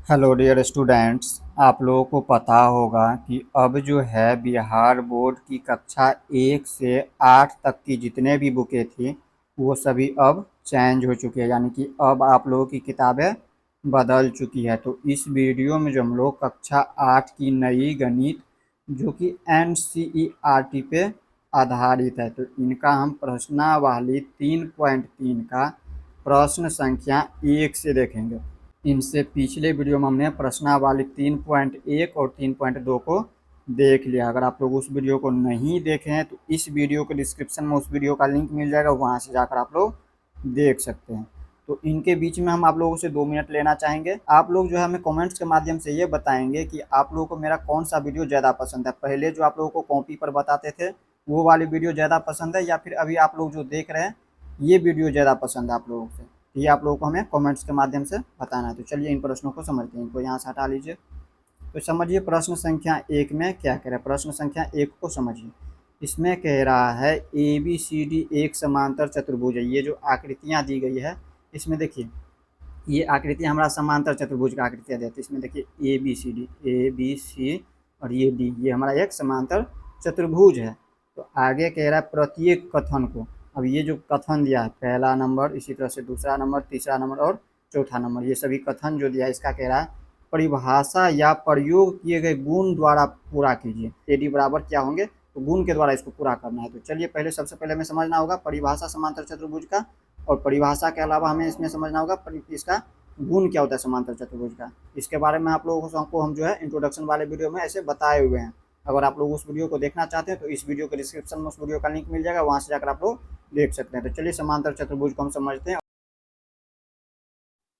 Hello dear students. आप लोगों को पता होगा कि अब जो है बिहार बोर्ड की कक्षा 1 से 8 तक की जितने भी बुकें थी वो सभी अब चेंज हो चुकी है, यानी कि अब आप लोगों की किताबें बदल चुकी है। तो इस वीडियो में जो हम लोग कक्षा 8 की नई गणित जो कि एनसीईआरटी पे आधारित है, तो इनका हम प्रश्नावली 3.3 का प्रश्न संख्या 1 से देखेंगे। इनसे पिछले वीडियो में हमने प्रश्नावली 3.1 और 3.2 को देख लिया। अगर आप लोग उस वीडियो को नहीं देखे हैं तो इस वीडियो के डिस्क्रिप्शन में उस वीडियो का लिंक मिल जाएगा, वहाँ से जाकर आप लोग देख सकते हैं। तो इनके बीच में हम आप लोगों से 2 मिनट लेना चाहेंगे। आप लोग जो है हमें कमेंट्स के माध्यम से ये बताएंगे कि आप लोगों को मेरा कौन सा वीडियो ज़्यादा पसंद है। पहले जो आप लोगों को कॉपी पर बताते थे वो वाली वीडियो ज़्यादा पसंद है, या फिर अभी आप लोग जो देख रहे हैं ये वीडियो ज़्यादा पसंद है आप लोगों से। ये आप लोगों को हमें कमेंट्स के माध्यम से बताना है। तो चलिए इन प्रश्नों को समझते हैं। इनको यहाँ से हटा लीजिए। तो समझिए प्रश्न संख्या 1 में क्या कह रहा है। प्रश्न संख्या 1 को समझिए। इसमें कह रहा है ए बी सी डी एक समांतर चतुर्भुज है। ये जो आकृतियाँ दी गई है इसमें देखिए, ये आकृतियाँ हमारा समांतर चतुर्भुज का आकृतियाँ देती है। इसमें देखिए ए बी सी और ये डी, ये हमारा एक समांतर चतुर्भुज है। तो आगे कह रहा है प्रत्येक कथन को, अब ये जो कथन दिया है पहला नंबर, इसी तरह से दूसरा नंबर, तीसरा नंबर और चौथा नंबर, ये सभी कथन जो दिया है इसका कह रहा है परिभाषा या प्रयोग किए गए गुण द्वारा पूरा कीजिए। एडी बराबर क्या होंगे, तो गुण के द्वारा इसको पूरा करना है। तो चलिए पहले सबसे पहले हमें समझना होगा परिभाषा समांतर चतुर्भुज का, और परिभाषा के अलावा हमें इसमें समझना होगा इसका गुण क्या होता है समांतर चतुर्भुज का। इसके बारे में आप लोगों को हम जो है इंट्रोडक्शन वाले वीडियो में ऐसे बताए हुए हैं। अगर आप लोग उस वीडियो को देखना चाहते हैं तो इस वीडियो के डिस्क्रिप्शन में उस वीडियो का लिंक मिल जाएगा, वहाँ से जाकर आप लोग देख सकते हैं। तो चलिए समांतर चतुर्भुज को हम समझते हैं।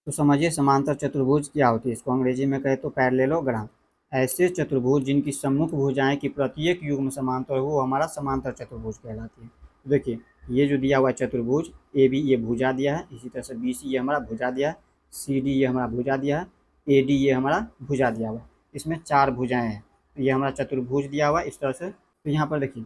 तो समझिए समांतर चतुर्भुज क्या होती है। इसको अंग्रेजी में कहे तो पैरेललोग्राम। ऐसे चतुर्भुज जिनकी सम्मुख भुजाएं की प्रत्येक युग्म समांतर हो हमारा समांतर चतुर्भुज कहलाती है। तो देखिए ये जो दिया हुआ है चतुर्भुज ए बी, ये भुजा दिया है, इसी तरह से बी सी ये हमारा भुजा दिया है, सी डी ये हमारा भुजा दिया है, ए डी ये हमारा भुजा दिया हुआ है। इसमें 4 भुजाएं हैं। तो ये हमारा चतुर्भुज दिया हुआ है इस तरह से। तो यहाँ पर देखिए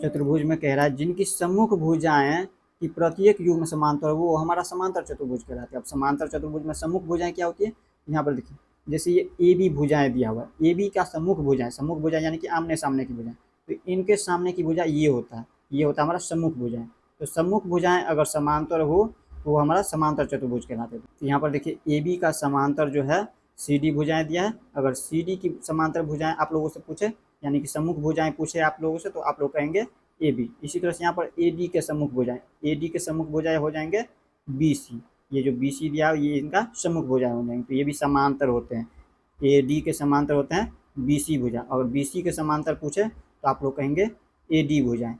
चतुर्भुज में कह रहा है जिनकी सम्मुख भुजाएं कि प्रत्येक युग्म समांतर वो हमारा समांतर चतुर्भुज कहलाते हैं। अब समांतर चतुर्भुज में सम्मुख भुजाएं क्या होती है, यहाँ पर देखिए जैसे ये ए बी भुजाएं दिया हुआ है, ए बी का सम्मुख भुजाएं यानी कि आमने सामने की भुजाएं। तो इनके सामने की भुजा ये होता है, ये होता है हमारा सम्मुख भुजाएं। तो सम्मुख भुजाएं अगर समांतर हो तो वो हमारा समांतर चतुर्भुज कहलाते हैं। तो यहाँ पर देखिए ए बी का समांतर जो है सी डी भुजाएं दिया है। अगर सी डी की समांतर भुजाएं आप लोगों से पूछे, यानी कि सम्मुख भुजाएं पूछे आप लोगों से, तो आप लोग कहेंगे ए बी। इसी तरह से यहाँ पर ए डी के सम्मुख भुजाएं, ए डी के सम्मुख भुजाएं हो जाएंगे बी सी। ये जो बी सी दिया ये इनका सम्मुख भुजाएं हो जाएंगे। तो ये भी समांतर होते हैं, ए डी के समांतर होते हैं बी सी भुजा। और बी सी के समांतर पूछे तो आप लोग कहेंगे ए डी भुजाएं।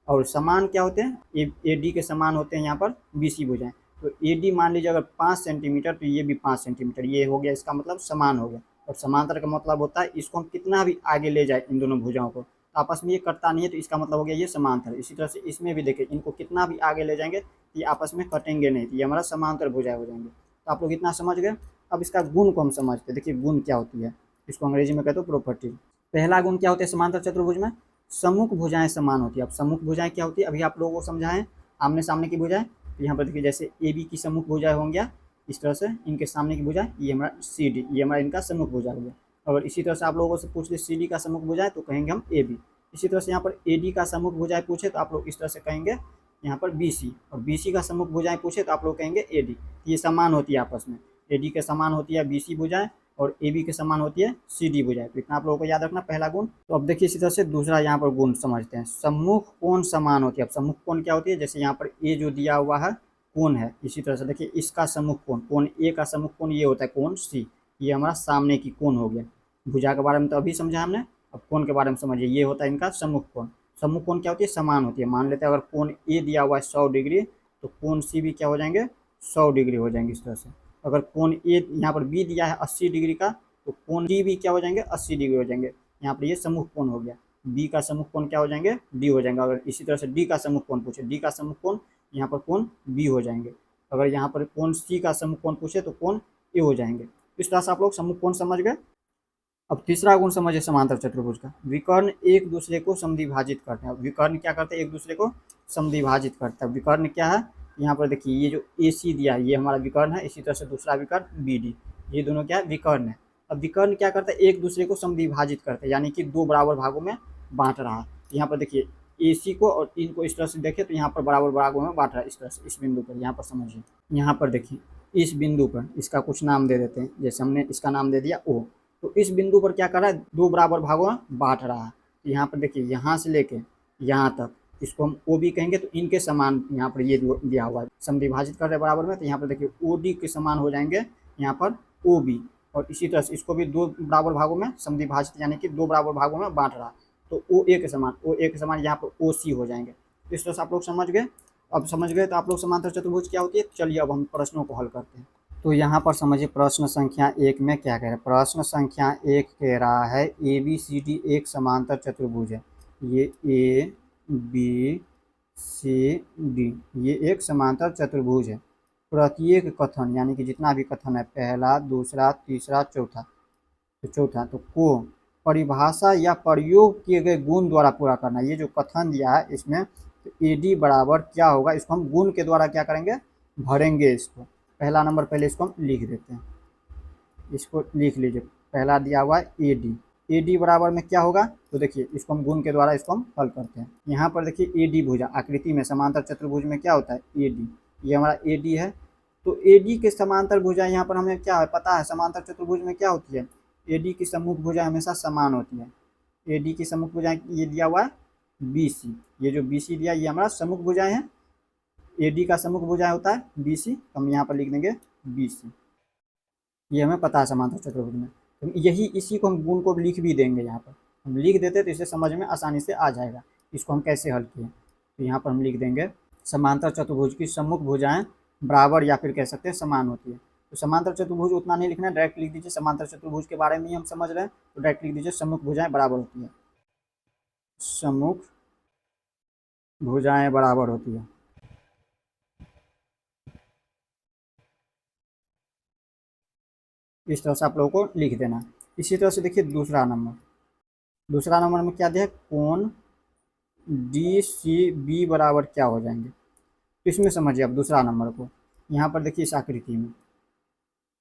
और समान क्या होते हैं, ए डी के समान होते हैं यहाँ पर बी सी भुजाएं। तो ए डी मान लीजिए अगर 5 सेंटीमीटर तो ये भी 5 सेंटीमीटर, ये हो गया इसका मतलब समान हो गया। और समांतर का मतलब होता है इसको हम कितना भी आगे ले जाए इन दोनों भुजाओं को, आपस में ये कटता नहीं है, तो इसका मतलब हो गया ये समांतर। इसी तरह से इसमें भी देखिए इनको कितना भी आगे ले जाएंगे ये आपस में कटेंगे नहीं, तो ये हमारा समांतर भुजाएं हो जाएंगे। तो आप लोग इतना समझ गए। अब इसका गुण को हम समझते हैं। देखिए गुण क्या होती है, इसको अंग्रेजी में कहते हो प्रॉपर्टीज। पहला गुण क्या होता है समांतर चतुर्भुज में, सम्मुख भुजाएं समान होती है। अब सम्मुख भुजाएं क्या होती है अभी आप लोगों को समझाएं, आमने सामने की भुजाएं। तो यहाँ पर देखिए जैसे ए बी की सम्मुख भुजाएं होंगे इस तरह से, इनके सामने की भुजाएं ये हमारा सी डी, ये हमारा इनका सम्मुख भुजा हो गया। और इसी तरह से आप लोगों से पूछ ले सी डी का सम्मुख भुजाएं तो कहेंगे हम ए बी। इसी तरह से यहाँ पर ए डी का सम्मुख भुजाएं पूछे तो आप लोग इस तरह से कहेंगे यहाँ पर बी सी, और बी सी का सम्मुख भुजाएं पूछे तो आप लोग कहेंगे ए डी। ये समान होती है आपस में, ए डी के समान होती है बी सी भुजाएं और ए बी के समान होती है सी डी भुजाएं। तो इतना आप लोगों को याद रखना पहला गुण। तो अब देखिए इसी तरह से दूसरा यहाँ पर गुण समझते हैं, सम्मुख कोण समान होती है। अब सम्मुख कोण क्या होती है, जैसे यहाँ पर ए जो दिया हुआ है कोण है, इसी तरह से देखिए इसका सम्मुख कोण, कोण ए का सम्मुख कोण ये होता है कोण सी, ये हमारा सामने की कोण हो गया। भुजा के बारे में तो अभी समझा हमने, अब कोण के बारे में समझिए। ये होता है इनका सम्मुख कोण। सम्मुख कोण क्या होती है, समान होती है। मान लेते हैं अगर कोण ए दिया हुआ है 100 डिग्री तो कोण सी भी क्या हो जाएंगे 100 डिग्री हो जाएंगे इस तरह से। अगर कोण ए यहाँ पर बी दिया है 80 डिग्री का तो कोण डी भी क्या हो जाएंगे 80 डिग्री हो जाएंगे। यहाँ पर ये सम्मुख कोण हो गया। बी का सम्मुख कोण क्या हो जाएंगे डी हो जाएंगे। अगर इसी तरह से डी का सम्मुख कोण पूछे, डी का सम्मुख कोण यहाँ पर कोण बी हो जाएंगे। अगर यहाँ पर कोण सी का सम्मुख कोण पूछे तो कोण ए हो जाएंगे। इस तरह से आप लोग सम्मुख कोण समझ गए। अब तीसरा गुण समझिए समांतर चतुर्भुज का, विकर्ण एक दूसरे को समद्विभाजित करते हैं। विकर्ण क्या करते हैं, एक दूसरे को समद्विभाजित करते हैं। विकर्ण क्या है, यहाँ पर देखिए ये जो ए सी दिया है ये हमारा विकर्ण है। इसी तरह से दूसरा विकर्ण बी डी, ये दोनों क्या है, विकर्ण है। अब विकर्ण क्या करता है, एक दूसरे को समद्विभाजित करते हैं, यानी कि दो बराबर भागों में बांट रहा है। यहाँ पर देखिए AC को और इनको इस तरह से देखें तो यहाँ पर बराबर भागों में बांट रहा है, इस तरह से, इस बिंदु पर यहाँ पर समझिए। यहाँ पर देखिए इस बिंदु पर इसका कुछ नाम दे देते हैं, जैसे हमने इसका नाम दे दिया O। तो इस बिंदु पर क्या कर रहा है, दो बराबर भागों में बांट रहा है। तो यहाँ पर देखिए यहाँ से लेके यहाँ तक इसको हम OB कहेंगे, तो इनके समान यहाँ पर ये दिया हुआ है, समद्विभाजित कर रहे हैं बराबर में। तो यहाँ पर देखिए OD के समान हो जाएंगे यहाँ पर OB, और इसी तरह से इसको भी दो बराबर भागों में समद्विभाजित, यानी कि दो बराबर भागों में बांट रहा। तो OA के समान यहाँ पर OC हो जाएंगे। इस तरह से आप लोग समझ गए। अब समझ गए तो आप लोग समांतर चतुर्भुज क्या होती है। चलिए अब हम प्रश्नों को हल करते हैं। तो यहाँ पर समझिए प्रश्न संख्या 1 में क्या कह रहा है। प्रश्न संख्या 1 कह रहा है ABCD एक समांतर चतुर्भुज है। ये ABCD ये एक समांतर चतुर्भुज है। प्रत्येक कथन यानी कि जितना भी कथन है, पहला, दूसरा, तीसरा, चौथा, तो को परिभाषा या प्रयोग किए गए गुण द्वारा पूरा करना। ये जो कथन दिया है इसमें, तो AD बराबर क्या होगा, इसको हम गुण के द्वारा क्या करेंगे, भरेंगे। इसको पहला नंबर पहले इसको हम लिख देते हैं, इसको लिख लीजिए। पहला दिया हुआ है AD बराबर में क्या होगा, तो देखिए इसको हम गुण के द्वारा इसको हम हल करते हैं। यहाँ पर देखिए AD भुजा आकृति में समांतर चतुर्भुज में क्या होता है, AD, ये हमारा AD है। तो AD के समांतर भुजा यहाँ पर हमें क्या है पता है, समांतर चतुर्भुज में क्या होती है, AD की सम्मुख भुजा हमेशा समान होती है। AD की सम्मुख भुजा ये दिया हुआ है BC, ये जो BC दिया ये हमारा सम्मुख भुजाएं हैं। AD का सम्मुख भुजा होता है BC, हम यहाँ पर लिख देंगे BC, ये हमें पता है समांतर चतुर्भुज में। तो यही इसी को हम गुण को लिख भी देंगे, यहाँ पर हम लिख देते तो इसे समझ में आसानी से आ जाएगा। इसको हम कैसे हल किए, तो यहाँ पर हम लिख देंगे समांतर चतुर्भुज की सम्मुख भुजाएं बराबर या फिर कह सकते हैं समान होती है। तो समांतर चतुर्भुज उतना नहीं लिखना है, डायरेक्ट लिख दीजिए। समांतर चतुर्भुज के बारे में ही हम समझ रहे हैं तो डायरेक्ट लिख दीजिए सम्मुख भुजाएं बराबर होती है, सम्मुख भुजाएं बराबर होती है। इस तरह से आप लोगों को लिख देना। इसी तरह से देखिए दूसरा नंबर में क्या दिया है, कोण DCB बराबर क्या हो जाएंगे। तो इसमें समझिए अब दूसरा नंबर को, यहाँ पर देखिए इस आकृति में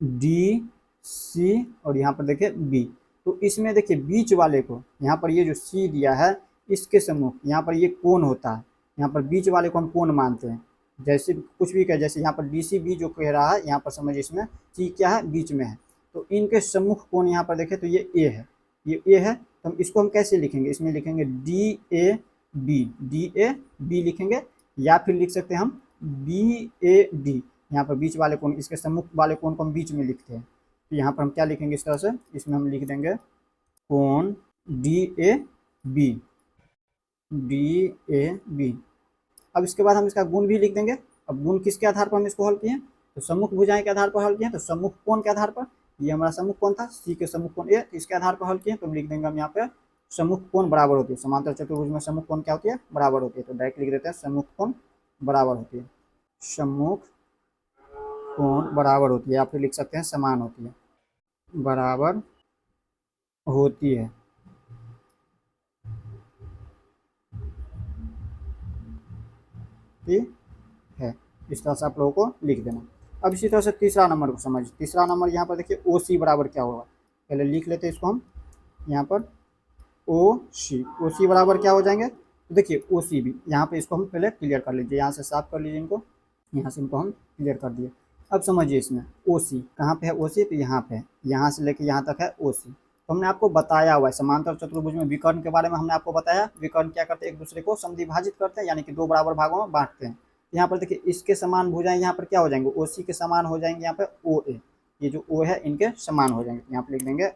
DC और यहाँ पर देखिए B, तो इसमें देखिए बीच वाले को, यहाँ पर ये जो C दिया है इसके सम्मुख, यहाँ पर ये कोण होता है, यहाँ पर बीच वाले को हम कोण मानते हैं। जैसे कुछ भी कहे, जैसे यहाँ पर DCB जो कह रहा है, यहाँ पर समझिए इसमें C क्या है, बीच में है। तो इनके सम्मुख कोण यहाँ पर देखें तो ये A है, ये A है। तो हम इसको हम कैसे लिखेंगे, इसमें लिखेंगे DAB लिखेंगे, या फिर लिख सकते हैं हम BAD। यहाँ पर बीच वाले कोण, इसके सम्मुख वाले कोण को हम बीच में लिखते हैं। तो यहाँ पर हम क्या लिखेंगे इस तरह से, इसमें हम लिख देंगे कोण DAB। अब इसके बाद हम इसका गुण भी लिख देंगे। अब गुण किसके आधार पर हम इसको हल किए, तो सम्मुख भुजाएं के आधार पर हल किए। तो सम्मुख कोण के आधार पर, ये हमारा सम्मुख कोण था, C के सम्मुख कोण A, इसके आधार पर हल किए। तो हम लिख देंगे हम यहाँ पे सम्मुख कोण बराबर होती है। समांतर चतुर्भुज में सम्मुख कोण क्या होती है, बराबर होती है। तो डायरेक्ट लिख देते हैं सम्मुख कोण बराबर होती है, सम्मुख कोण बराबर होती है, या फिर लिख सकते हैं समान होती है, बराबर होती है। ठीक है, इस तरह से आप लोगों को लिख देना। अब इसी तरह से तीसरा नंबर को समझिए। तीसरा नंबर यहाँ पर देखिए OC बराबर क्या होगा, पहले लिख लेते हैं इसको हम यहाँ पर OC बराबर क्या हो जाएंगे। तो देखिए OC भी यहाँ पे, इसको हम पहले क्लियर कर लीजिए, यहाँ से साफ कर लीजिए इनको, यहाँ से इनको हम क्लियर कर दिए। अब समझिए इसमें OC कहाँ पे है, OC तो यहाँ पे है, यहाँ से लेके यहाँ तक है OC। तो हमने आपको बताया हुआ है समांतर चतुर्भुज में विकर्ण के बारे में हमने आपको बताया। विकर्ण क्या करते हैं, एक दूसरे को समद्विभाजित करते हैं, यानी कि दो बराबर भागों में बांटते हैं। यहाँ पर देखिए इसके समान भुजाएं यहाँ पर क्या हो जाएंगे, OC के समान हो जाएंगे यहाँ पे OA, ये जो O है इनके समान हो जाएंगे। यहाँ पर लिख देंगे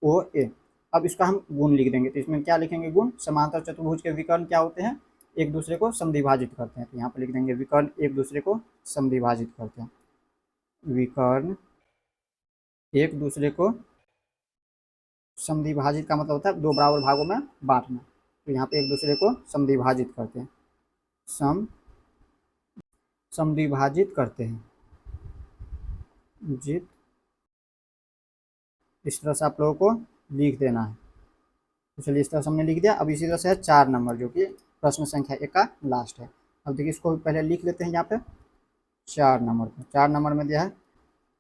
OA। अब इसका हम गुण लिख देंगे। तो इसमें क्या लिखेंगे, गुण। समांतर चतुर्भुज के विकर्ण क्या होते हैं, एक दूसरे को समद्विभाजित करते हैं। तो यहाँ पर लिख देंगे विकर्ण एक दूसरे को समद्विभाजित करते हैं, विकर्ण एक दूसरे को समद्विभाजित का मतलब होता है दो बराबर भागों में बांटना। तो यहाँ पे एक दूसरे को समद्विभाजित करते हैं, समद्विभाजित करते हैं, जित इस तरह से आप लोगों को लिख देना है। तो चलिए इस तरह से हमने लिख दिया। अब इसी तरह से है 4 नंबर, जो कि प्रश्न संख्या 1 का लास्ट है। अब देखिए इसको पहले लिख लेते हैं यहाँ पे 4 नंबर को। 4 नंबर में दिया है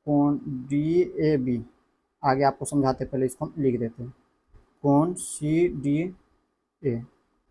कोण डी ए बी, आगे आपको समझाते पहले इसको हम लिख देते हैं, कोण सी डी ए।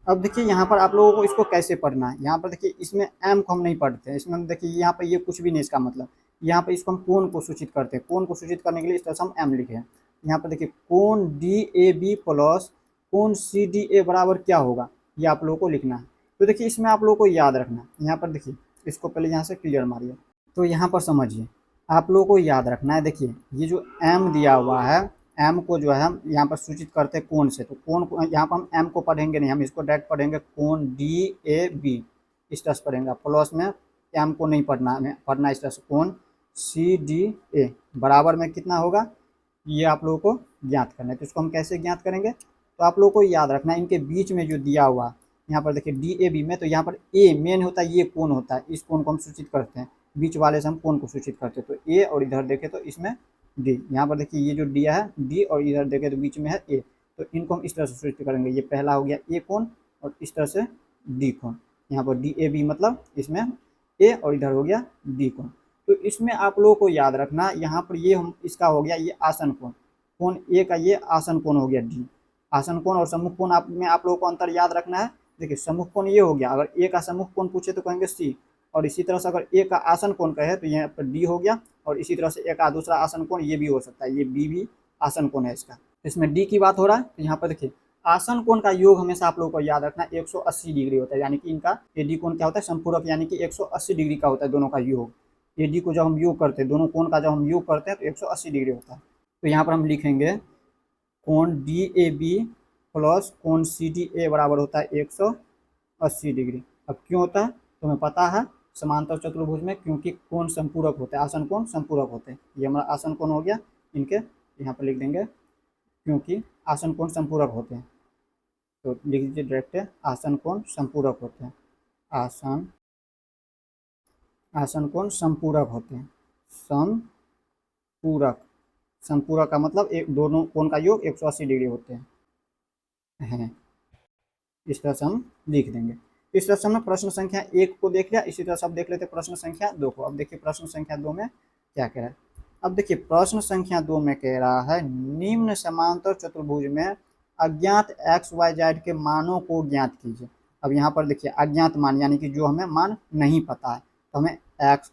अब देखिए यहाँ पर आप लोगों को इसको कैसे पढ़ना है, यहाँ पर देखिए इसमें एम को हम नहीं पढ़ते हैं, इसमें हम देखिए यहाँ पर ये कुछ भी नहीं इसका मतलब, यहाँ पर इसको हम कोण को सूचित करते हैं, कोण को सूचित करने के लिए इस तरह से हम एम लिखे हैं। यहाँ पर देखिए कोण डी ए बी प्लस कोण सी डी ए बराबर क्या होगा, ये आप लोगों को लिखना है। तो देखिए इसमें आप लोगों को याद रखना है, यहाँ पर देखिए इसको पहले यहाँ से क्लियर मारिए, तो यहाँ पर समझिए आप लोगों को याद रखना है। देखिए ये जो एम दिया हुआ है, एम को जो है हम यहाँ पर सूचित करते हैं कोण से, तो कोण को यहाँ पर हम एम को पढ़ेंगे नहीं, हम इसको डायरेक्ट पढ़ेंगे कोण डी ए बी, इस तरह से पढ़ेंगे। प्लस में एम को नहीं पढ़ना, हमें पढ़ना इस तरह से कोण सी डी ए बराबर में कितना होगा, ये आप लोगों को ज्ञात करना है। तो इसको हम कैसे ज्ञात करेंगे, तो आप लोगों को याद रखना है इनके बीच में जो दिया हुआ यहाँ पर देखिए डी ए बी में, तो यहाँ पर ए मेन होता है, ये कोण होता है, इस कोण को हम सूचित करते हैं, बीच वाले से हम कोण को सूचित करते हैं। तो ए और इधर देखें तो इसमें डी, यहाँ पर देखिए ये जो दिया है डी और इधर देखें तो बीच में है ए, तो इनको हम इस तरह से सूचित करेंगे, ये पहला हो गया ए कोण और इस तरह से डी कोण, यहाँ पर डी ए बी मतलब इसमें ए और इधर हो गया डी कोण। तो इसमें आप लोगों को याद रखना, यहाँ पर ये हम इसका हो गया ये आसन कोण, कोण ए का ये आसन कोण हो गया डी, आसन कोण और सम्मुख कोण में आप लोगों को अंतर याद रखना है। देखिए सम्मुख कोण ये हो गया, अगर ए का सम्मुख कोण पूछे तो कहेंगे सी, और इसी तरह से अगर ए का आसन कोण कहे तो यहाँ पर डी हो गया, और इसी तरह से ए का दूसरा आसन कोण ये भी हो सकता है, ये बी भी आसन कोण है इसका। इसमें डी की बात हो रहा है, तो यहाँ पर देखिए आसन कोण का योग हमेशा आप लोगों को याद रखना 180 डिग्री होता है, यानी कि इनका ए डी कोण क्या होता है, संपूरक, यानी कि 180 डिग्री का होता है दोनों का योग। ए डी को जब हम योग करते हैं, दोनों कोण का जब हम योग करते हैं तो 180 डिग्री होता है। तो यहाँ पर हम लिखेंगे कोण डी ए बी प्लस कोण सी डी ए बराबर होता है 180 डिग्री। अब क्यों होता है तो हमें पता है, समांतर चतुर्भुज में क्योंकि कोण संपूरक होते हैं, आसन कोण संपूरक होते हैं, ये हमारा आसन कोण हो गया, इनके यहाँ पर लिख देंगे क्योंकि आसन कोण संपूरक होते हैं, तो लिख दीजिए डायरेक्ट आसन कोण संपूरक होते हैं, आसन कोण संपूरक होते हैं, संपूरक, संपूरक का मतलब एक दोनों कोण का योग 180 डिग्री होते हैं, इस तरह से हम लिख देंगे। इस तरह से हमने प्रश्न संख्या 1 को देख लिया, इसी तरह से अब देख लेते हैं प्रश्न संख्या 2 को। अब देखिए प्रश्न संख्या 2 में क्या कह रहा है। अब देखिए प्रश्न संख्या 2 में कह रहा है निम्न समांतर चतुर्भुज में अज्ञात एक्स वाई जेड के मानों को ज्ञात कीजिए। अब यहाँ पर देखिए अज्ञात मान यानी कि जो हमें मान नहीं पता है, तो हमें एक्स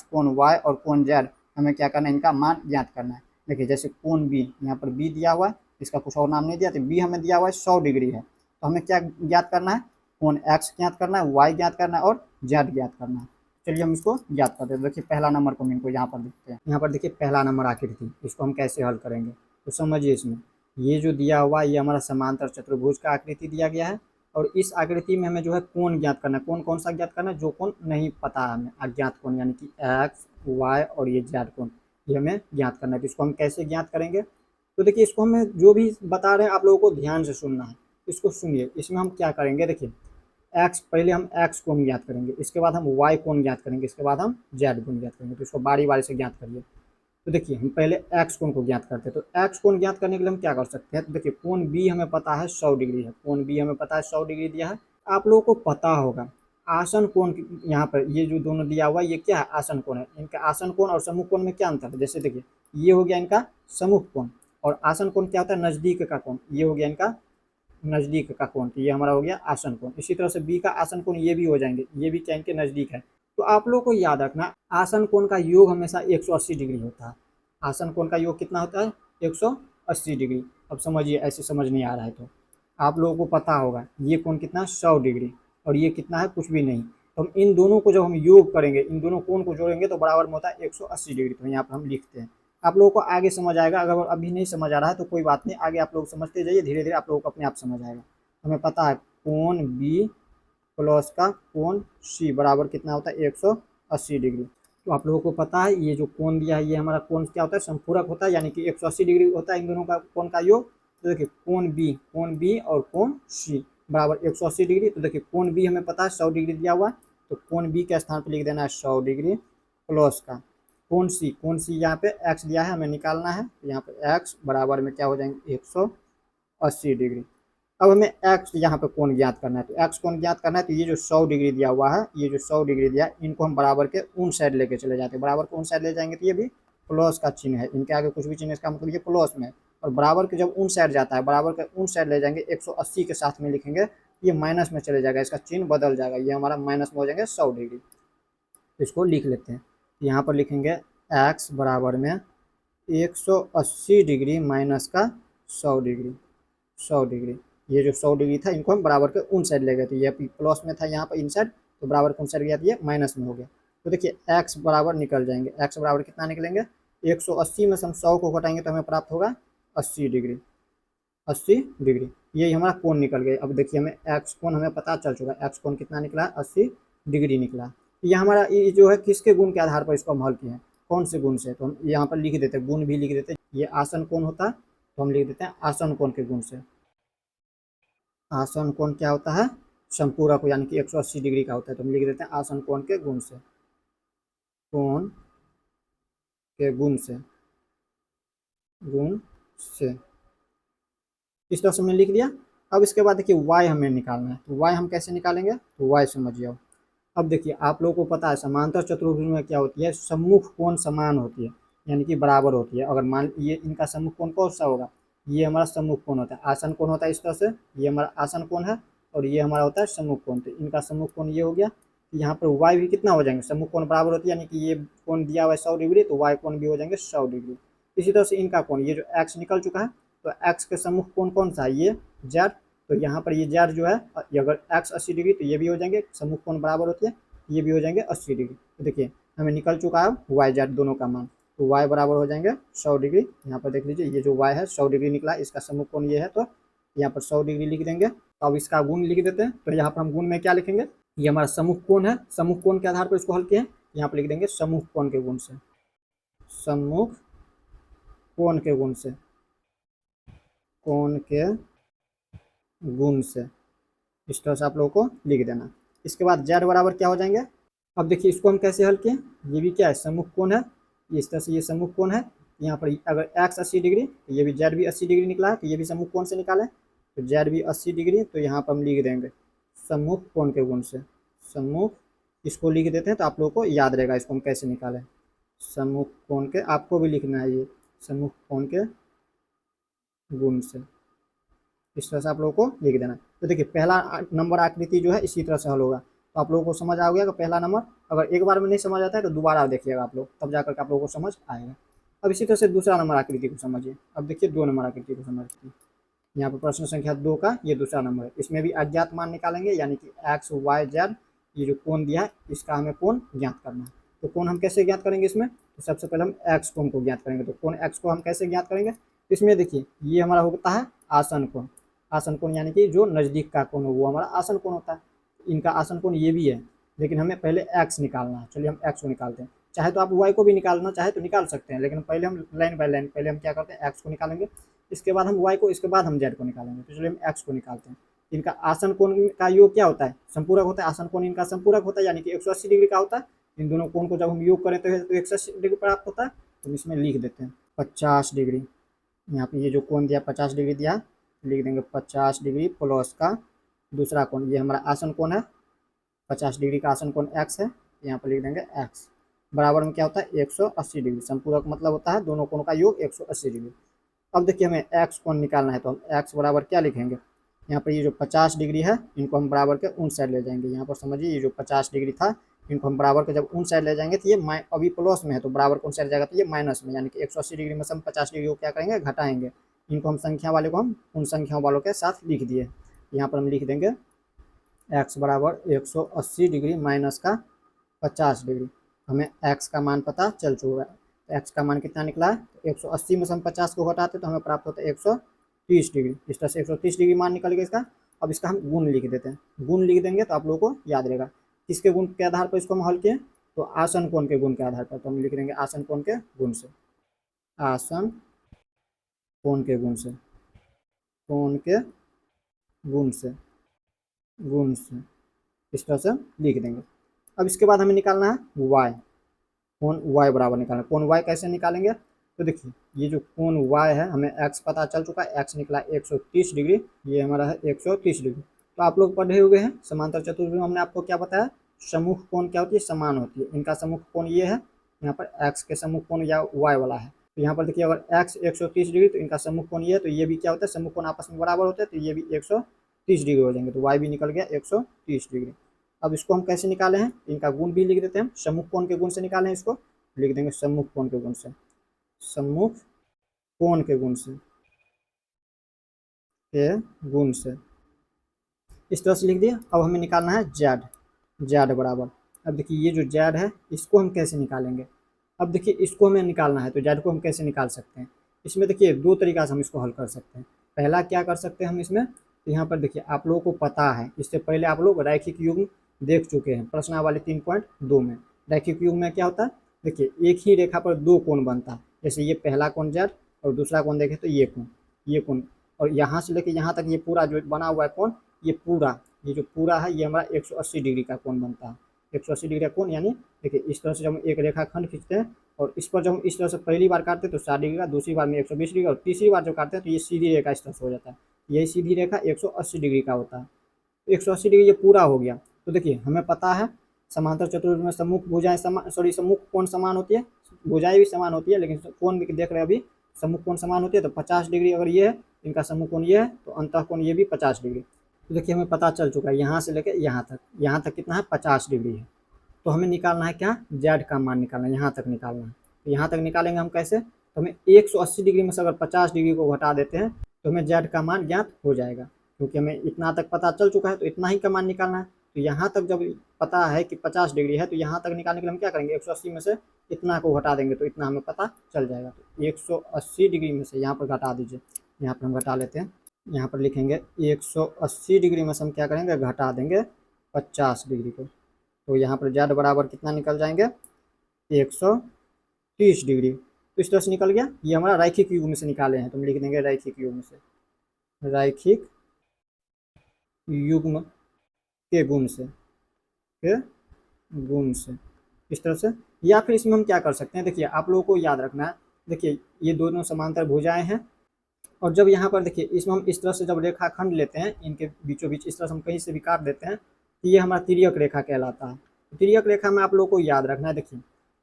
कोण वाई और कोण जेड हमें क्या करना है, इनका मान ज्ञात करना है। देखिए जैसे कोण बी, यहाँ पर बी दिया हुआ है, इसका कुछ और नाम नहीं दिया, तो बी हमें दिया हुआ है 100 डिग्री है, तो हमें क्या ज्ञात करना है, कोण एक्स ज्ञात करना है, वाई ज्ञात करना है और जेड ज्ञात करना है। चलिए हम इसको ज्ञात करते हैं। देखिए पहला नंबर को हम इनको यहाँ पर देखते हैं, यहाँ पर देखिए पहला नंबर आकृति, इसको हम कैसे हल करेंगे तो समझिए। इसमें ये जो दिया हुआ ये हमारा समांतर चतुर्भुज का आकृति दिया गया है, और इस आकृति में हमें जो है कोण ज्ञात करना है। कोण कौन सा ज्ञात करना है, जो कोण नहीं पता है हमें, अज्ञात कोण यानी कि एक्स वाई और ये जेड कोण, ये हमें ज्ञात करना है। तो इसको हम कैसे ज्ञात करेंगे, तो देखिए इसको हमें जो भी बता रहे हैं आप लोगों को ध्यान से सुनना है, इसको सुनिए। इसमें हम क्या करेंगे, देखिए एक्स, पहले हम एक्स कोण ज्ञात करेंगे, इसके बाद हम वाई कोण ज्ञात करेंगे, इसके बाद हम जेड कोण ज्ञात करेंगे। तो इसको बारी बारी से ज्ञात करिए। तो देखिए हम पहले एक्स कोण को ज्ञात करते हैं, तो एक्स कोण ज्ञात करने के लिए हम क्या कर सकते हैं, तो देखिए कोण बी हमें पता है 100 डिग्री है, कोण बी हमें पता है 100 डिग्री दिया है। आप लोगों को पता होगा आसन कोण, यहाँ पर ये जो दोनों दिया हुआ है ये क्या है, आसन कोण है। इनका आसन कोण और सम्मुख कोण में क्या अंतर है, जैसे देखिए ये हो गया इनका सम्मुख कोण, और आसन कोण क्या होता है, नजदीक का कोण, ये हो गया इनका नजदीक का कोण, तो ये हमारा हो गया आसन कोण। इसी तरह से बी का आसन कोण ये भी हो जाएंगे, ये भी क्या इनके नजदीक है। तो आप लोगों को याद रखना आसन कोण का योग हमेशा 180 डिग्री होता है। आसन कोण का योग कितना होता है, 180 डिग्री। अब समझिए, ऐसे समझ नहीं आ रहा है तो आप लोगों को पता होगा ये कोण कितना 100 डिग्री, और ये कितना है कुछ भी नहीं। तो हम इन दोनों को जब हम योग करेंगे, इन दोनों कोण को जोड़ेंगे तो बराबर में होता है 180 डिग्री। तो यहाँ पर हम लिखते हैं, आप लोगों को आगे समझ आएगा। अगर अभी नहीं समझ आ रहा है तो कोई बात नहीं, आगे आप लोग समझते जाइए, धीरे धीरे आप लोगों को अपने आप समझ आएगा। हमें पता है कोण बी प्लस का कोण सी बराबर कितना होता है, 180 डिग्री। तो आप लोगों को पता है ये जो कोण दिया है ये हमारा कोण क्या होता है, संपूरक होता है, यानी कि 180 डिग्री होता है इन दोनों का कोण का योग। तो देखिए कोण बी और कोण सी बराबर 180 डिग्री। तो देखिए कोण बी हमें पता है 100 डिग्री दिया हुआ है, तो कोण बी के स्थान पर लिख देना है 100 डिग्री प्लस का कोण सी यहाँ पे एक्स दिया है हमें निकालना है, तो यहाँ पे एक्स बराबर में क्या हो जाएंगे 180 डिग्री। अब हमें एक्स यहाँ पे कोण ज्ञात करना है, तो एक्स कोण ज्ञात करना है, तो ये जो 100 डिग्री दिया हुआ है, ये जो 100 डिग्री दिया है, इनको हम बराबर के उन साइड लेके चले जाते हैं, बराबर के उन साइड ले जाएंगे तो ये भी प्लस का चिन्ह है, इनके आगे कुछ भी चिन्ह, इसका मतलब ये प्लस में है। और बराबर के जब उन साइड जाता है, बराबर के उन साइड ले जाएंगे 180 के साथ में लिखेंगे, ये माइनस में चले जाएगा, इसका चिन्ह बदल जाएगा, ये हमारा माइनस में हो जाएंगे 100 डिग्री। तो इसको लिख लेते हैं, यहाँ पर लिखेंगे x बराबर में 180 डिग्री माइनस का 100 डिग्री, 100 डिग्री। ये जो 100 डिग्री था इनको हम बराबर के उन साइड ले गए थे, ये प्लस में था यहाँ पर इन साइड, तो बराबर के उन साइड गया तो ये माइनस में हो गया। तो देखिए x बराबर निकल जाएंगे, x बराबर कितना निकलेंगे, 180 में से हम 100 को घटाएंगे तो हमें प्राप्त होगा 80 डिग्री, 80 डिग्री। ये हमारा कोण निकल गया। अब देखिए हमें एक्स कोण हमें पता चल चुका है, एक्स कोण कितना निकला है, 80 डिग्री निकला। ये हमारा ये जो है किसके गुण के आधार पर इसको हम हल किए हैं, कौन से गुण से, तो हम यहाँ पर लिख देते हैं, गुण भी लिख देते हैं। ये आसन कोण होता है तो हम लिख देते हैं आसन कोण के गुण से। आसन कोण क्या होता है, संपूरक यानी कि 180 डिग्री का होता है, तो हम लिख देते हैं आसन कोण के गुण से, कोण के गुण से, गुण से। इस तरह से हमने लिख दिया। अब इसके बाद देखिए y हमें निकालना है, तो y हम कैसे निकालेंगे, तो y समझिए। अब देखिए आप लोगों को पता है समांतर चतुर्भुज में क्या होती है, सम्मुख कोण समान होती है, यानी कि बराबर होती है। अगर मान ये इनका सम्मुख कोण कौन सा होगा, ये हमारा सम्मुख कोण होता है, आसन कोण होता है इस तरह से, ये हमारा आसन कोण है, और ये हमारा होता है सम्मुख कोण। तो इनका सम्मुख कोण ये हो गया, यहाँ पर y भी कितना हो जाएंगे, सम्मुख कोण बराबर होती है, यानी कि ये कोण दिया हुआ है 100 डिग्री, तो y कोण भी हो जाएंगे 100 डिग्री। इसी तरह से इनका कोण, ये जो x निकल चुका है, तो x के सम्मुख कोण कौन सा है, ये z, तो यहाँ पर ये z जो है, अगर x 80 डिग्री तो ये भी हो जाएंगे, सम्मुख कोण बराबर होती है, ये भी हो जाएंगे 80 डिग्री। तो देखिए हमें निकल चुका है y z दोनों का मान, तो y बराबर हो जाएंगे 100 डिग्री। यहाँ पर देख लीजिए ये जो y है 100 डिग्री निकला, इसका सम्मुख कोण ये है, तो यहाँ पर 100 डिग्री लिख देंगे। तो अब इसका गुण लिख देते हैं, तो यहाँ पर हम गुण में क्या लिखेंगे, ये हमारा सम्मुख कोण है, सम्मुख कोण के आधार पर इसको हल किए हैं, यहाँ पर लिख देंगे सम्मुख कोण के गुण से, सम्मुख कोण के गुण से, कोण के गुण से। इस तरह से आप लोगों को लिख देना। इसके बाद z बराबर क्या हो जाएंगे, अब देखिए इसको हम कैसे हल किए, ये भी क्या है सम्मुख कोण है, इस तरह से ये सम्मुख कोण है, यहाँ पर अगर x 80 डिग्री तो ये भी z भी 80 डिग्री निकला है, तो ये भी सम्मुख कोण से निकाले, तो z भी 80 डिग्री, तो यहाँ पर हम लिख देंगे सम्मुख कोण के गुण से, सम्मुख, इसको लिख देते हैं तो आप लोगों को याद रहेगा इसको हम कैसे निकालें। सम्मुख कोण के, आपको भी लिखना है ये सम्मुख कोण के गुण से, इस तरह से आप लोगों को लिख देना। तो देखिए पहला नंबर आकृति जो है इसी तरह से हल होगा, तो आप लोगों को समझ आ गया कि पहला नंबर अगर एक बार में नहीं समझ आता है तो दोबारा देखिएगा आप लोग, तब जाकर के आप लोगों को समझ आएगा। अब इसी तरह से दूसरा नंबर आकृति को समझिए। अब देखिए 2 नंबर आकृति को समझिए, यहाँ पर प्रश्न संख्या 2 का ये दूसरा नंबर है, इसमें भी अज्ञात मान निकालेंगे, यानी कि एक्स वाई जेड, ये जो कोण दिया है इसका हमें कोण ज्ञात करना है। तो कोण हम कैसे ज्ञात करेंगे इसमें, तो सबसे पहले हम एक्स कोण को ज्ञात करेंगे। तो कोण एक्स को हम कैसे ज्ञात करेंगे, इसमें देखिए ये हमारा होता है आसन कोण, आसन कोण यानी कि जो नज़दीक का कोण हो वो हमारा आसन कोण होता है। इनका आसन कोण ये भी है, लेकिन हमें पहले एक्स निकालना है। चलिए हम एक्स को निकालते हैं, चाहे तो आप वाई को भी निकालना चाहे तो निकाल सकते हैं, लेकिन पहले हम लाइन बाय लाइन पहले हम क्या करते हैं, एक्स को निकालेंगे, इसके बाद हम वाई को, इसके बाद हम जेड को निकालेंगे। तो चलिए हम एक्स को निकालते हैं। इनका आसन कोण का योग क्या होता है, संपूरक होता है, आसन कोण इनका संपूरक होता है, यानी कि 180 डिग्री का होता है। इन दोनों कोण को जब हम योग करें तो 180 डिग्री प्राप्त होता है। तो हम इसमें लिख देते हैं 50 डिग्री, यहाँ पे ये जो कोण दिया 50 डिग्री दिया, लिख देंगे 50 डिग्री प्लस का दूसरा कोण, ये हमारा आसन कोण है, 50 डिग्री का आसन कोण एक्स है, यहाँ पर लिख देंगे एक्स बराबर में क्या होता है 180 डिग्री। संपूरक मतलब होता है दोनों कोणों का योग 180 डिग्री। अब देखिए हमें एक्स कोण निकालना है, तो हम एक्स बराबर क्या लिखेंगे, यहाँ पर ये जो 50 डिग्री है इनको हम बराबर के उन साइड ले जाएंगे। यहाँ पर समझिए ये जो 50 डिग्री था इनको हम बराबर के जब उन साइड ले जाएंगे तो ये अभी प्लस में है, तो बराबर कौन साइड जाएगा तो ये माइनस में, यानी कि 180 डिग्री में से हम 50 डिग्री को क्या करेंगे घटाएंगे। इनको हम संख्या वाले को हम उन संख्याओं वालों के साथ लिख दिए। यहाँ पर हम लिख देंगे एक्स बराबर 180 डिग्री माइनस का 50 डिग्री। हमें एक्स का मान पता चल चुका है, तो एक्स का मान कितना निकला है, 180 में से हम 50 को घटाते तो हमें प्राप्त होता है 130 डिग्री। इस तरह से 130 डिग्री मान निकल गया इसका। अब इसका हम गुण लिख देते हैं, गुण लिख देंगे तो आप लोगों को याद रहेगा किसके गुण के आधार पर इसको हम हल किए, तो आसन कोण के गुण के आधार पर। तो हम लिख देंगे आसन कोण के गुण से, आसन कोण के गुण से, कोण के गुण से, गुण से, इस तरह से लिख देंगे। अब इसके बाद हमें निकालना है y, कोण y बराबर निकालना है। कोण y कैसे निकालेंगे, तो देखिए ये जो कोण y है हमें x पता चल चुका है, x निकला 130 डिग्री, ये हमारा है 130 डिग्री। तो आप लोग पढ़े हुए हैं समांतर चतुर्भुज में हमने आपको क्या बताया, सम्मुख कोण क्या होती है, समान होती है। इनका सम्मुख कोण ये है, यहाँ पर एक्स के सम्मुख कोण या वाई वाला है। तो यहाँ पर देखिए अगर एक्स 130 डिग्री तो इनका सम्मुख कोण ये है, तो ये भी क्या होता है, सम्मुख कोण आपस में बराबर होते हैं, तो ये भी 130 डिग्री हो जाएंगे, तो वाई भी निकल गया 130 डिग्री। अब इसको हम कैसे निकाले हैं, इनका गुण भी लिख देते हैं हम, सम्मुख कोण के गुण से निकाले हैं, इसको लिख देंगे सम्मुख कोण के गुण से, सम्मुख कोण के गुण से, इस तरह से लिख दिया। अब हमें निकालना है जेड, जेड बराबर, अब देखिए ये जो जेड है इसको हम कैसे निकालेंगे। अब देखिए इसको हमें निकालना है, तो जेड को हम कैसे निकाल सकते हैं, इसमें देखिए दो तरीका से हम इसको हल कर सकते हैं। पहला क्या कर सकते हैं हम इसमें, तो यहाँ पर देखिए आप लोगों को पता है, इससे पहले आप लोग रैखिक युग्म देख चुके हैं प्रश्नावली 3.2 में। रैखिक युग्म में क्या होता है, देखिए एक ही रेखा पर दो कोण बनता है, जैसे ये पहला कोण जेड और दूसरा कोण देखें तो ये कोण, ये कोण, और यहाँ से लेके यहाँ तक ये पूरा जो बना हुआ है कोण, ये पूरा, ये जो पूरा है ये हमारा 180 डिग्री का कोण बनता है। 180 डिग्री का कोण यानी देखिए इस तरह से जब हम एक रेखा खंड खींचते हैं और इस पर जब हम इस तरह से पहली बार काटते हैं तो 60 डिग्री का, दूसरी बार में 120 डिग्री, और तीसरी बार जो काटते हैं तो ये सीधी रेखा इस तरह से हो जाता है। यही सीधी रेखा 180 डिग्री का होता है। तो 180 डिग्री ये पूरा हो गया। तो देखिए हमें पता है समांतर चतुर्भुज में सम्मुख भुजाएं समान, सॉरी सम्मुख कोण समान होती है, भुजाएं भी समान होती है, लेकिन कोण भी देख रहे हैं अभी सम्मुख कोण समान होती है। तो 50 डिग्री अगर ये है, इनका सम्मुख कोण ये है, तो अंतः कोण ये भी 50 डिग्री। तो देखिए हमें पता चल चुका है यहाँ से लेकर यहाँ तक कितना है, 50 डिग्री है। तो हमें निकालना है क्या, जेड का मान निकालना है, यहाँ तक निकालना है। तो यहाँ तक निकालेंगे हम कैसे, तो हमें 180 डिग्री में से अगर 50 डिग्री को घटा देते हैं तो हमें जेड का मान ज्ञात हो जाएगा, क्योंकि हमें इतना तक पता चल चुका है, तो इतना ही का मान निकालना है। तो यहाँ तक जब पता है कि 50 डिग्री है, तो यहाँ तक निकालने के लिए हम क्या करेंगे, 180 में से इतना को घटा देंगे, तो इतना हमें पता चल जाएगा। तो 180 डिग्री में से यहाँ पर घटा दीजिए, यहाँ पर हम घटा लेते हैं, यहाँ पर लिखेंगे 180 डिग्री में से हम क्या करेंगे, घटा देंगे 50 डिग्री को। तो यहाँ पर जेड बराबर कितना निकल जाएंगे, 130 डिग्री। तो इस तरह से निकल गया। ये हमारा रैखिक युग्म से निकाले हैं, तो हम लिख देंगे रैखिक युग्म से, रैखिक युग्म के गुण से, के गुण से, इस तरह से। या फिर इसमें हम क्या कर सकते हैं, देखिए आप लोगों को याद रखना है, देखिए ये दोनों समांतर भुजाएं हैं, और जब यहाँ पर देखिए इसमें हम इस तरह से जब रेखाखंड लेते हैं, इनके बीचों बीच इस तरह से हम कहीं से भी काट देते हैं, तो ये हमारा तिर्यक रेखा कहलाता है। तिर्यक रेखा में आप लोगों को याद रखना है, देखिए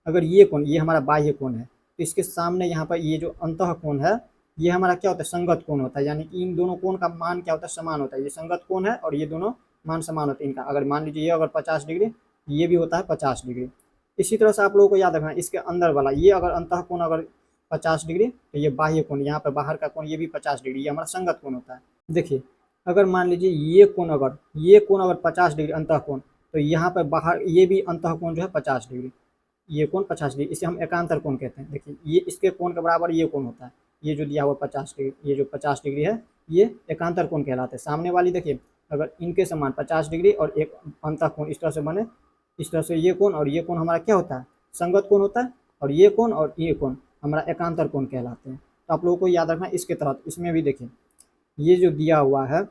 अगर ये कोण, ये हमारा बाह्य कोण है, तो इसके सामने यहाँ पर ये जो अंतः कोण है, ये हमारा क्या होता है, संगत कोण होता है, यानी कि इन दोनों कोण का मान क्या होता है, समान होता है। ये संगत कोण है और ये दोनों मान समान होते हैं इनका। अगर मान लीजिए ये अगर 50 डिग्री, ये भी होता है 50 डिग्री। इसी तरह से आप लोगों को याद रखना है, इसके अंदर वाला ये अगर अंतः कोण अगर 50 डिग्री, तो ये बाह्य कोण, यहाँ पर बाहर का कोण ये भी 50 डिग्री, ये हमारा संगत कोण होता है। देखिए अगर मान लीजिए ये कोण अगर 50 डिग्री अंतः कोण, तो यहाँ पर बाहर ये भी अंतः कोण जो है 50 डिग्री, ये कोण 50 डिग्री, इसे हम एकांतर कोण कहते हैं। देखिए ये इसके कोण के बराबर ये कोण होता है, ये जो दिया हुआ 50 डिग्री, ये जो 50 डिग्री है, ये एकांतर कोण कहलाते हैं। सामने वाली देखिए अगर इनके समान 50 डिग्री और एक अंतः कोण इस तरह से बने, इस तरह से ये कोण और ये कोण हमारा क्या होता है, संगत कोण होता है, और ये कोण और ये कोण हमारा एकांतर कोण कहलाते हैं। तो आप लोगों को याद रखना इसके तहत। इसमें भी देखिए ये जो दिया हुआ है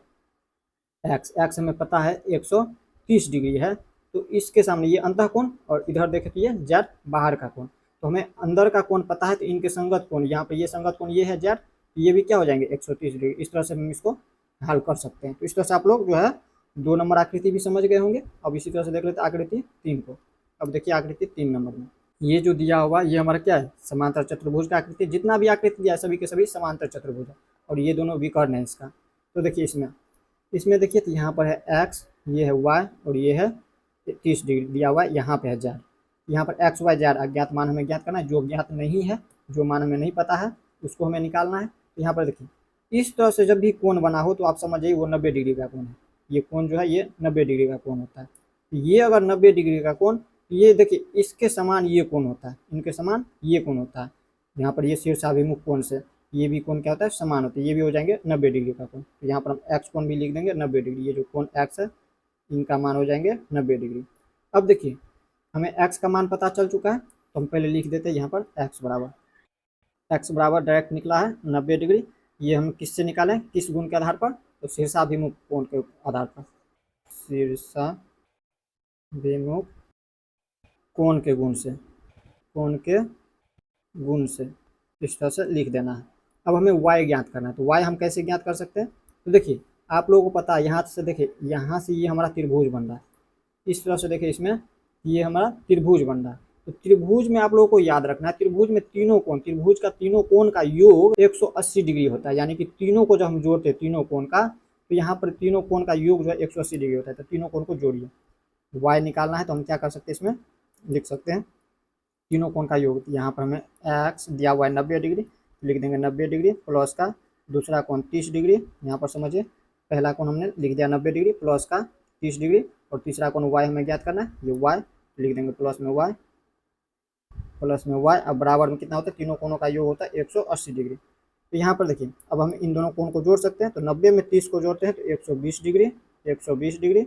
एक्स हमें पता है 130 डिग्री है, तो इसके सामने ये अंतः कोण और इधर देखें तो ये जेड बाहर का कोण। तो हमें अंदर का कोण पता है, तो इनके संगत कोण, यहाँ पे ये संगत कोण ये है जेड, ये भी क्या हो जाएंगे 130 डिग्री। इस तरह से हम इसको हल कर सकते हैं। तो इस तरह से आप लोग जो है 2 नंबर आकृति भी समझ गए होंगे। अब इसी तरह से देख लेते हैं आकृति 3 को। अब देखिए आकृति 3 नंबर में ये जो दिया हुआ ये हमारा क्या है, समांतर चतुर्भुज का आकृति। जितना भी आकृति दिया है सभी के सभी समांतर चतुर्भुज है, और ये दोनों विकर्ण है इसका। तो देखिए इसमें देखिए तो यहाँ पर है एक्स, ये है वाई, और ये है 30 डिग्री दिया हुआ है, यहाँ पे है जेड। यहाँ पर एक्स वाई जेड अज्ञात मान हमें ज्ञात करना है, जो ज्ञात नहीं है, जो मान हमें नहीं पता है उसको हमें निकालना है। तो यहाँ पर देखिए इस तरह से जब भी कोण बना हो तो आप समझ जाइए वो 90 डिग्री का कोण है। ये कोण जो है ये 90 डिग्री का कोण होता है। ये अगर 90 डिग्री का कोण, ये देखिए इसके समान ये कोण होता है, इनके समान ये कोण होता है। यहाँ पर ये शीर्षाभिमुख कोण से ये भी कोण क्या होता है, समान होता है, ये भी हो जाएंगे 90 डिग्री का कोण। तो यहाँ पर हम एक्स कोण भी लिख देंगे 90 डिग्री। ये जो कोण एक्स है इनका मान हो जाएंगे 90 डिग्री। अब देखिए हमें एक्स का मान पता चल चुका है, तो हम पहले लिख देते हैं यहाँ पर एक्स बराबर डायरेक्ट निकला है 90 डिग्री। ये हम किससे निकालें, किस गुण के आधार पर, तो शीर्षाभिमुख कोण के आधार पर, शीर्षाभिमुख कोण के गुण से इस तरह से लिख देना है। अब हमें y ज्ञात करना है, तो y हम कैसे ज्ञात कर सकते हैं। तो देखिए आप लोगों को पता है, यहाँ से देखिए यहाँ से ये हमारा त्रिभुज बन रहा है, इस तरह से देखिए इसमें ये हमारा त्रिभुज बन रहा है। तो त्रिभुज में आप लोगों को याद रखना है, त्रिभुज में तीनों कोण, त्रिभुज का तीनों कोण का योग 180 डिग्री होता है। यानी कि तीनों को जब हम जोड़ते हैं तीनों कोण का, तो यहाँ पर तीनों कोण का योग जो है 180 डिग्री होता है। तो तीनों कोण को जोड़िए, y निकालना है तो हम क्या कर सकते हैं, इसमें लिख सकते हैं तीनों कोण का योग। यहाँ पर हमें x दिया हुआ है 90 डिग्री, लिख देंगे 90 डिग्री प्लस का दूसरा कोण 30 डिग्री। यहाँ पर समझिए पहला कोण हमने लिख दिया 90 डिग्री प्लस का 30 डिग्री, और तीसरा कोण y हमें ज्ञात करना है, ये y लिख देंगे प्लस में y। अब बराबर में कितना होता है, तीनों कोणों का योग होता है 180 डिग्री। तो यहाँ पर देखिए अब हम इन दोनों कोण को जोड़ सकते हैं। तो 90 में 30 को जोड़ते हैं तो 120 डिग्री, 120 डिग्री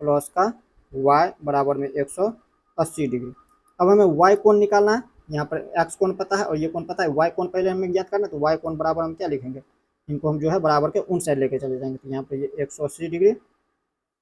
प्लस का y बराबर में 180 डिग्री। अब हमें y कोण निकालना है। यहाँ पर x कोण पता है और ये कोण पता है, y कोण पहले हमें ज्ञात करना है। तो y कोण बराबर हम क्या लिखेंगे, इनको हम जो है बराबर के उन साइड लेके चले जाएंगे। तो यहाँ पर ये 180 डिग्री,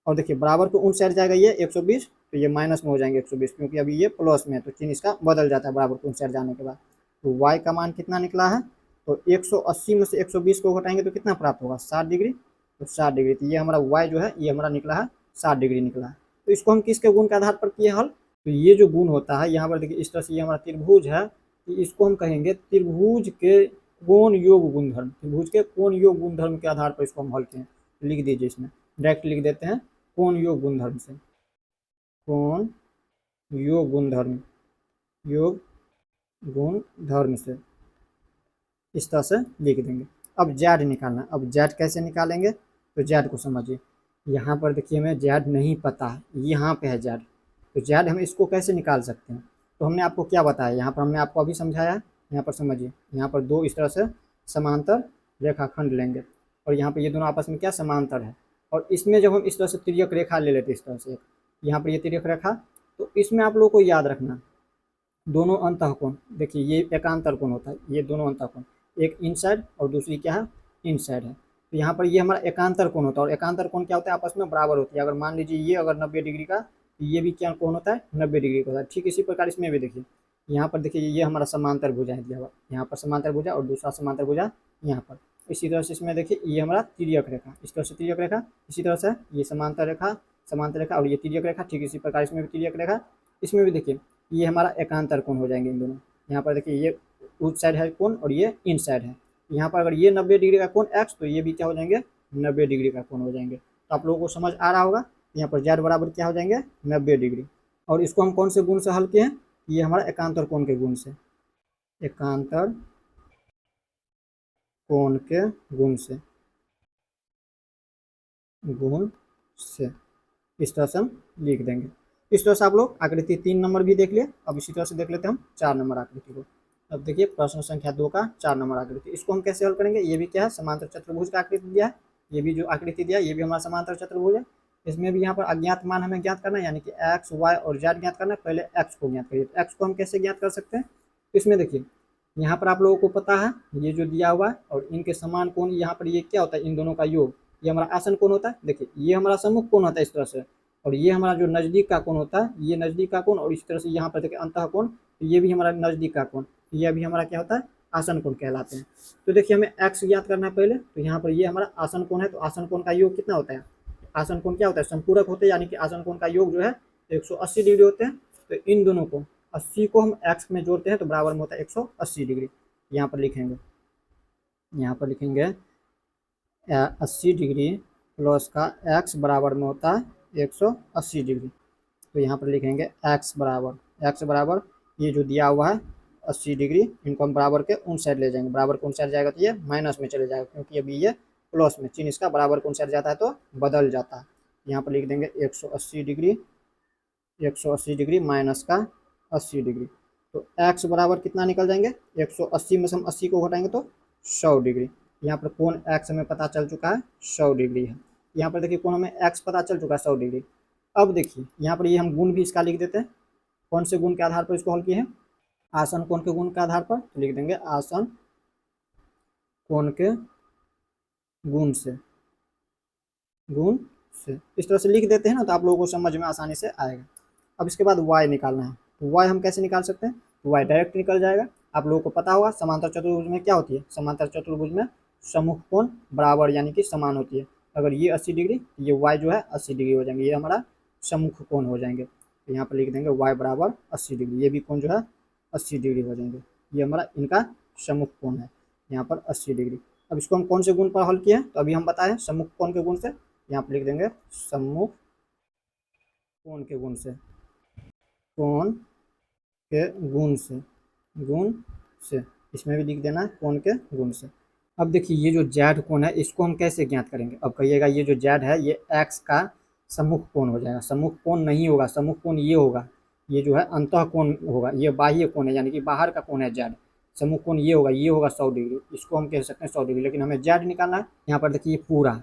और देखिए बराबर के उन साइड जाएगा ये 120, तो ये माइनस में हो जाएंगे 120, क्योंकि अभी ये प्लस में है तो चिन्ह इसका बदल जाता है बराबर के उन साइड जाने के बाद। तो y का मान कितना निकला है, तो 180 में से 120 को घटाएंगे तो कितना प्राप्त होगा, 60 डिग्री। तो 60 डिग्री, तो ये हमारा y जो है ये हमारा निकला है 60 डिग्री निकला है। तो इसको हम किसके गुण के आधार पर किए हल, तो ये जो गुण होता है यहाँ पर देखिए इस तरह से, ये हमारा त्रिभुज है, तो इसको हम कहेंगे त्रिभुज के कोण योग गुणधर्म, त्रिभुज के कोण योग गुणधर्म के आधार पर इसको हम हल किए हैं। लिख दीजिए, इसमें डायरेक्ट लिख देते हैं कोण योग गुणधर्म से, कोण योग गुणधर्म, योग गुणधर्म से इस तरह से लिख देंगे। अब जेड निकालना, अब जेड कैसे निकालेंगे, तो जेड को समझिए। यहाँ पर देखिए हमें जेड नहीं पता है, यहाँ पे है जेड, तो जेड हम इसको कैसे निकाल सकते हैं। तो हमने आपको क्या बताया, यहाँ पर हमने आपको अभी समझाया। यहाँ पर समझिए, यहाँ पर दो इस तरह से समांतर रेखाखंड लेंगे, और यहाँ पर ये दोनों आपस में क्या समांतर है, और इसमें जब हम इस तरह से तिर्यक रेखा ले लेते हैं इस तरह से, यहाँ पर ये तिर्यक रेखा, तो इसमें आप लोगों को याद रखना दोनों अंतःकोण, देखिए ये एकांतर कोण होता है, ये दोनों अंतःकोण, एक इन साइड और दूसरी क्या है, इन साइड है। तो यहाँ पर ये हमारा एकांतर कोण होता है, और एकांतर कोण क्या होता है, आपस में बराबर होती है। अगर मान लीजिए ये अगर 90 डिग्री का, तो ये भी क्या कोण होता है, 90 डिग्री का होता है। ठीक इसी प्रकार इसमें भी देखिए, यहाँ पर देखिए ये हमारा समांतर भुजा है दिया हुआ, यहाँ पर समांतर भुजा और दूसरा समांतर भुजा यहाँ पर। इसी तरह से इसमें देखिए ये हमारा तिर्यक रेखा, इस तरह से तिर्यक रेखा, इसी तरह से ये समांतर रेखा और ये तिर्यक रेखा। ठीक इसी प्रकार इसमें भी तिर्यक रेखा, इसमें भी देखिए ये हमारा एकांतर कोण हो जाएंगे इन दोनों। यहाँ पर देखिए ये उस साइड है कोण और ये इन साइड है। यहाँ पर अगर ये 90 डिग्री का कोण x, तो ये भी क्या हो जाएंगे, 90 डिग्री का कोण हो जाएंगे। तो आप लोगों को समझ आ रहा होगा, यहाँ पर z बराबर क्या हो जाएंगे, 90 डिग्री। और इसको हम कौन से गुण से हल किए हैं, ये हमारा एकांतर कोण के गुण से, एकांतर कोण के गुण से इस तरह से हम लिख देंगे। इस तरह से आप लोग आकृति 3 नंबर भी देख लिए। अब इसी तरह से देख लेते हैं हम 4 नंबर आकृति को। अब देखिए प्रश्न संख्या 2 का 4 नंबर आकृति, इसको हम कैसे हल करेंगे। ये भी क्या है, समांतर चतुर्भुज का आकृति दिया है। ये भी जो आकृति दिया है ये भी हमारा समांतर चतुर्भुज है। इसमें भी यहाँ पर अज्ञात मान हमें ज्ञात करना है, यानी कि एक्स वाई और जेड ज्ञात करना है। पहले एक्स को ज्ञात करिए, तो एक्स को हम कैसे ज्ञात कर सकते हैं। तो इसमें देखिए यहाँ पर आप लोगों को पता है ये जो दिया हुआ है, और इनके समान कोण, यहाँ पर ये क्या होता है, इन दोनों का योग, ये हमारा आसन कोण होता है। देखिए ये हमारा सम्मुख कोण होता है इस तरह से, और ये हमारा जो नज़दीक का कोण होता है, ये नज़दीक का कोण। और इस तरह से यहाँ पर देखिए अंतः कोण, तो ये भी हमारा नज़दीक का कोण, ये भी हमारा क्या होता है, आसन कोण कहलाते हैं। तो देखिए हमें एक्स ज्ञात करना है पहले। तो यहाँ पर ये हमारा आसन कोण है, तो आसन कोण का योग कितना होता है, आसन कोण क्या होता है, संपूरक होते हैं, यानी कि आसन कोण का योग जो है 180 डिग्री होते हैं। तो इन दोनों को 80 को हम एक्स में जोड़ते हैं तो बराबर में होता है 180 डिग्री। यहाँ पर लिखेंगे 80 डिग्री प्लस का एक्स बराबर में होता है 180 डिग्री। तो यहाँ पर लिखेंगे एक्स बराबर ये जो दिया हुआ है 80 डिग्री, इनको हम बराबर के उन साइड ले जाएंगे। बराबर के उन साइड जाएगा तो ये माइनस में चले जाएगा, क्योंकि अभी ये प्लस में, चिन्ह इसका बराबर के उन साइड जाता है तो बदल जाता है। यहाँ पर लिख देंगे 180 डिग्री माइनस का 80 डिग्री। तो एक्स बराबर कितना निकल जाएंगे, 180 में से हम 80 को घटाएंगे तो 100 डिग्री। यहाँ पर कोण एक्स हमें पता चल चुका है 100 डिग्री है। यहाँ पर देखिए कोण हमें एक्स पता चल चुका है 100 डिग्री। अब देखिए यहाँ पर ये हम गुण भी इसका लिख देते हैं। कौन से गुण के आधार पर इसको हल किए हैं, आसन कोण के गुण के आधार पर। तो लिख देंगे आसन कोण के गुण से इस तरह से लिख देते हैं ना, तो आप लोगों को समझ में आसानी से आएगा। अब इसके बाद y निकालना है। तो y हम कैसे निकाल सकते हैं, तो y डायरेक्ट निकल जाएगा। आप लोगों को पता होगा समांतर चतुर्भुज में क्या होती है, समांतर चतुर्भुज में सम्मुख कोण बराबर यानी कि समान होती है। अगर ये 80 डिग्री, ये y जो है 80 डिग्री हो जाएंगे, ये हमारा सम्मुख कोण हो जाएंगे। तो यहाँ पर लिख देंगे y बराबर 80 डिग्री। ये भी कोण जो है 80 डिग्री हो जाएंगे। ये हमारा इनका सम्मुख कोण है यहाँ पर 80 डिग्री। अब इसको हम कौन से गुण पर हल किए हैं, तो अभी हम बताएं सम्मुख कोण के गुण से। यहाँ पर लिख देंगे सम्मुख कोण के गुण से, कोण के गुण से इसमें भी लिख देना है कोण के गुण से। अब देखिए ये जो जेड कोण है इसको हम कैसे ज्ञात करेंगे। अब कहिएगा ये जो जेड है ये एक्स का सम्मुख कोण हो जाएगा। सम्मुख कोण नहीं होगा, सम्मुख कोण ये होगा, ये जो है अंतः कोण होगा, ये बाह्य कोण है यानी कि बाहर का कोण है जेड। सम्मुख कोण ये होगा, ये होगा 100 डिग्री, इसको हम कह सकते हैं 100 डिग्री। लेकिन हमें जेड निकालना है। यहाँ पर देखिए पूरा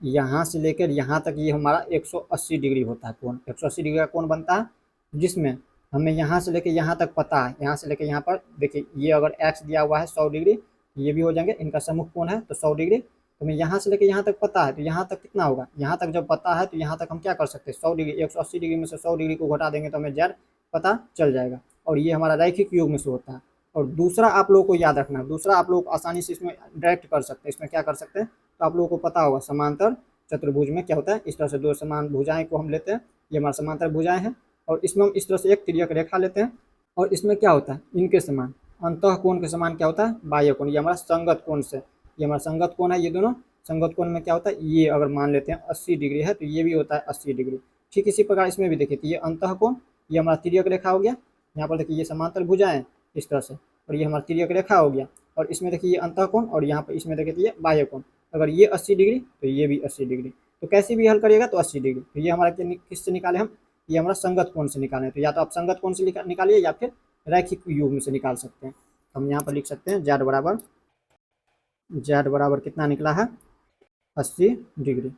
यहाँ से लेकर यहाँ तक ये हमारा 180 डिग्री होता है कोण। 180 डिग्री का कोण बनता है, जिसमें हमें यहाँ से लेकर यहाँ तक पता है। यहाँ से लेकर यहाँ पर देखिए ये अगर एक्स दिया हुआ है 100 डिग्री, ये भी हो जाएंगे, इनका सम्मुख कोण है तो 100 डिग्री। तो हमें यहाँ से लेकर यहाँ तक पता है, तो यहाँ तक कितना होगा, यहाँ तक जब पता है तो यहाँ तक हम क्या कर सकते हैं 100 डिग्री, 180 डिग्री में से 100 डिग्री को घटा देंगे तो हमें जेड पता चल जाएगा। और ये हमारा रैखिक योग में से होता है। और दूसरा आप लोगों को याद रखना है, दूसरा आप लोग आसानी से इसमें डायरेक्ट कर सकते हैं। इसमें क्या कर सकते हैं, तो आप लोगों को पता होगा समांतर चतुर्भुज में क्या होता है, इस तरह से दो समान भुजाएं को हम लेते हैं, ये हमारा समांतर भुजाएं हैं, और इसमें हम इस तरह से एक तिर्यक रेखा लेते हैं, और इसमें क्या होता है इनके समान अंतः कोण के समान क्या होता है बाह्य कोण। ये हमारा संगत कोण से, ये हमारा संगत कोण है, ये दोनों संगत कोण में क्या होता है, ये अगर मान लेते हैं 80 डिग्री है तो ये भी होता है 80 डिग्री। ठीक इसी प्रकार इसमें भी देखिए, तो ये अंतः कोण, ये हमारा तिर्यक रेखा हो गया। यहाँ पर देखिए ये समांतर भुजाएं इस तरह से, और ये हमारा तिर्यक रेखा हो गया। और इसमें देखिए ये अंतः कोण, और यहाँ पर इसमें देखिए ये बाह्य कोण। अगर ये 80 डिग्री तो ये भी 80 डिग्री, तो कैसे भी हल करिएगा तो 80 डिग्री। तो ये हमारा किससे निकाले हम, ये हमारा संगत कोण से निकालें। तो या तो आप संगत कोण से निकालिए या फिर रैखिक युग्म से निकाल सकते हैं। हम यहाँ पर लिख सकते हैं जेड बराबर कितना निकला है 80 डिग्री। तो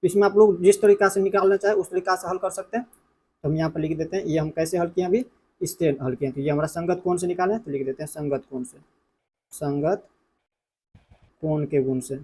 इसमें आप लोग जिस तरीका से निकालना चाहे उस तरीका से हल कर सकते हैं। तो हम यहाँ पर लिख देते हैं, ये हम कैसे हल किए अभी, इससे हल किए। तो ये हमारा संगत कोण से निकाले, तो लिख देते हैं संगत कोण से, संगत कोण के गुण से,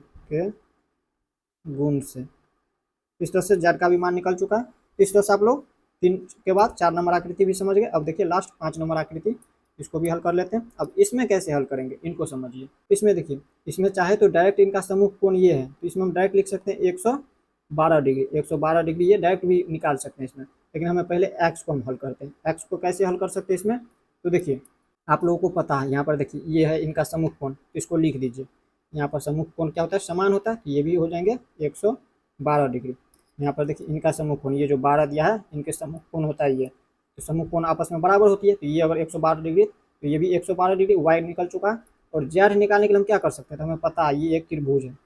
इस तरह से जेड का भी मान निकल चुका है। इस तरह से आप लोग 3 के बाद 4 नंबर आकृति भी समझ गए। अब देखिए लास्ट 5 नंबर आकृति, इसको भी हल कर लेते हैं। अब इसमें कैसे हल करेंगे इनको समझिए। इसमें देखिए, इसमें चाहे तो डायरेक्ट इनका सम्मुख कोण ये है, तो इसमें हम डायरेक्ट लिख सकते हैं 112 डिग्री, 112 डिग्री ये डायरेक्ट भी निकाल सकते हैं इसमें। लेकिन हमें पहले एक्स को हम हल करते हैं। एक्स को कैसे हल कर सकते हैं इसमें, तो देखिए आप लोगों को पता है, यहाँ पर देखिए ये है इनका सम्मुख कोण, तो इसको लिख दीजिए। यहाँ पर सम्मुख कोण क्या होता है, समान होता है, तो ये भी हो जाएंगे 112 डिग्री। यहाँ पर देखिए इनका सम्मुख कोण, ये जो 12 दिया है इनके सम्मुख कोण होता है ये, तो सम्मुख कोण आपस में बराबर होती है। तो ये अगर 112 डिग्री तो ये भी 112 डिग्री, वाई निकल चुका है। और जेड निकालने के लिए हम क्या कर सकते हैं, तो हमें पता है ये एक त्रिभुज है,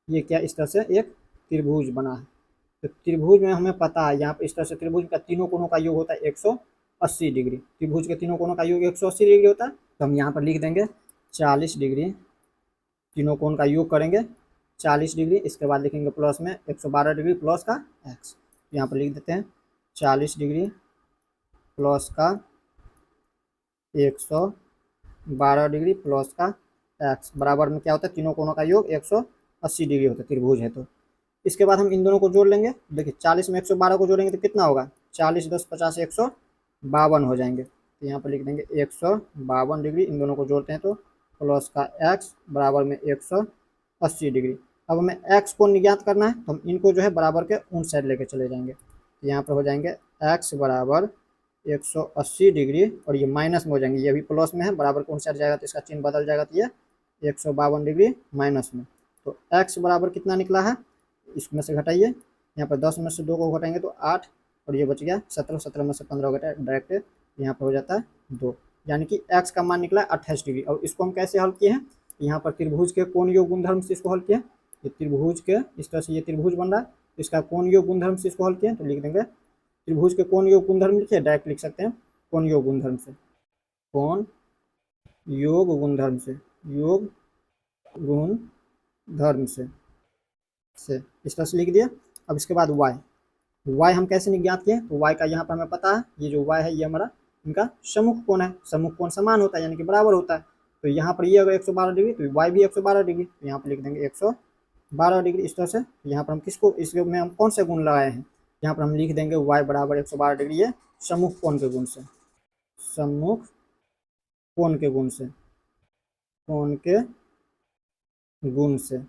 ये क्या इस तरह से एक त्रिभुज बना है। तो त्रिभुज में हमें पता है यहाँ पर इस तरह से त्रिभुज का तीनों कोणों का योग होता है 180 डिग्री। त्रिभुज के तीनों कोणों का योग 180 डिग्री होता है। तो हम यहाँ पर लिख देंगे 40 डिग्री, तीनों कोण का योग करेंगे 40 डिग्री, इसके बाद लिखेंगे प्लस में 112 डिग्री प्लस का एक्स। यहाँ पर लिख देते हैं 40 डिग्री प्लस का 112 डिग्री प्लस का एक्स बराबर में क्या होता है, तीनों कोणों का योग 180 डिग्री होता है, त्रिभुज है। तो इसके बाद हम इन दोनों को जोड़ लेंगे। देखिए 40 में 112 को जोड़ेंगे तो कितना होगा, 40 10 50 152 हो जाएंगे। तो यहाँ पर लिख देंगे 152 डिग्री, इन दोनों को जोड़ते हैं तो प्लस का एक्स बराबर में 180 डिग्री। अब हमें एक्स को ज्ञात करना है, तो हम इनको जो है बराबर के उन साइड लेके चले जाएंगे। तो यहाँ पर हो जाएंगे एक्स बराबर 180 डिग्री, और ये माइनस में हो जाएंगे, ये भी प्लस में है, बराबर कौन साइड जाएगा तो इसका चिन्ह बदल जाएगा, तो ये 152 डिग्री माइनस में। तो एक्स बराबर कितना निकला है, इसमें से घटाइए, यहाँ पर 10 में से 2 को घटाएंगे तो 8, और ये बच गया 17, 17 में से 15 घटाए डायरेक्ट यहाँ पर हो जाता है 2, यानी कि एक्स का मान निकला 28 डिग्री। और इसको हम कैसे हल किए हैं, यहाँ पर त्रिभुज के कोण योग गुणधर्म से इसको हल किए। ये त्रिभुज के इस तरह से ये त्रिभुज बन रहा है, इसका कोण योग गुणधर्म से इसको हल किए। तो लिख देंगे त्रिभुज के कोण योग गुणधर्म लिखिए, डायरेक्ट लिख सकते हैं कोण योग गुणधर्म से, कोण योग गुणधर्म से, योग गुणधर्म से इस तरह से लिख दिया। अब इसके बाद वाई हम कैसे ज्ञात किए, तो वाई का यहाँ पर हमें पता है, ये जो वाई है ये हमारा इनका सम्मुख कोण है, सम्मुख कोण समान होता है यानी कि बराबर होता है। तो यहाँ पर ये अगर 112 डिग्री तो वाई भी 112 डिग्री, तो यहाँ पर लिख देंगे 112 डिग्री इस तरह से। तो यहाँ पर हम किसको, इसमें हम कौन से गुण लगाए हैं, यहाँ पर हम लिख देंगे वाई बराबर 112 डिग्री, ये सम्मुख कोण के गुण से, सम्मुख कोण के गुण से, कोण के गुण से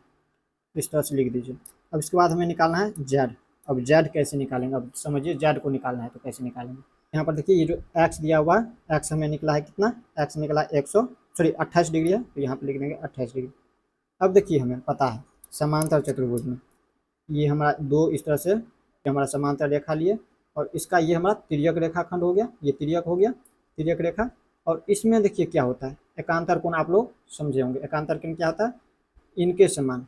इस तरह से लिख दीजिए। अब इसके बाद हमें निकालना है जेड। अब जेड कैसे निकालेंगे, अब समझिए जेड को निकालना है तो कैसे निकालेंगे। यहाँ पर देखिए ये जो एक्स दिया हुआ है, एक्स हमें निकला है कितना, एक्स निकला 28 डिग्री है, तो यहाँ पर लिख देंगे 28 डिग्री। अब देखिए हमें पता है समांतर चतुर्भुज में ये हमारा दो इस तरह से ये हमारा समांतर रेखा लिए, और इसका ये हमारा तिर्यक रेखाखंड हो गया, ये तिर्यक हो गया, तिर्यक रेखा। और इसमें देखिए क्या होता है, एकांतर कोण आप लोग समझे होंगे। एकांतर कोण क्या होता है, इनके समान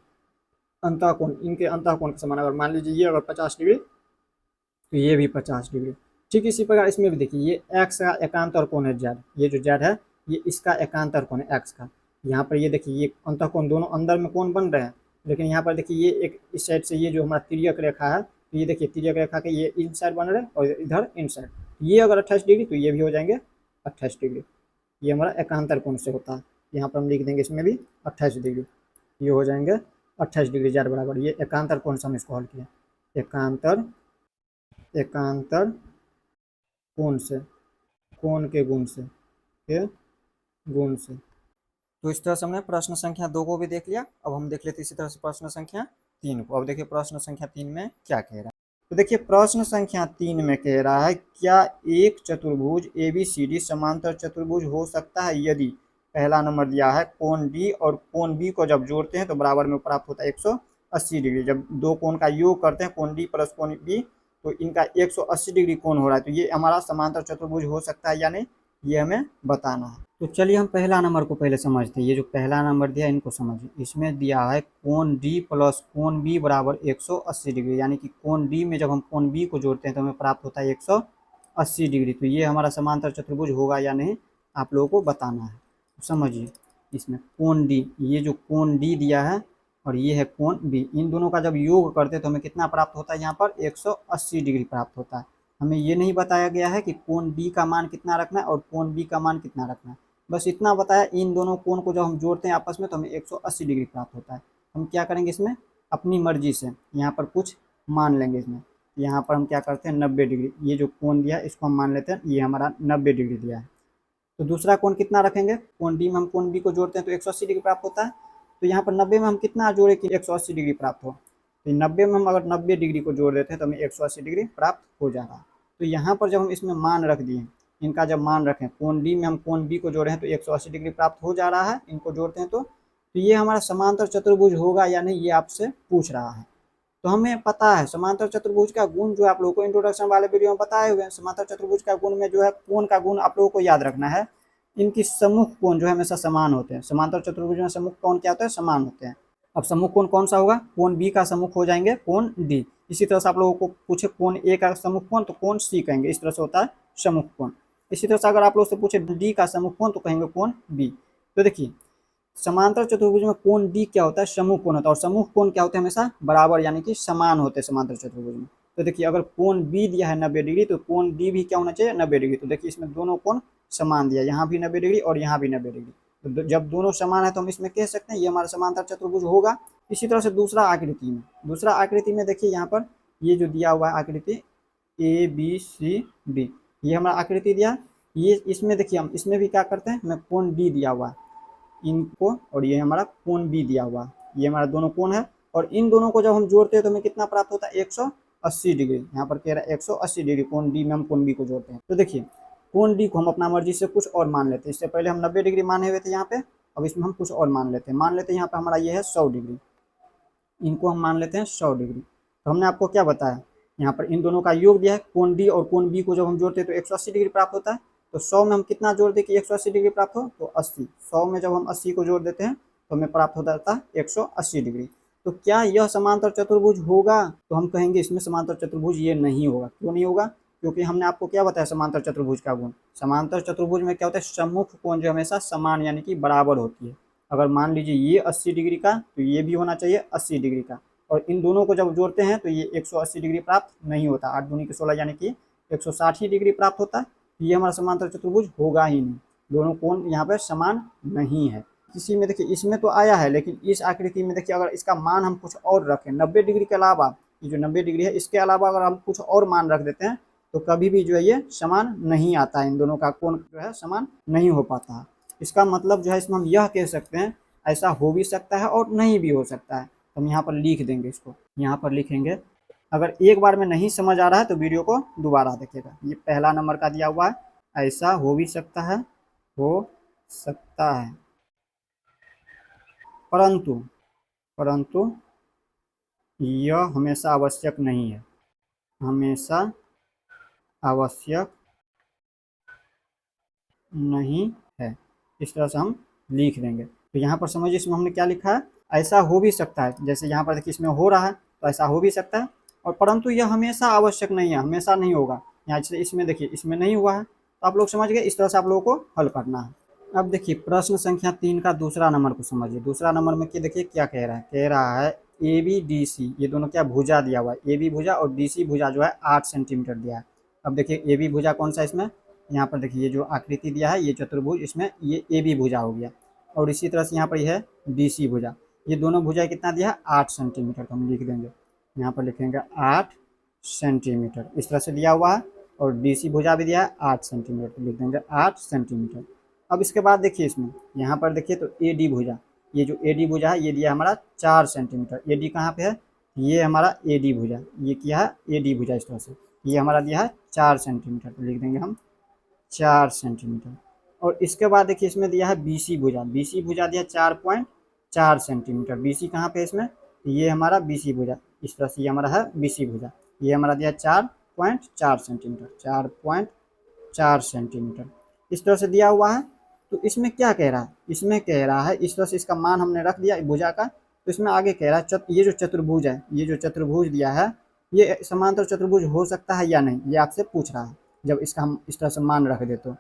अंतः कोण, इनके अंतः कोण के समान। अगर मान लीजिए ये अगर 50 डिग्री तो ये भी 50 डिग्री। ठीक इसी प्रकार इसमें भी देखिए ये एक्स का एकांतर कोण है जेड, ये जो जेड है ये इसका एकांतर कोण है एक्स का। यहाँ पर ये देखिए ये अंतः कोण दोनों अंदर में कोण बन रहे हैं, लेकिन यहाँ पर देखिए ये एक इस साइड से ये जो हमारा तिर्यक रेखा है, तो ये देखिए तिर्यक रेखा के ये इन साइड बन रहे हैं और इधर इन साइड। ये अगर 28 डिग्री तो ये भी हो जाएंगे 28 डिग्री। ये हमारा एकांतर कोण से होता है। यहाँ पर हम लिख देंगे इसमें भी 28 डिग्री, ये हो जाएंगे 28 डिग्री जेड बराबर। ये एकांतर कोण से हम इसको हल किया, एकांतर कोण से, कोण के गुण से, के गुण से। तो इस तरह से हमने प्रश्न संख्या 2 को भी देख लिया। अब हम देख लेते इसी तरह से प्रश्न संख्या 3 को। अब देखिए प्रश्न संख्या 3 में क्या कह रहा है। तो देखिए प्रश्न संख्या 3 में कह रहा है क्या एक चतुर्भुज ABCD समांतर चतुर्भुज हो सकता है यदि पहला नंबर दिया है कोण D और कोण B को जब जोड़ते हैं तो बराबर में प्राप्त होता है 180 डिग्री। जब दो कोण का योग करते हैं कोण D प्लस कोण B तो इनका 180 डिग्री कोण हो रहा है, तो ये हमारा समांतर चतुर्भुज हो सकता है या नहीं, ये हमें बताना है। तो चलिए हम पहला नंबर को पहले समझते हैं। ये जो पहला नंबर दिया इनको समझिए। इसमें दिया है कोण D प्लस कोण B बराबर 180 डिग्री, यानी कि कोण D में जब हम कोण B को जोड़ते हैं तो हमें प्राप्त होता है 180 डिग्री। तो ये हमारा समांतर चतुर्भुज होगा या नहीं आप लोगों को बताना है। तो समझिए इसमें कोण D, ये जो कोण D दिया है और ये है कोण B, इन दोनों का जब योग करते हैं तो हमें कितना प्राप्त होता है, यहाँ पर 180 डिग्री प्राप्त होता है। हमें ये नहीं बताया गया है कि कोण D का मान कितना रखना है और कोण B का मान कितना रखना है, बस इतना बताया इन दोनों कोण को जब हम जोड़ते हैं आपस में तो हमें 180 डिग्री प्राप्त होता है। हम क्या करेंगे इसमें अपनी मर्जी से यहाँ पर कुछ मान लेंगे। इसमें यहाँ पर हम क्या करते हैं 90 डिग्री, ये जो कोण दिया है इसको हम मान लेते हैं ये हमारा 90 डिग्री दिया है। तो दूसरा कोण कितना रखेंगे, कोण D में हम कोण B को जोड़ते हैं तो 180 डिग्री प्राप्त होता है। तो यहाँ पर 90 में हम कितना जोड़े कि 180 डिग्री प्राप्त हो, तो 90 में हम अगर 90 डिग्री को जोड़ देते हैं तो हमें 180 डिग्री प्राप्त हो जा रहा है। तो यहाँ पर जब हम इसमें मान रख दिए, इनका जब मान रखें कोण D में हम कोण B को जोड़े हैं तो 180 डिग्री प्राप्त हो जा रहा है, इनको जोड़ते हैं तो ये हमारा समांतर चतुर्भुज होगा या नहीं ये आपसे पूछ रहा है। तो हमें पता है समांतर चतुर्भुज का गुण जो आप लोगों को इंट्रोडक्शन वाले वीडियो में बताए हुए हैं। समांतर चतुर्भुज का गुण में जो है कोण का गुण आप लोगों को याद रखना है, इनकी सम्मुख कोण जो है हमेशा समान होते हैं। समांतर चतुर्भुज में सम्मुख कोण क्या होता है, समान होते हैं। अब सम्मुख कोण कौन सा होगा, कोण B का सम्मुख हो जाएंगे कोण D। इसी तरह से आप लोगों को पूछे कोण A का सम्मुख कोण तो कोण C कहेंगे, इस तरह से होता है सम्मुख कोण। इसी तरह से अगर आप लोग से पूछे D का सम्मुख कोण तो कहेंगे कोण B। तो देखिए समांतर चतुर्भुज में कोण D क्या होता है, सम्मुख कोण होता है, और सम्मुख कोण क्या होते हैं हमेशा बराबर यानी कि समान होते हैं समांतर चतुर्भुज में। तो देखिए अगर कोण B दिया है 90 डिग्री तो कोण D भी क्या होना चाहिए 90 डिग्री। तो देखिए इसमें दोनों कोण समान दिया, यहाँ भी 90 डिग्री और यहाँ भी 90 डिग्री। तो जब दोनों समान है तो हम इसमें कह सकते हैं ये हमारा समांतर चतुर्भुज होगा। इसी तरह से दूसरा आकृति में देखिए यहाँ पर ये जो दिया हुआ है आकृति ABCD, ये हमारा आकृति दिया। ये इसमें देखिए हम इसमें भी क्या करते हैं, हमें कोण D दिया हुआ है इनको, और ये हमारा कोण B दिया हुआ है, ये हमारा दोनों कोण है। और इन दोनों को जब हम जोड़ते हैं तो हमें कितना प्राप्त होता है 180 डिग्री। यहाँ पर कह रहा है 180 डिग्री कोण D में हम कोण B को जोड़ते हैं। तो देखिए कोण D को हम अपना मर्जी से कुछ और मान लेते हैं। इससे पहले हम 90 डिग्री माने हुए थे यहाँ पे, अब इसमें हम कुछ और मान लेते हैं। यहाँ पे हमारा ये है 100 डिग्री, इनको हम मान लेते हैं 100 डिग्री। तो हमने आपको क्या बताया, यहाँ पर इन दोनों का योग दिया है कोण D और कोण B को जब हम जोड़ते हैं तो 180 डिग्री प्राप्त होता है। तो 100 में हम कितना जोड़ दें कि 180 डिग्री प्राप्त हो, तो 80। 100 में जब हम 80 को जोड़ देते हैं तो हमें प्राप्त होता था 180 डिग्री। तो क्या यह समांतर चतुर्भुज होगा, तो हम कहेंगे इसमें समांतर चतुर्भुज ये नहीं होगा। क्यों नहीं होगा, क्योंकि हमने आपको क्या बताया समांतर चतुर्भुज का गुण। समांतर चतुर्भुज में क्या होता है, सम्मुख कोण जो हमेशा समान यानी कि बराबर होती है। अगर मान लीजिए ये 80 डिग्री का तो ये भी होना चाहिए 80 डिग्री का, और इन दोनों को जब जोड़ते हैं तो ये 180 डिग्री प्राप्त नहीं होता। 8 दूनी के 16 यानी कि 160 डिग्री प्राप्त होता है। ये हमारा समांतर चतुर्भुज होगा ही नहीं, दोनों कोण यहाँ पे समान नहीं है। किसी में देखिए इसमें तो आया है, लेकिन इस आकृति में देखिए अगर इसका मान हम कुछ और रखें 90 डिग्री के अलावा, ये जो 90 डिग्री है इसके अलावा अगर हम कुछ और मान रख देते हैं तो कभी भी जो है ये समान नहीं आता है, इन दोनों का कोण जो है समान नहीं हो पाता है। इसका मतलब जो है इसमें हम यह कह सकते हैं ऐसा हो भी सकता है और नहीं भी हो सकता है। हम यहाँ पर लिख देंगे, इसको यहाँ पर लिखेंगे अगर एक बार में नहीं समझ आ रहा है तो वीडियो को दोबारा देखिएगा। ये पहला नंबर का दिया हुआ है, ऐसा हो भी सकता है, हो सकता है, परंतु परंतु यह हमेशा आवश्यक नहीं है, हमेशा आवश्यक नहीं है। इस तरह से हम लिख देंगे। तो यहाँ पर समझिए इसमें हमने क्या लिखा है, ऐसा हो भी सकता है। जैसे यहाँ पर देखिए इसमें हो रहा है तो ऐसा हो भी सकता है, और परंतु यह हमेशा आवश्यक नहीं है, हमेशा नहीं होगा। यहाँ से इसमें देखिए इसमें नहीं हुआ है, तो आप लोग समझ गए। इस तरह से आप लोगों को हल करना है। अब देखिए प्रश्न संख्या 3 का दूसरा नंबर को समझिए। दूसरा नंबर में क्या देखिए क्या कह रहा है, कह रहा है ए बी डी सी, ये दोनों क्या भुजा दिया हुआ है। ए बी भुजा और डी सी भुजा जो है 8 सेंटीमीटर दिया है। अब देखिए ए बी भुजा कौन सा इसमें, यहाँ पर देखिए ये जो आकृति दिया है ये चतुर्भुज, इसमें ये ए बी भुजा हो गया। और इसी तरह से यहाँ पर यह है डी सी भुजा। ये दोनों भुजा कितना दिया है, 8 सेंटीमीटर। तो हम लिख देंगे, यहाँ पर लिखेंगे 8 सेंटीमीटर, इस तरह से दिया हुआ है। और डी सी भुजा भी दिया है 8 सेंटीमीटर, तो लिख देंगे 8 सेंटीमीटर। अब इसके बाद देखिए इसमें यहाँ पर देखिए तो ए डी भुजा, ये जो ए डी भुजा है ये दिया हमारा 4 सेंटीमीटर। ए डी कहाँ पे है, ये हमारा ए डी भुजा, ये क्या है ए डी भुजा। इस तरह से ये हमारा दिया है 4 सेंटीमीटर, तो लिख देंगे हम 4 सेंटीमीटर। और इसके बाद देखिए इसमें दिया है बी सी भुजा, बी सी भुजा दिया 4.4 सेंटीमीटर। बी सी कहाँ पे है इसमें, ये हमारा बी सी भुजा, इस तरह से ये हमारा है बी सी भुजा। ये हमारा दिया 4.4 सेंटीमीटर, 4.4 सेंटीमीटर इस तरह से दिया हुआ है। तो इसमें क्या कह रहा है, इसमें कह रहा है इस तरह से इसका मान हमने रख दिया भुजा का। तो इसमें आगे कह रहा है ये जो चतुर्भुज है, ये जो चतुर्भुज दिया है ये समांतर चतुर्भुज हो सकता है या नहीं, ये आपसे पूछ रहा है। जब इसका हम इस तरह से मान रख दे तो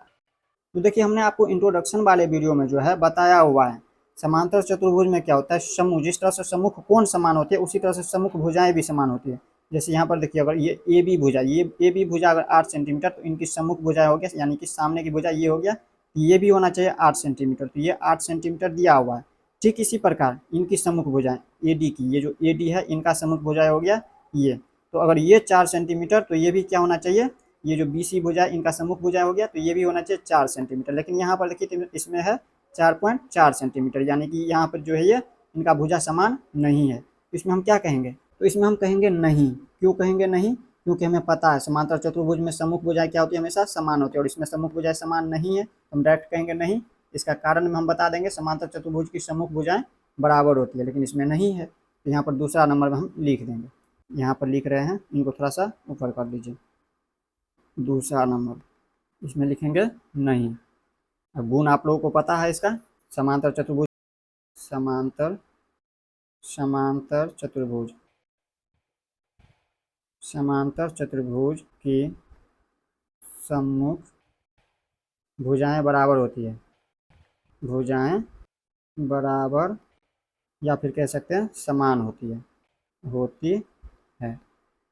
देखिए हमने आपको इंट्रोडक्शन वाले वीडियो में जो है बताया हुआ है समांतर चतुर्भुज में क्या होता है। समूह, जिस तरह से सम्मुख कोण समान होती है उसी तरह से सम्मुख भुजाएं भी समान होती है। जैसे यहाँ पर देखिए अगर ये ए बी भुजा, ये ए बी भुजा अगर 8 सेंटीमीटर, तो इनकी सम्मुख भुजा हो गया, यानी कि सामने की भुजा ये हो गया, ये भी होना चाहिए 8 सेंटीमीटर। तो ये 8 सेंटीमीटर दिया हुआ है। ठीक इसी प्रकार इनकी सम्मुख भुजाएं ए डी की, ये जो ए डी है इनका सम्मुख भुजा हो गया ये। तो अगर ये 4 सेंटीमीटर तो ये भी क्या होना चाहिए, ये जो बी सी भुजा इनका सम्मुख भुजा हो गया, तो ये भी होना चाहिए 4 सेंटीमीटर। लेकिन यहाँ पर देखिए इसमें है 4.4 सेंटीमीटर, यानी कि यहाँ पर जो है ये इनका भुजा समान नहीं है। तो इसमें हम क्या कहेंगे, तो इसमें हम कहेंगे नहीं। क्यों कहेंगे नहीं, क्योंकि हमें पता है समांतर चतुर्भुज में सम्मुख भुजाएं क्या होती है, हमेशा समान होती है, और इसमें सम्मुख भुजाएं समान नहीं है, हम डायरेक्ट कहेंगे नहीं। इसका कारण हम बता देंगे, समांतर चतुर्भुज की सम्मुख भुजाएं बराबर होती है, लेकिन इसमें नहीं है। तो यहाँ पर दूसरा नंबर में हम लिख देंगे, यहाँ पर लिख रहे हैं, इनको थोड़ा सा ऊपर कर दीजिए। दूसरा नंबर इसमें लिखेंगे नहीं। अब गुण आप लोगों को पता है इसका, समांतर चतुर्भुज, समांतर समांतर चतुर्भुज, समांतर चतुर्भुज की सम्मुख भुजाएं बराबर होती है, भुजाएं बराबर या फिर कह सकते हैं समान होती है, होती है।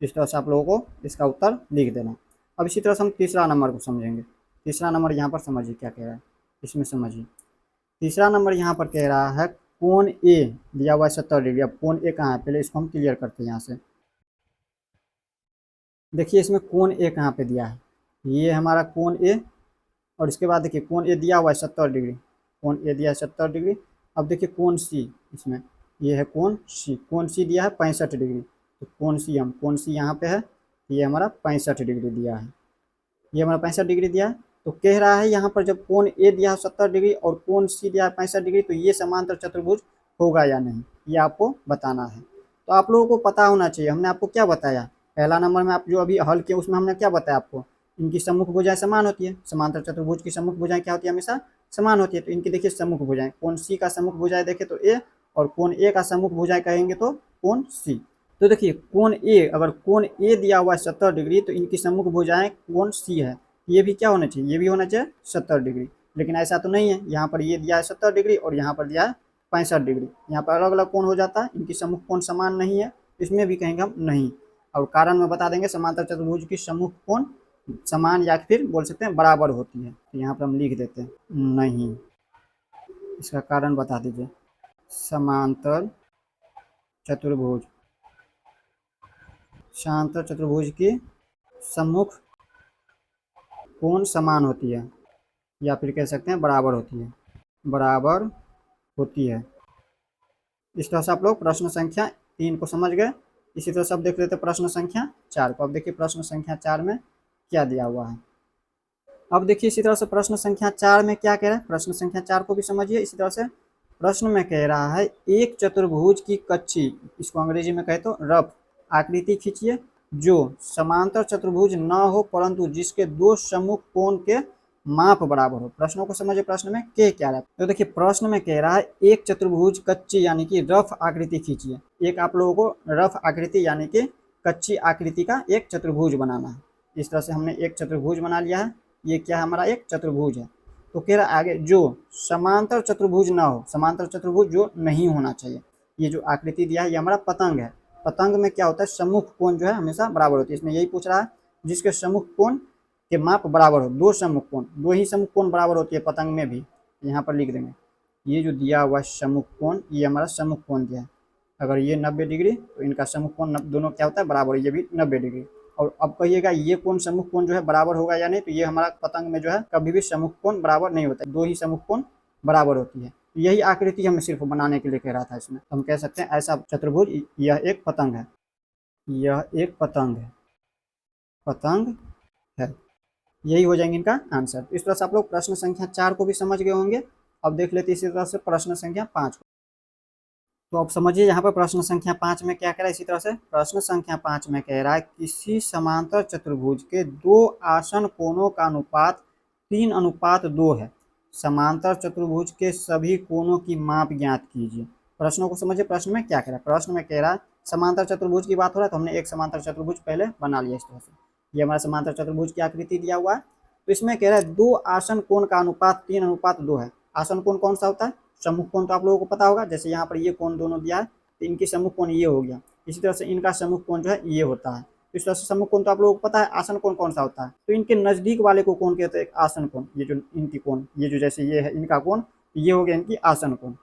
इस तरह से आप लोगों को इसका उत्तर लिख देना। अब इसी तरह से हम तीसरा नंबर को समझेंगे। तीसरा नंबर यहाँ पर समझिए क्या कह रहा है, इसमें समझिए। तीसरा नंबर यहाँ पर कह रहा है कोण ए दिया हुआ है 70 डिग्री। अब कोण ए कहाँ है, पहले इसको हम क्लियर करते हैं। यहाँ से देखिए इसमें कोण ए कहाँ पे दिया है, ये हमारा कोण ए, और इसके बाद देखिए कोण ए दिया हुआ है 70 डिग्री, कोण ए दिया है 70 डिग्री। अब देखिए कोण सी, इसमें ये है कोण सी, कोण सी दिया है 65 डिग्री। तो कोण सी यहाँ पे है, ये हमारा 65 डिग्री दिया है, ये हमारा 65 डिग्री दिया है। तो कह रहा है यहाँ पर जब कोण ए दिया है 70 डिग्री और कोण सी दिया है 65 डिग्री, तो ये समांतर चतुर्भुज होगा या नहीं, ये आपको बताना है। तो आप लोगों को पता होना चाहिए, हमने आपको क्या बताया पहला नंबर में, आप जो अभी हल किए उसमें हमने क्या बताया आपको, इनकी सम्मुख भुजाएं समान होती है। समांतर चतुर्भुज की सम्मुख भुजाएं क्या होती है, हमेशा समान होती है। तो इनकी देखिए सम्मुख भुजाएं, कोण सी का सम्मुख भुजाएं देखें तो ए, और कोण ए का सम्मुख भुजाएं कहेंगे तो कोण सी। तो देखिए कोण ए, अगर कोण ए दिया हुआ है 70 डिग्री, तो इनकी सम्मुख भुजाएं कोण सी है, ये भी क्या होना चाहिए, ये भी होना चाहिए 70 डिग्री। लेकिन ऐसा तो नहीं है, यहाँ पर ये दिया है 70 डिग्री और यहाँ पर दिया है 65 डिग्री, यहाँ पर अलग अलग कोण हो जाता है, इनकी सम्मुख कोण समान नहीं है, इसमें भी कहेंगे हम नहीं। और कारण में बता देंगे समांतर चतुर्भुज की सम्मुख कोण समान या फिर बोल सकते हैं बराबर होती है। तो यहाँ पर हम लिख देते हैं नहीं, इसका कारण बता दीजिए। समांतर चतुर्भुज, समांतर चतुर्भुज की सम्मुख कोण समान होती है, या फिर कह सकते हैं बराबर होती है, बराबर होती है। इस तरह से आप लोग प्रश्न संख्या 3 को समझ गए। इसी तरह से अब देख लेते हैं प्रश्न संख्या 4 को। अब देखिए प्रश्न संख्या 4 में क्या दिया हुआ है। अब देखिए इसी तरह से प्रश्न संख्या 4 में क्या कह रहा है, प्रश्न संख्या 4 को भी समझिए। इसी तरह से प्रश्न में कह रहा है एक चतुर्भुज की कच्ची, इसको अंग्रेजी में कहे तो रफ आकृति खींचिए जो समांतर चतुर्भुज न हो परंतु जिसके दो सम्मुख कोण के माप बराबर हो। प्रश्नों को समझिए, प्रश्न में क्या रहा है। तो देखिए प्रश्न में कह रहा है एक चतुर्भुज कच्ची यानी कि रफ आकृति खींचिए। एक आप लोगों को रफ आकृति यानी कि कच्ची आकृति का एक चतुर्भुज बनाना है। इस तरह से हमने एक चतुर्भुज बना लिया है। ये क्या है, हमारा एक चतुर्भुज है। तो कह रहा है आगे जो समांतर चतुर्भुज ना हो, समांतर चतुर्भुज जो नहीं होना चाहिए। ये जो आकृति दिया है ये हमारा पतंग है। पतंग में क्या होता है, सम्मुख कोण जो है हमेशा बराबर होती है। इसमें यही पूछ रहा है जिसके सम्मुख कोण के माप बराबर हो। दो सम्मुख कोण, दो ही सम्मुख कोण बराबर होती है पतंग में भी। यहाँ पर लिख देंगे ये जो दिया हुआ सम्मुख कोण, ये हमारा सम्मुख कोण दिया है। अगर ये 90 डिग्री तो इनका सम्मुख कोण दोनों क्या होता है, बराबर। ये भी 90 डिग्री। और अब कहिएगा ये कोण सम्मुख कोण जो है बराबर होगा या नहीं, तो ये हमारा पतंग में जो है कभी भी सम्मुख कोण बराबर नहीं होता है, दो ही सम्मुख कोण बराबर होती है। यही आकृति हमें सिर्फ बनाने के लिए कह रहा था। इसमें हम कह सकते हैं ऐसा चतुर्भुज, यह एक पतंग है, यह एक पतंग है, पतंग है। यही हो जाएंगे इनका आंसर। इस तरह से आप लोग प्रश्न संख्या 4 को भी समझ गए होंगे। अब देख लेते इसी तरह से प्रश्न संख्या 5 को। तो अब समझिए यहाँ पर प्रश्न संख्या 5 में क्या कह रहा है। इसी तरह से प्रश्न संख्या 5 में कह रहा है किसी समांतर चतुर्भुज के दो आसन कोणों का अनुपात 3:2 है। समांतर चतुर्भुज के सभी कोणों की माप ज्ञात कीजिए। प्रश्नों को समझिए, प्रश्न में क्या कह रहा है। प्रश्न में कह रहा है समांतर चतुर्भुज की बात हो रहा है, तो हमने एक समांतर चतुर्भुज पहले बना लिया। इस तरह से ये हमारा समांतर चतुर्भुज की आकृति दिया हुआ है। तो इसमें कह रहा है दो आसन कोण का अनुपात 3:2 है। आसन कोण कौन सा होता है, सम्मुख कोण तो आप लोगों को पता होगा। जैसे यहाँ पर ये कोण दोनों दिया है तो इनकी सम्मुख कोण ये हो गया। इसी तरह से इनका सम्मुख कोण जो है ये होता है। इस तरह से सम्मुख कोण तो आप लोगों को पता है। आसन कोण कौन सा होता है, तो इनके नजदीक वाले को कौन कहते हैं, आसन कोण। ये जो इनकी कोण, ये जो जैसे ये है इनका कोण, ये हो गया इनकी आसन कोण।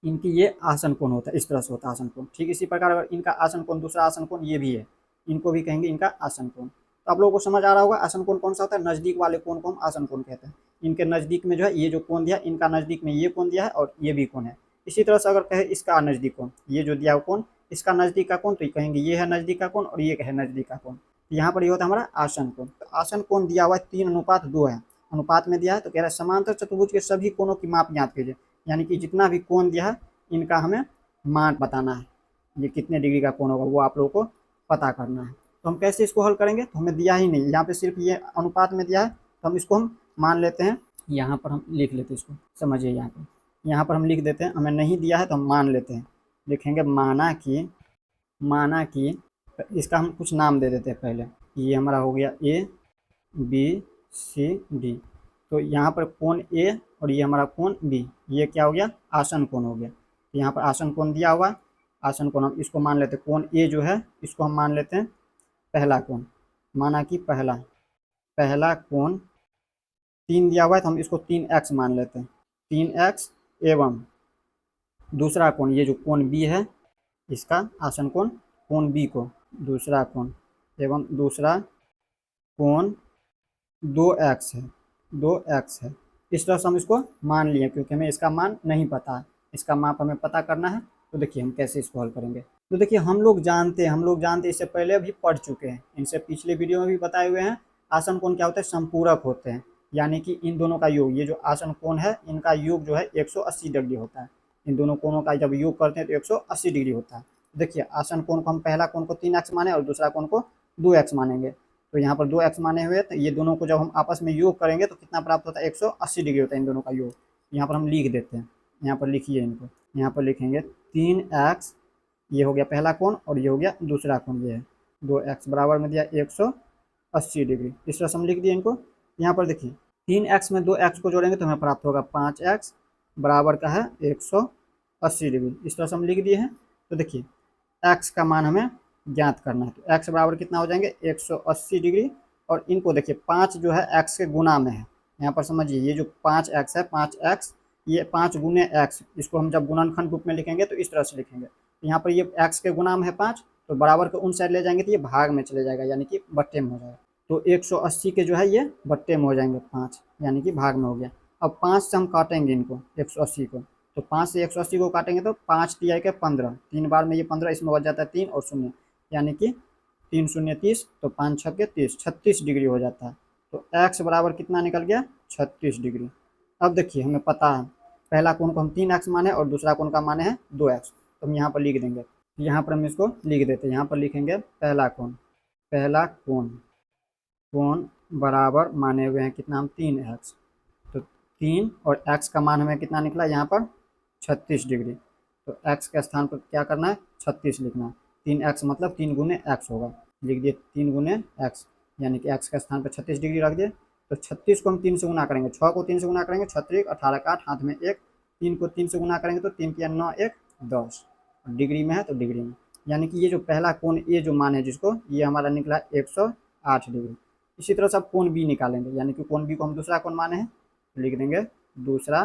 इनकी ये आसन कोण होता है, इस तरह से होता है आसन कोण। ठीक इसी प्रकार अगर इनका आसन कोण दूसरा आसन कोण ये भी है, इनको भी कहेंगे इनका आसन कोण। तो आप लोगों को समझ आ रहा होगा आसन कोण कौन सा होता है। नजदीक वाले कोण को हम आसन कोण कहते हैं। इनके नजदीक में जो है ये जो कोण दिया, इनका नजदीक में ये कोण दिया है और ये भी कोण है। इसी तरह से अगर कहे इसका नजदीक कोण, ये जो दिया हुआ कोण इसका नजदीक का कोण, तो कहेंगे ये है नजदीक का कोण और ये है नजदीक का कोण। यहाँ पर ये होता है हमारा आसन कोण। तो आसन कोण दिया हुआ है 3:2 है, अनुपात में दिया है। तो कह रहा है समांतर चतुर्भुज के सभी कोणों की माप ज्ञात कीजिए। यानी कि जितना भी कोण दिया है इनका हमें मान बताना है, ये कितने डिग्री का कोण होगा वो आप लोगों को पता करना है। तो हम कैसे इसको हल करेंगे, तो हमें दिया ही नहीं, यहाँ पे सिर्फ ये अनुपात में दिया है तो हम इसको हम मान लेते हैं। यहाँ पर हम लिख लेते हैं इसको, समझिए यहाँ पर हम लिख देते हैं। हमें नहीं दिया है तो हम मान लेते हैं। लिखेंगे माना कि इसका हम कुछ नाम दे देते हैं पहले। ये हमारा हो गया ए बी सी डी। तो यहाँ पर कोण ए और ये हमारा कोण बी, ये क्या हो गया, आसन कोण हो गया। तो यहाँ पर आसन कोण दिया हुआ, आसन कोण हम इसको मान लेते हैं। कोण ए जो है इसको हम मान लेते हैं पहला कोण। माना कि पहला कोण 3 दिया हुआ है तो हम इसको 3x मान लेते हैं, 3x। एवं दूसरा कोण ये जो कोण बी है इसका आसन कोण बी को, दूसरा कोण एवं दूसरा कोण 2x है, 2x है। इस तरह से हम इसको मान लिए क्योंकि हमें इसका मान नहीं पता है, इसका माप हमें पता करना है। तो देखिए हम कैसे इसको हल करेंगे। तो देखिए हम लोग जानते हैं इससे पहले भी पढ़ चुके हैं, इनसे पिछले वीडियो में भी बताए हुए हैं। आसन कोण क्या होते हैं, संपूरक होते हैं। यानी कि इन दोनों का योग, ये जो आसन कोण है इनका योग जो है 180 डिग्री होता है। इन दोनों कोणों का जब योग करते हैं तो 180 डिग्री होता है। देखिए आसन कोण को हम पहला कोण को 3x माने और दूसरा कोण को 2x मानेंगे। तो यहाँ पर 2x माने हुए, तो ये दोनों को जब हम आपस में योग करेंगे तो कितना प्राप्त होता है, 180 डिग्री होता है इन दोनों का योग। यहाँ पर हम लिख देते हैं, यहाँ पर लिखिए इनको। यहाँ पर लिखेंगे 3x, ये हो गया पहला कोण और ये हो गया दूसरा कोण, ये है 2x बराबर में दिया 180 डिग्री। इस तरह से हम लिख दिए इनको। यहाँ पर देखिए 3x में 2x को जोड़ेंगे तो हमें प्राप्त होगा 5x बराबर का है 180 डिग्री। इस तरह से हम लिख दिए हैं। तो देखिए x का मान हमें ज्ञात करना है। तो x बराबर कितना हो जाएंगे, 180 डिग्री। और इनको देखिए 5 जो है x के गुना में है। यहाँ पर समझिए ये जो 5x है, 5x ये 5 गुने x, इसको हम जब गुणनखंड रूप में लिखेंगे तो इस तरह से लिखेंगे। तो यहाँ पर ये x के गुना में है 5, तो बराबर के उन साइड ले जाएंगे तो ये भाग में चले जाएगा, यानी कि बट्टे में हो जाएगा। तो 180 के जो है ये बट्टे में हो जाएंगे 5, यानी कि भाग में हो गया। अब 5 से हम काटेंगे इनको 180 को, तो 5 से 180 को काटेंगे तो 5 तिया के 15, 3 बार में ये 15, इसमें बच जाता है 3 और 0। यानी कि 3 शून्य 30, तो 5 छक्के 30, 36 डिग्री हो जाता है। तो x बराबर कितना निकल गया, 36 डिग्री। अब देखिए हमें पता है पहला कोण को हम 3x माने और दूसरा कोण का माने है 2x, तो हम यहाँ पर लिख देंगे। यहाँ पर हम इसको लिख देते हैं, यहाँ पर लिखेंगे पहला कोण कोण बराबर माने हुए हैं कितना हम 3x, तो 3 और x का मान हमें कितना निकला यहाँ पर 36 डिग्री। तो x के स्थान पर क्या करना है, 36 लिखना है। 3x मतलब 3 गुने x होगा, लिख दिए 3 गुने x, यानी कि x के स्थान पर 36 डिग्री रख दिए। तो 36 को हम 3 से गुना करेंगे, 6 को 3 से गुना करेंगे 36, 18 का 8, हाथ में 1, 3 को 3 से गुना करेंगे तो 3 किया 9, 1 10, डिग्री में है तो डिग्री में, यानी कि ये जो पहला कोण ए जो मान है जिसको, ये हमारा निकला 108 डिग्री। इसी तरह से आप कोण बी निकालेंगे, यानी कि कोण बी को हम दूसरा कोण माने हैं, तो लिख देंगे दूसरा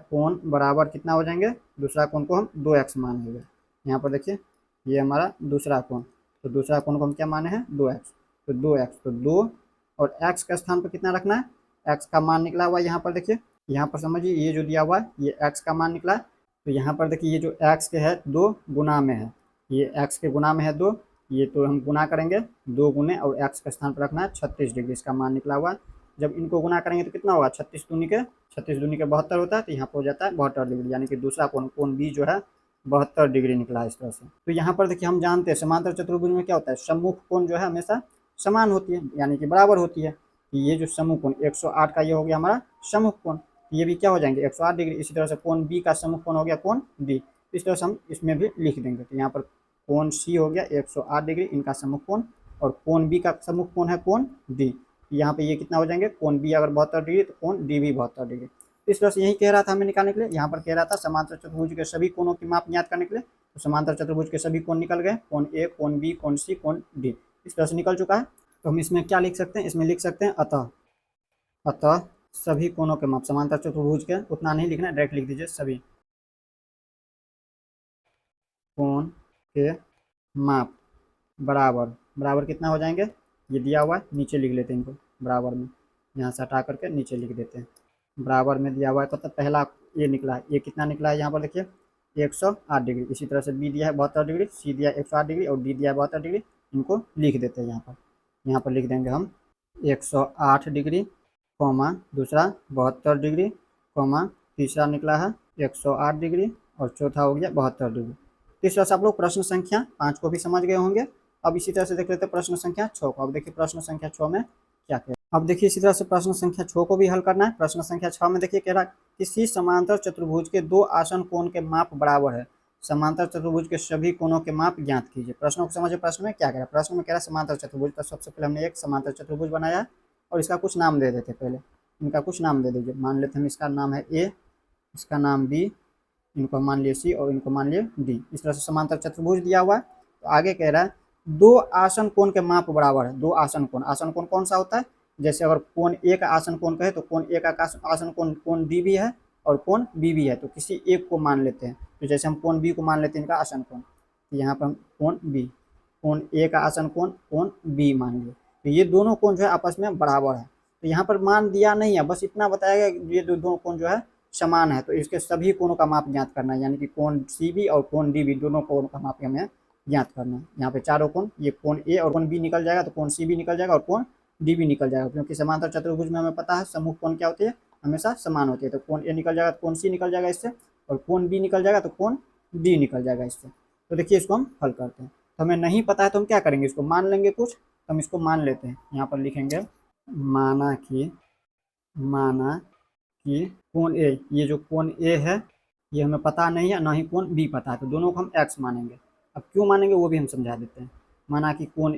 कोण बराबर कितना हो जाएंगे, दूसरा कोण को हम 2x मानेंगे। यहाँ पर देखिए ये हमारा दूसरा कोण, तो दूसरा कोण को हम क्या माने हैं 2x, तो 2x, तो 2 और x का स्थान पर कितना रखना है, x का मान निकला हुआ है यहाँ पर देखिए, यहाँ पर समझिए ये जो दिया हुआ है ये x का मान निकला है। तो यहाँ पर देखिए ये जो x के है 2 गुना में है, ये x के गुना में है 2, ये तो हम गुना करेंगे 2 गुने और x के स्थान पर रखना है 36 डिग्री, इसका मान निकला हुआ है। जब इनको गुना करेंगे तो कितना होगा, 36 दूनी के 72 होता है, तो यहाँ पर हो जाता है 72 डिग्री, यानी कि दूसरा कोण बी जो है 72 डिग्री निकला है इस तरह से। तो यहाँ पर देखिए हम जानते हैं समांतर चतुर्भुज में क्या होता है, सम्मुख कोण जो है हमेशा समान होती है, यानी कि बराबर होती है। ये जो समूह कोण 108 का ये हो गया हमारा सम्मुख कोण, ये भी क्या हो जाएंगे 108 डिग्री। इसी तरह से कोण बी का सम्मुख कोण हो गया कोण डी, इस तरह से हम इसमें भी लिख देंगे। तो यहाँ पर कोण सी हो गया 108 डिग्री इनका सम्मुख कोण, और कोण बी का सम्मुख कोण है कोण डी, यहाँ पे ये कितना हो जाएंगे, कोण बी अगर 72 डिग्री तो कोण डी भी 72 डिग्री। इस तरह से यही कह रहा था हमें निकालने के लिए, यहाँ पर कह रहा था समांतर चतुर्भुज के सभी कोणों की माप ज्ञात करने के लिए। तो समांतर चतुर्भुज के सभी कोण निकल गए, कोण ए, कोण बी, कोण सी, कोण डी, इस तरह से निकल चुका है। तो हम इसमें क्या लिख सकते हैं, इसमें लिख सकते हैं अतः सभी कोणों के माप, समांतर चतुर्भुज के उतना नहीं लिखना, डायरेक्ट लिख दीजिए सभी कोण के माप बराबर कितना हो जाएंगे, ये दिया हुआ है नीचे लिख लेते हैं इनको बराबर में, यहाँ से हटा करके नीचे लिख देते हैं। बराबर में दिया हुआ है तो पहला ये निकला है, ये कितना निकला है यहाँ पर देखिए 108 डिग्री। इसी तरह से बी दिया है 72 डिग्री, सी दिया है 108 डिग्री और डी दिया है 72 डिग्री, इनको लिख देते हैं यहाँ पर लिख देंगे हम 108 डिग्री कॉमा दूसरा 72 डिग्री कॉमा तीसरा निकला है 108 डिग्री और चौथा हो गया 72 डिग्री। इस तरह से आप लोग प्रश्न संख्या 5 को भी समझ गए होंगे। अब इसी तरह से देख लेते हैं प्रश्न संख्या 6 को। अब देखिए प्रश्न संख्या 6 में क्या कह, अब देखिए इसी तरह से प्रश्न संख्या 6 को भी हल करना है। प्रश्न संख्या 6 में देखिए कह रहा है किसी समांतर चतुर्भुज के 2 आसन कोण के माप बराबर है, समांतर चतुर्भुज के सभी कोणों के माप ज्ञात कीजिए। प्रश्नों को समझिए, प्रश्न में क्या कह रहा है, प्रश्न में कह रहा है समांतर चतुर्भुज, तो सबसे पहले हमने एक समांतर चतुर्भुज बनाया है और इसका कुछ नाम दे देते, पहले इनका कुछ नाम दे दीजिए। मान लेते हम इसका नाम है ए, इसका नाम बी, इनको मान लिए सी और इनको मान लिए डी। इस तरह से समांतर चतुर्भुज दिया हुआ है। तो आगे कह रहा है 2 आसन कोण के माप बराबर है। 2 आसन कोण कौन सा होता है, जैसे अगर कोण ए का आसन कोण कहे तो कोण ए का आसन कोण कोण डी भी है और कोण बी भी है, तो किसी एक को मान लेते हैं। तो जैसे हम कोण बी को मान लेते हैं इनका आसन कोण, तो यहाँ पर हम कोण ए का आसन कोण बी मान लिए, तो ये दोनों कोण जो है आपस में बराबर है। तो यहाँ पर मान दिया नहीं है, बस इतना बताया गया ये दोनों कोण जो है समान है, तो इसके सभी कोणों का माप ज्ञात करना है, यानी कि कोण सी बी और कोण डी भी दोनों कोणों का माप हमें ज्ञात करना है। यहाँ पे चारों कोण, ये कोण ए और कोण बी निकल जाएगा तो कोण सी भी निकल जाएगा और कोण डी भी निकल जाएगा, क्योंकि समांतर चतुर्भुज में हमें पता है सम्मुख कोण क्या होती है, हमेशा समान होती है। तो कोण ए निकल जाएगा तो कोण सी निकल जाएगा इससे, और कोण बी निकल जाएगा तो कोण डी निकल जाएगा इससे। तो देखिए इसको हम हल करते हैं। तो हमें नहीं पता है तो हम क्या करेंगे, इसको मान लेंगे कुछ, तो हम इसको मान लेते हैं। यहाँ पर लिखेंगे माना कि कोण ए, ये जो कोण ए है ये हमें पता नहीं है, ना ही कोण बी पता है, तो दोनों को हम एक्स मानेंगे। अब क्यों मानेंगे वो भी हम समझा देते हैं। माना कि कोण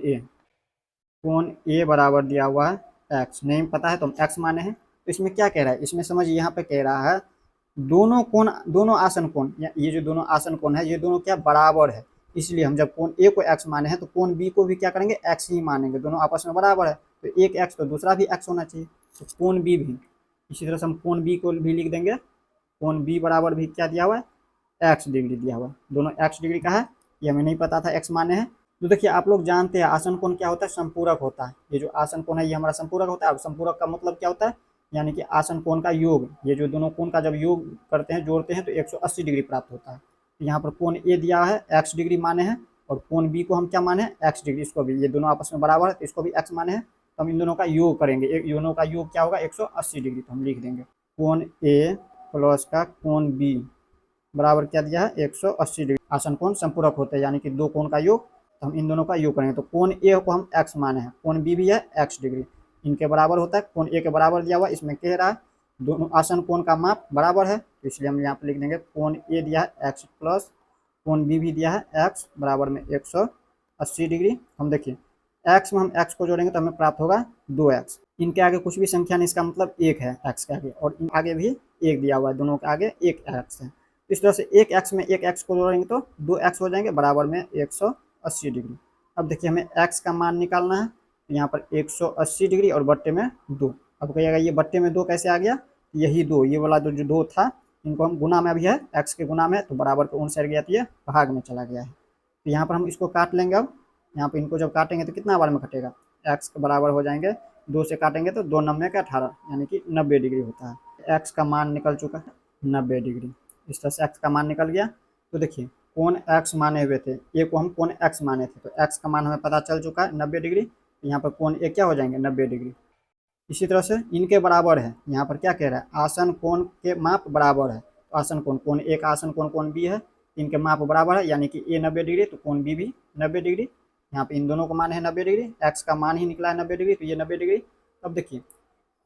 ए बराबर दिया हुआ है एक्स, नहीं पता है तो हम एक्स माने हैं। तो इसमें क्या कह रहा है, इसमें समझिए यहाँ पे कह रहा है दोनों आसन कोण, ये जो दोनों आसन कोण है ये दोनों क्या बराबर है, इसलिए हम जब कोण ए को एक्स माने हैं तो कोण बी को भी क्या करेंगे एक्स ही मानेंगे, दोनों आपस में बराबर है, तो एक एक्स तो दूसरा भी एक्स होना चाहिए। तो कोण बी भी इसी तरह से हम कोण बी को भी लिख देंगे, कोण बी बराबर भी क्या दिया हुआ है एक्स डिग्री दिया हुआ है, दोनों एक्स डिग्री का है, ये हमें नहीं पता था एक्स माने हैं। तो देखिए आप लोग जानते हैं आसन कोण क्या होता है, संपूरक होता है। ये जो आसन कोण है ये हमारा संपूरक होता है। अब संपूरक का मतलब क्या होता है, यानी कि आसन कोण का योग, ये जो दोनों कोण का जब योग करते हैं जोड़ते हैं तो 180 डिग्री प्राप्त होता है। यहाँ पर कोण ए दिया है x डिग्री माने हैं, और कोण बी को हम क्या माने हैं x डिग्री, इसको भी, ये दोनों आपस में बराबर है तो इसको भी x माने हैं, तो हम इन दोनों का योग करेंगे, एक दोनों का योग क्या होगा 180 डिग्री, तो हम लिख देंगे कोण ए प्लस का कोण बी बराबर क्या दिया है 180 डिग्री। आसन कोण संपूरक होते हैं, यानी कि दो कोण का योग, तो हम इन दोनों का योग करेंगे, तो कोण ए को हम x माने हैं, कोण बी भी है x डिग्री, इनके बराबर होता है, कोण ए के बराबर दिया हुआ, इसमें कह रहा है दोनों आसन कोण का माप बराबर है, तो इसलिए हम यहाँ पर लिख देंगे कोण ए दिया है x प्लस कोण बी भी दिया है x बराबर में 180 डिग्री। हम देखिए x में हम x को जोड़ेंगे तो हमें प्राप्त होगा 2x, इनके आगे कुछ भी संख्या नहीं, इसका मतलब एक है x के आगे, और इन आगे भी एक दिया हुआ है, दोनों के आगे एक x है, इस तरह से एक x में एक x को जोड़ेंगे तो 2x हो जाएंगे बराबर में 180 डिग्री। अब देखिए हमें x का मान निकालना है, तो यहाँ पर 180 डिग्री और बट्टे में 2। अब कहिएगा ये बट्टे में 2 कैसे आ गया, यही 2, ये वाला जो 2 था इनको हम गुना में अभी है, x के गुना में, तो बराबर को उन साइड गया तो ये भाग में चला गया है, तो यहाँ पर हम इसको काट लेंगे। अब यहाँ पर इनको जब काटेंगे तो कितना बार में कटेगा, x के बराबर हो जाएंगे 2 से काटेंगे तो 2 9 के 18, यानी कि 90 डिग्री होता है। x का मान निकल चुका है 90 डिग्री, इस तरह से x का मान निकल गया। तो देखिए कोण x माने हुए थे, ए को हम कोण x माने थे, तो x का मान हमें पता चल चुका है 90 डिग्री, यहाँ पर कोण ए क्या हो जाएंगे 90 डिग्री। इसी तरह से इनके बराबर है, यहाँ पर क्या कह रहा है आसन कोण के माप बराबर है, तो आसन कोण, कोण ए का आसन कोण कोण बी है, इनके माप बराबर है, यानी कि ए 90 डिग्री तो कोण बी भी 90 डिग्री, यहाँ पे इन दोनों का मान है 90 डिग्री, x का मान ही निकला है 90 डिग्री, तो ये 90 डिग्री। अब देखिए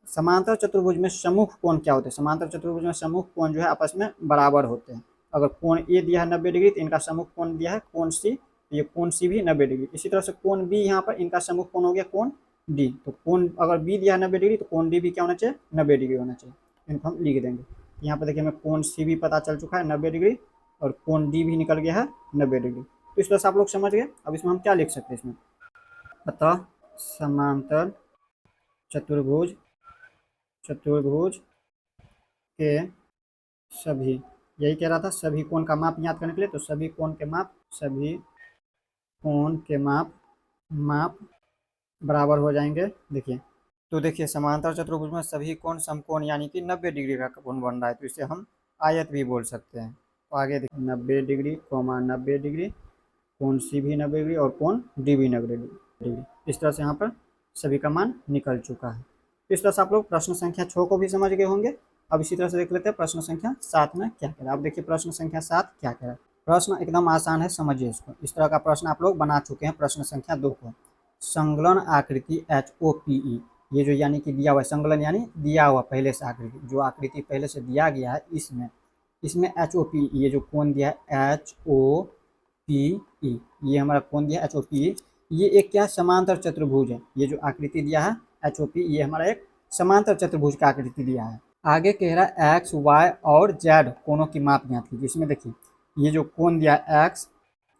समांतर चतुर्भुज में सम्मुख कोण क्या होते हैं, समांतर चतुर्भुज में सम्मुख कोण जो है आपस में बराबर होते हैं। अगर कोण ए दिया है 90 डिग्री तो इनका सम्मुख कोण दिया है कोण सी, तो ये कोण सी भी 90 डिग्री। इसी तरह से कोण बी यहाँ पर इनका सम्मुख कोण हो गया कोण डी, तो कोण अगर बी दिया है 90 डिग्री तो कोण डी भी क्या होना चाहिए 90 डिग्री होना चाहिए, इनको हम लिख देंगे। यहाँ पर देखिए हमें कोण सी भी पता चल चुका है 90 डिग्री, और कोण डी भी निकल गया है 90 डिग्री। तो इस तरह से आप लोग समझ गए। अब इसमें हम क्या लिख सकते हैं, इसमें अतः समांतर चतुर्भुज के सभी, यही कह रहा था, सभी कोण का माप याद करने के लिए, तो सभी कोण के माप बराबर हो जाएंगे। देखिए तो देखिए समांतर चतुर्भुज में सभी कोण समकोण यानी कि 90 डिग्री का कोण बन रहा है, तो इसे हम आयत भी बोल सकते हैं। तो आगे देखिए 90 डिग्री 90 डिग्री, कोण सी भी 90 डिग्री और कोण डी भी 90 डिग्री। इस तरह से यहाँ पर सभी का मान निकल चुका है। इस तरह से आप लोग प्रश्न संख्या 6 को भी समझ गए होंगे। अब इसी तरह से देख लेते हैं प्रश्न संख्या 7 में क्या कह रहा है। अब देखिए प्रश्न संख्या 7 क्या कह रहा है। प्रश्न एकदम आसान है, समझिए इसको। इस तरह का प्रश्न आप लोग बना चुके हैं प्रश्न संख्या 2 को। संलग्न आकृति HOPE, ये जो यानी कि दिया हुआ संलग्न यानी दिया हुआ पहले से आकृति, जो आकृति पहले से दिया गया है इसमें HOPE, ये जो कोण दिया है HOPE, ये हमारा कोण दिया है HOPE, ये एक क्या समांतर चतुर्भुज है। ये जो आकृति दिया है HOPE, ये हमारा एक समांतर चतुर्भुज का आकृति दिया है। आगे कह रहा है x, y और z कोणों की माप ज्ञात कीजिए। इसमें देखिए ये जो कोण दिया है x,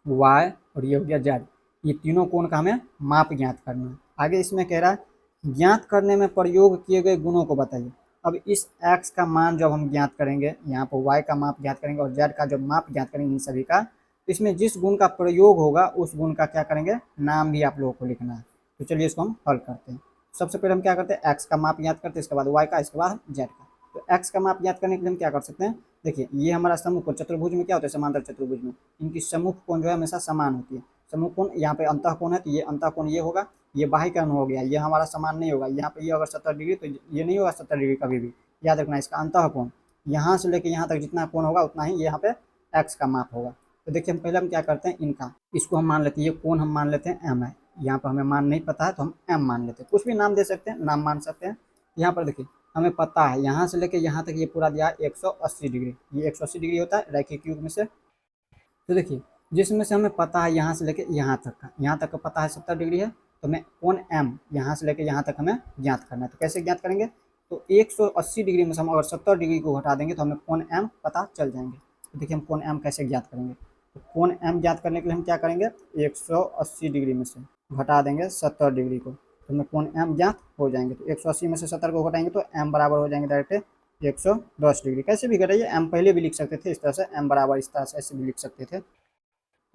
y और ये हो गया z, ये तीनों कोण का हमें माप ज्ञात करना है। आगे इसमें कह रहा है ज्ञात करने में प्रयोग किए गए गुणों को बताइए। अब इस x का मान जब हम ज्ञात करेंगे, यहाँ पर y का माप ज्ञात करेंगे और z का जब माप ज्ञात करेंगे इन सभी का, तो इसमें जिस गुण का प्रयोग होगा उस गुण का क्या करेंगे, नाम भी आप लोगों को लिखना है। तो चलिए इसको हम हल करते हैं। सबसे पहले हम क्या करते हैं, x का माप ज्ञात करते हैं, इसके बाद y का, इसके बाद z का। तो x का माप ज्ञात करने के लिए हम क्या कर सकते हैं, देखिए ये हमारा सम्मुख कोण, चतुर्भुज में क्या होता है समांतर चतुर्भुज में इनकी सम्मुख कोण जो है हमेशा समान होती है। सम्मुख कोण यहाँ पे अंतः कोण है, तो ये अंतः कोण ये होगा, ये बाह्य कोण हो गया, ये हमारा समान नहीं होगा। यहाँ पे ये अगर 70 डिग्री तो ये नहीं होगा 70 डिग्री कभी भी, याद रखना। इसका अंतः कोण यहाँ से लेकर यहाँ तक जितना कोण होगा उतना ही यहाँ पे x का माप होगा। तो देखिए हम पहले हम क्या करते हैं, इनका इसको हम मान लेते हैं, ये कोण हम मान लेते हैं m है। यहाँ पर हमें मान नहीं पता है तो हम m मान लेते हैं, कुछ भी नाम दे सकते हैं, नाम मान सकते हैं। यहाँ पर देखिए हमें पता है यहाँ से लेकर यहाँ तक ये पूरा दिया है 180 डिग्री, ये 180 डिग्री होता है रैखिक युग में से। तो देखिए जिसमें से हमें पता है यहाँ से लेकर यहाँ तक का पता है 70 डिग्री है, तो हमें कोण m यहाँ से लेकर यहाँ तक हमें ज्ञात करना है। तो कैसे ज्ञात करेंगे, तो 180 डिग्री में से हम अगर 70 डिग्री को घटा देंगे तो हमें कोण m पता चल जाएंगे। तो देखिए हम कोण m कैसे ज्ञात करेंगे, तो कोण m ज्ञात करने के लिए हम क्या करेंगे, 180 डिग्री में से घटा देंगे 70 डिग्री को, तो हमें कोण m ज्ञात हो जाएंगे। तो 180 में से 70 को घटाएंगे तो m बराबर हो जाएंगे डायरेक्ट 110 डिग्री। कैसे भी घटाइए, m पहले भी लिख सकते थे इस तरह से, m बराबर इस तरह से ऐसे भी लिख सकते थे।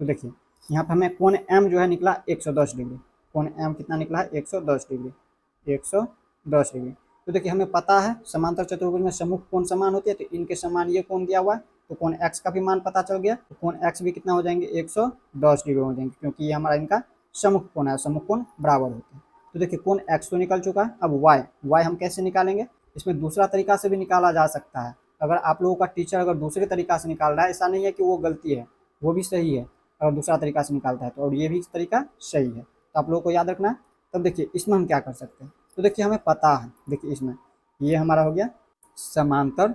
तो देखिए यहाँ पर हमें कोण m जो है निकला 110 डिग्री, कोण m कितना निकला है 110 डिग्री, 110 डिग्री। तो देखिए हमें पता है समांतर चतुर्भुज में सम्मुख कोण समान होते हैं, तो इनके समान ये कोण दिया हुआ है, तो कोण एक्स का भी मान पता चल गया, तो कोण एक्स भी कितना हो जाएंगे 110 डिग्री हो जाएंगे, क्योंकि ये हमारा इनका सम्मुख कोण है, सम्मुख कोण बराबर होते हैं। तो देखिए कोण एक्स तो निकल चुका है। अब वाई, वाई हम कैसे निकालेंगे, इसमें दूसरा तरीका से भी निकाला जा सकता है। अगर आप लोगों का टीचर अगर दूसरे तरीका से निकाल रहा है, ऐसा नहीं है कि वो गलती है, वो भी सही है। अगर दूसरा तरीका से निकालता है तो, और ये भी तरीका सही है, तो आप लोगों को याद रखना है। तब देखिए इसमें हम क्या कर सकते हैं, तो देखिए हमें पता है, देखिए इसमें ये हमारा हो गया समांतर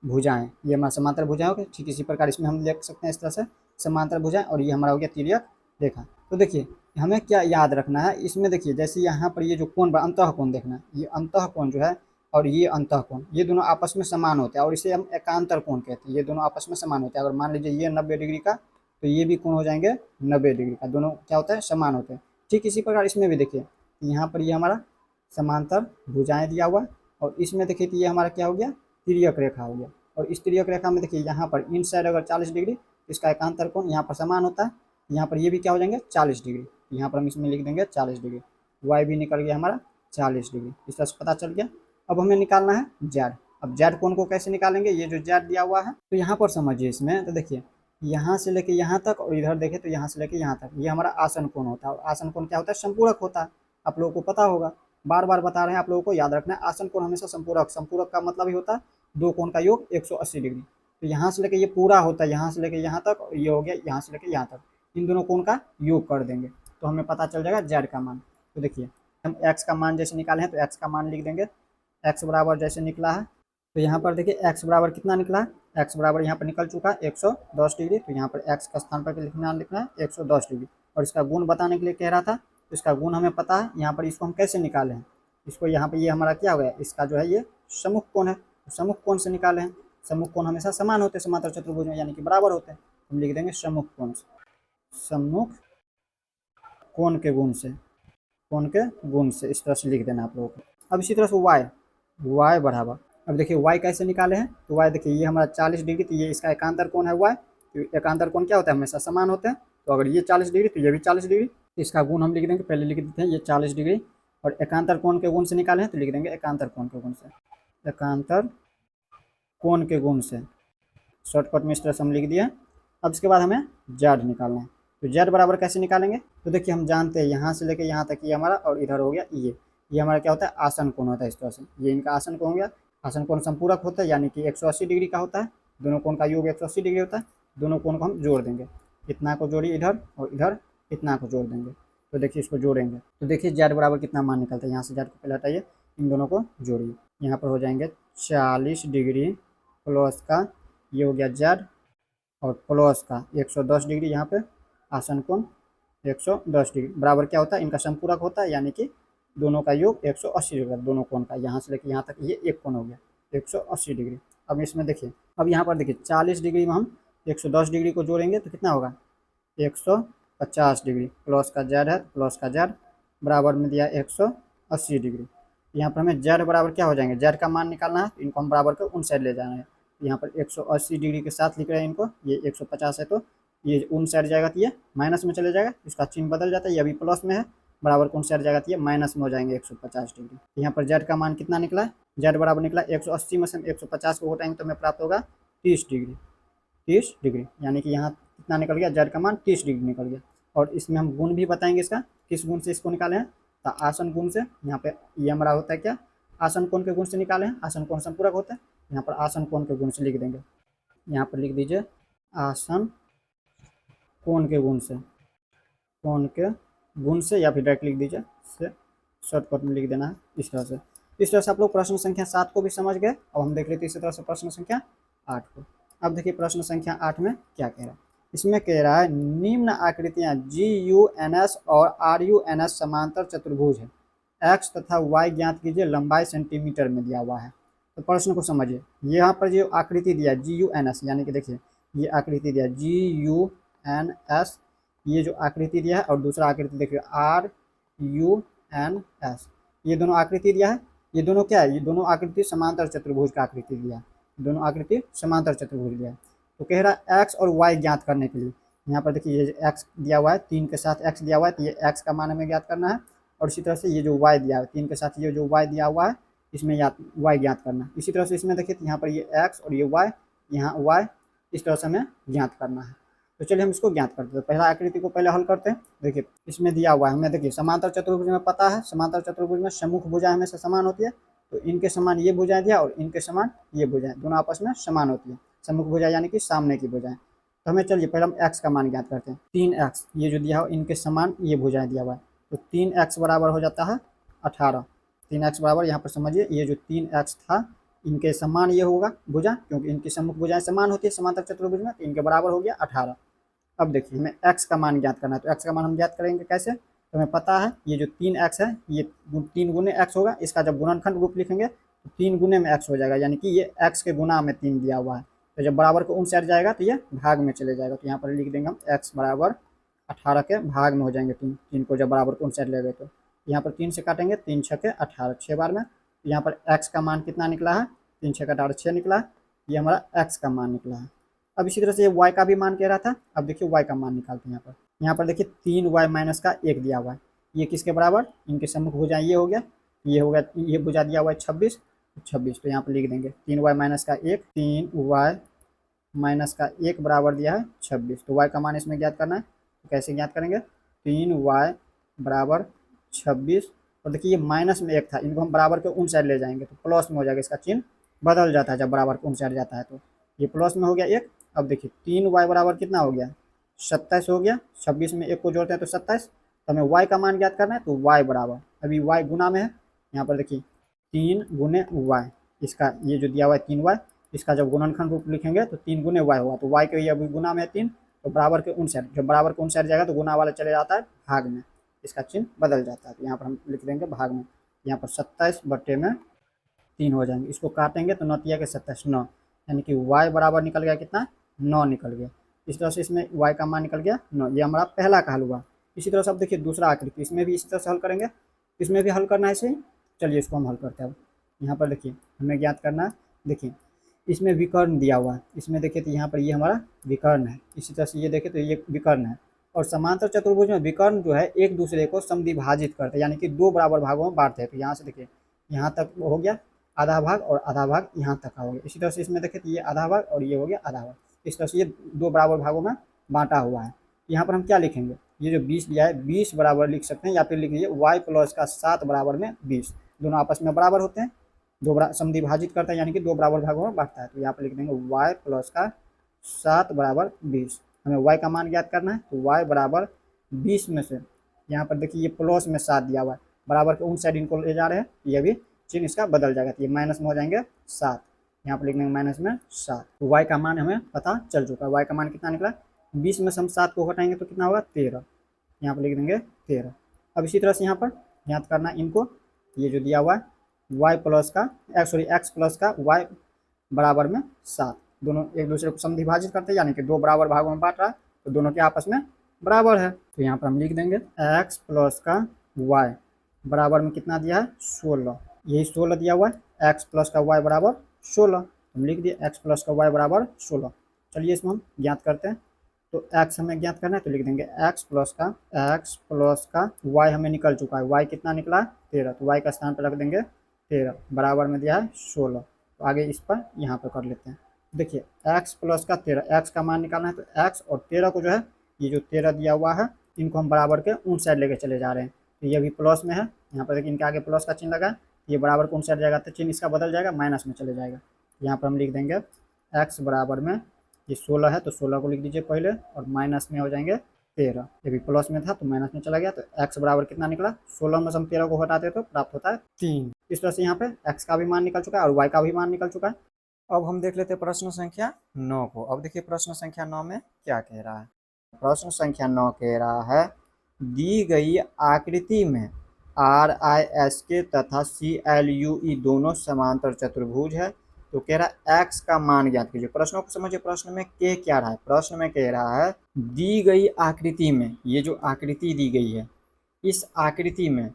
भुजाएं, ये हमारा समांतर भुजाएं हो गया। ठीक इसी प्रकार इसमें हम लिख सकते हैं इस तरह से समांतर भुजाएं, और ये हमारा हो गया तिर्यक रेखा। तो देखिए हमें क्या याद रखना है इसमें, देखिए जैसे यहाँ पर ये जो कोण अंतः कोण देखना है, ये अंतः कोण जो है और ये अंतः कोण, ये दोनों आपस में समान होते हैं, और इसे हम एकांतर कोण कहते हैं। ये दोनों आपस में समान होते हैं। अगर मान लीजिए ये 90 डिग्री का, तो ये भी कोण हो जाएंगे 90 डिग्री का, दोनों क्या होता है समान होते हैं। ठीक इसी प्रकार इसमें भी देखिए यहाँ पर ये हमारा समांतर भुजाएं दिया हुआ, और इसमें देखिए कि ये हमारा क्या हो गया तिर्यक रेखा हो गया। और इस तिर्यक रेखा में देखिए यहाँ पर इन साइड अगर 40 डिग्री, इसका एकांतर कोण यहाँ पर समान होता है, यहाँ पर ये भी क्या हो जाएंगे 40 डिग्री, यहाँ पर हम इसमें लिख देंगे 40 डिग्री। वाई भी निकल गया हमारा 40 डिग्री, इस तरह से पता चल गया। अब हमें निकालना है जेड। अब जेड कोण को कैसे निकालेंगे, ये जो जेड दिया हुआ है, तो यहाँ पर समझिए इसमें, तो देखिए यहाँ से लेके यहाँ तक, और इधर देखें तो यहाँ से लेके यहाँ तक, ये हमारा आसन कोण होता है। और आसन कोण क्या होता है, संपूरक होता है, आप लोगों को पता होगा, बार बार बता रहे हैं, आप लोगों को याद रखना है। आसन कोण हमेशा संपूरक, संपूरक का मतलब ही होता है दो कोण का योग 180 डिग्री। तो यहाँ से लेके ये पूरा होता है, यहाँ से लेके यहाँ तक, और ये हो गया यहाँ से लेके यहाँ तक, इन दोनों कोण का योग कर देंगे तो हमें पता चल जाएगा जेड का मान। तो देखिए हम एक्स का मान जैसे निकाले हैं, तो एक्स का मान लिख देंगे। एक्स बराबर जैसे निकला है, तो यहाँ पर देखिए एक्स बराबर कितना निकला है, एक्स बराबर यहाँ पर निकल चुका है 110 डिग्री। तो यहाँ पर एक्स का स्थान पर लिखना है 110 डिग्री, और इसका गुण बताने के लिए कह रहा था, तो इसका गुण हमें पता है। यहाँ पर इसको हम कैसे निकाले हैं, इसको यहाँ पर ये हमारा क्या हो गया, इसका जो है ये सम्मुख कोण है, सम्मुख कोण से निकाले हैं। सम्मुख कोण हमेशा समान होते हैं समांतर चतुर्भुज में, यानी कि बराबर होते हैं। हम लिख देंगे सम्मुख कोण से, सम्मुख कोण के गुण से, कोण के गुण से, इस तरह से लिख देना आप लोगों को। अब इसी तरह से वाई, वाई बराबर, अब देखिए वाई कैसे निकाले हैं, तो वाई देखिए ये हमारा 40 डिग्री, तो ये इसका एकांतर कोण है वाई। तो एकांतर कोण क्या होता है, हमेशा समान होते हैं। तो अगर ये 40 डिग्री तो ये भी 40 डिग्री, तो इसका गुण हम लिख देंगे, पहले लिख देते हैं ये 40 डिग्री, और एकांतर कोण के गुण से निकाले हैं तो लिख देंगे एकांतर कोण के गुण से, एकांतर कोण के गुण से, शॉर्टकट में इस तरह से हम लिख दिया। अब इसके बाद हमें जेड निकालना है, तो जेड बराबर कैसे निकालेंगे, तो देखिए हम जानते हैं यहाँ से लेके यहाँ तक ये हमारा, और इधर हो गया ये हमारा क्या होता है आसन कोण होता है। इस तरह से ये इनका आसन कोण हो गया। आसन कोण संपूरक होता है, यानी कि 180 डिग्री का होता है, दोनों कोण का योग 180 डिग्री होता है। दोनों कोण को हम जोड़ देंगे, इतना को जोड़िए इधर, और इधर इतना को जोड़ देंगे। तो देखिए इसको जोड़ेंगे तो देखिए जेड बराबर कितना मान निकलता है, यहाँ से जेड को पहले हटाइए, इन दोनों को जोड़िए, यहाँ पर हो जाएंगे 40 डिग्री प्लस का ये हो गया जेड, और प्लस का 110 डिग्री, यहाँ पे आसन कोण 110 डिग्री बराबर क्या होता है, इनका संपूरक होता है, यानी कि दोनों का योग 180 डिग्री, दोनों कोण का, यहाँ से लेकर यहाँ तक ये एक कोण हो गया 180 डिग्री। अब इसमें देखिए, अब यहाँ पर देखिए 40 डिग्री में हम 110 डिग्री को जोड़ेंगे तो कितना होगा 150 डिग्री, प्लस का जेड है, प्लस का जेड बराबर में दिया 180 डिग्री। यहाँ पर हमें जेड बराबर क्या हो जाएंगे, जेड का मान निकालना है, तो इनको हम बराबर को उन साइड ले जाना है। यहाँ पर 180 डिग्री के साथ लिख रहे हैं इनको, ये 150 है तो ये उन साइड जाएगा तो ये माइनस में चले जाएगा, इसका चिन्ह बदल जाता है, ये अभी प्लस में है, बराबर कौन साइड जाएगा तो ये माइनस में हो जाएंगे 150 डिग्री। यहाँ पर जेड का मान कितना निकला है, जेड बराबर निकला 180 में से हम 150 को घटाएंगे तो हमें प्राप्त होगा 30 डिग्री, 30 डिग्री, यानी कि यहाँ कितना निकल गया, जेड का मान 30 डिग्री निकल गया। और इसमें हम गुण भी बताएंगे इसका, किस गुण से इसको निकाले हैं, तो आसन गुण से। यहाँ पे ये हमारा होता है क्या, आसन कोण के गुण से निकाले हैं, आसन कोण संपूरक होता है, यहाँ पर आसन कोण के गुण से लिख देंगे, यहाँ पर लिख दीजिए आसन कोण के गुण से, कोण के गुण से, या फिर डायरेक्ट लिख दीजिए, से शॉर्टकट में लिख देना है इस तरह से। इस तरह से आप लोग प्रश्न संख्या 7 को भी समझ गए। अब हम देख लेते हैं इसी तरह से प्रश्न संख्या 8 को। अब देखिए प्रश्न संख्या 8 में क्या कह रहा है, इसमें कह रहा है निम्न आकृतियां GUNS और RUNS समांतर चतुर्भुज है, एक्स तथा वाई ज्ञात कीजिए, लंबाई सेंटीमीटर में दिया हुआ है। तो प्रश्न को समझिए, यहाँ पर जो आकृति दिया GUNS, यानी कि देखिए ये आकृति दिया GUNS, ये जो आकृति दिया है, और दूसरा आकृति देखिए RUNS, ये दोनों आकृति दिया है। ये दोनों क्या है, ये दोनों आकृति समांतर चतुर्भुज का आकृति दिया है, दोनों आकृति समांतर चतुर्भुज दिया है। तो कह रहा है एक्स और वाई ज्ञात करने के लिए, यहाँ पर देखिए ये एक्स दिया हुआ है, 3 के साथ एक्स दिया हुआ है, तो ये एक्स का मान हमें ज्ञात करना है। और इसी तरह से ये जो वाई दिया है, 3 के साथ ये जो वाई दिया हुआ है, इसमें वाई ज्ञात करना है। इसी तरह से इसमें देखिए यहाँ पर ये एक्स और ये वाई, यहाँ वाई, इस तरह से हमें ज्ञात करना है। तो चलिए हम इसको ज्ञात करते हैं। पहला आकृति को पहले हल करते हैं। देखिए इसमें दिया हुआ है हमें, देखिए समांतर चतुर्भुज में पता है, समांतर चतुर्भुज में सम्मुख भुजाएं हमेशा समान होती है। तो इनके समान ये भुजाएं दिया और इनके समान ये भुजाएं, दोनों आपस में समान होती है। सम्मुख भुजा यानी कि सामने की भुजाएं। तो हमें चलिए पहले हम एक्स का मान ज्ञात करते हैं। 3x ये जो दिया हो इनके समान ये भुजाएं दिया हुआ है। तो 3x बराबर हो जाता है 18। 3x बराबर, यहाँ पर समझिए ये जो 3x था इनके समान ये होगा भुजा, क्योंकि इनकी सम्मुख भुजाएं समान होती है समांतर चतुर्भुज में, तो इनके बराबर हो गया 18। अब देखिए हमें x का मान ज्ञात करना है। तो x का मान हम ज्ञात करेंगे कैसे? तो हमें पता है ये जो 3x है ये 3 गुने x होगा। इसका जब गुणनखंड रूप लिखेंगे तो 3 गुने में x हो जाएगा, यानी कि ये x के गुना में 3 दिया हुआ है। तो जब बराबर को उन साइड जाएगा तो ये भाग में चले जाएगा। तो यहाँ पर लिख देंगे हम x बराबर 18 के भाग में हो जाएंगे 3। 3 को जब बराबर को उन साइड ले गए तो यहाँ पर 3 से काटेंगे, 3 छके 18, 6 बार में। तो यहाँ पर x का मान कितना निकला है? 3 छके 18, 6 निकला है। ये हमारा x का मान निकला है। अब इसी तरह से ये y का भी मान कह रहा था। अब देखिए y का मान निकालते हैं। यहाँ पर देखिए 3y माइनस का 1 दिया हुआ है। ये किसके बराबर? इनके सम्मुख भुजा ये हो गया, ये हो गया, ये भुजा दिया हुआ है 26। 26 तो यहाँ पर लिख देंगे 3y माइनस का 1, 3y माइनस का 1 बराबर दिया है 26। तो y का मान इसमें ज्ञात करना है। तो कैसे ज्ञात करेंगे? 3y बराबर 26। और देखिए ये माइनस में 1 था, इनको हम बराबर के उन साइड ले जाएंगे तो प्लस में हो जाएगा। इसका चिन्ह बदल जाता है जब बराबर के उन साइड जाता है। तो ये प्लस में हो गया 1। अब देखिए 3y बराबर कितना हो गया? 27 हो गया। 26 में 1 को जोड़ते हैं तो 27। तो हमें y का मान ज्ञात करना है। तो y बराबर, अभी y गुना में है, यहाँ पर देखिए 3 गुने y, इसका ये जो दिया हुआ है 3y, इसका जब गुणनखंड रूप लिखेंगे तो 3 गुने y होगा। तो y के ये अभी गुना में है 3, तो बराबर के उन साइड, जब बराबर के उन साइड जाएगा तो गुना वाला चले जाता है भाग में, इसका चिन्ह बदल जाता है। तो यहाँ पर हम लिख देंगे भाग में। यहाँ पर 27/3 हो जाएंगे। इसको काटेंगे तो 9 तिया के 27, 9, यानी कि y बराबर निकल गया कितना? 9 निकल गया। इस तरह से इसमें y का मान निकल गया 9। ये हमारा पहला का हल हुआ। इसी तरह से अब देखिए दूसरा आकृति, इसमें भी इसी तरह से हल करेंगे। इसमें भी हल करना है ऐसे ही। चलिए इसको हम हल करते हैं। अब यहाँ पर देखिए हमें ज्ञात करना है। देखिए इसमें विकर्ण दिया हुआ है। इसमें देखिए तो यहाँ पर ये हमारा विकर्ण है। इसी तरह से ये देखें तो ये विकर्ण है। और समांतर चतुर्भुज में विकर्ण जो है एक दूसरे को समद्विभाजित करते हैं, यानी कि 2 बराबर भागों में बांटते हैं। तो यहाँ से देखिए यहाँ तक हो गया आधा भाग और आधा भाग यहाँ तक का हो गया। इसी तरह से इसमें देखें तो ये आधा भाग और ये हो गया आधा भाग। इस तरह से ये 2 बराबर भागों में बांटा हुआ है। यहाँ पर हम क्या लिखेंगे? ये जो 20 दिया है 20 बराबर लिख सकते हैं, या फिर लिख लीजिए y प्लस का 7 बराबर में 20। दोनों आपस में बराबर होते हैं, 2 समद्विभाजित करता है, यानी कि 2 बराबर भागों में बांटता है। तो यहाँ पर लिख देंगे y प्लस का 7 बराबर 20। हमें y का मान ज्ञात करना है। तो y बराबर 20 में से, यहाँ पर देखिए ये प्लस में 7 दिया हुआ है, बराबर के उन साइड इनको ले जा रहे हैं, ये भी चिन्ह इसका बदल जाएगा। तो ये माइनस में हो जाएंगे 7, यहाँ पर लिख देंगे माइनस में 7। तो y का मान हमें पता चल चुका है। y का मान कितना निकला? 20 में से हम 7 को घटाएंगे तो कितना होगा? 13। यहाँ पर लिख देंगे 13। अब इसी तरह से यहाँ पर ज्ञात करना इनको, ये जो दिया हुआ है y प्लस का x प्लस का y बराबर में 7, दोनों एक दूसरे को समद्विभाजित करते हैं, यानी कि 2 बराबर भागों में बांट रहा है, तो दोनों के आपस में बराबर है। तो यहाँ पर हम लिख देंगे x प्लस का y बराबर में कितना दिया है? 16। यही 16 दिया हुआ है। x प्लस का y बराबर 16, हम लिख दिए x प्लस का y बराबर 16। चलिए इसमें हम ज्ञात करते हैं। तो x हमें ज्ञात करना है, तो लिख देंगे x प्लस का y हमें निकल चुका है। y कितना निकला है? 13। तो y का स्थान पर रख देंगे 13, बराबर में दिया है 16। तो आगे इस पर यहाँ पर कर लेते हैं। देखिए x प्लस का 13, x का मान निकालना है। तो x और 13 को जो है, ये जो 13 दिया हुआ है इनको हम बराबर के उन साइड लेके चले जा रहे हैं। तो ये भी प्लस में है, यहाँ पर देखिए इनके आगे प्लस का चिन्ह लगा है, ये बराबर के उन साइड जाएगा तो चिन्ह इसका बदल जाएगा, माइनस में चले जाएगा। यहाँ पर हम लिख देंगे x बराबर में, ये 16 है तो 16 को लिख दीजिए पहले, और माइनस में हो जाएंगे 13। ये भी प्लस में था तो माइनस में चला गया। तो x बराबर कितना निकला? 16 में से हम 13 को हटाते तो प्राप्त होता है 3। इस तरह से यहाँ पे x का भी मान निकल चुका है और y का भी मान निकल चुका है। अब हम देख लेते हैं प्रश्न संख्या 9 को। अब देखिए प्रश्न संख्या 9 में क्या कह रहा है। प्रश्न संख्या 9 कह रहा है, दी गई आकृति में RISK तथा CLUE दोनों समांतर चतुर्भुज है। तो कह रहा है x का मान ज्ञात कीजिए। प्रश्नों को समझिए, प्रश्न में कह क्या रहा है? प्रश्न में कह रहा है दी गई आकृति में, ये जो आकृति दी गई है इस आकृति में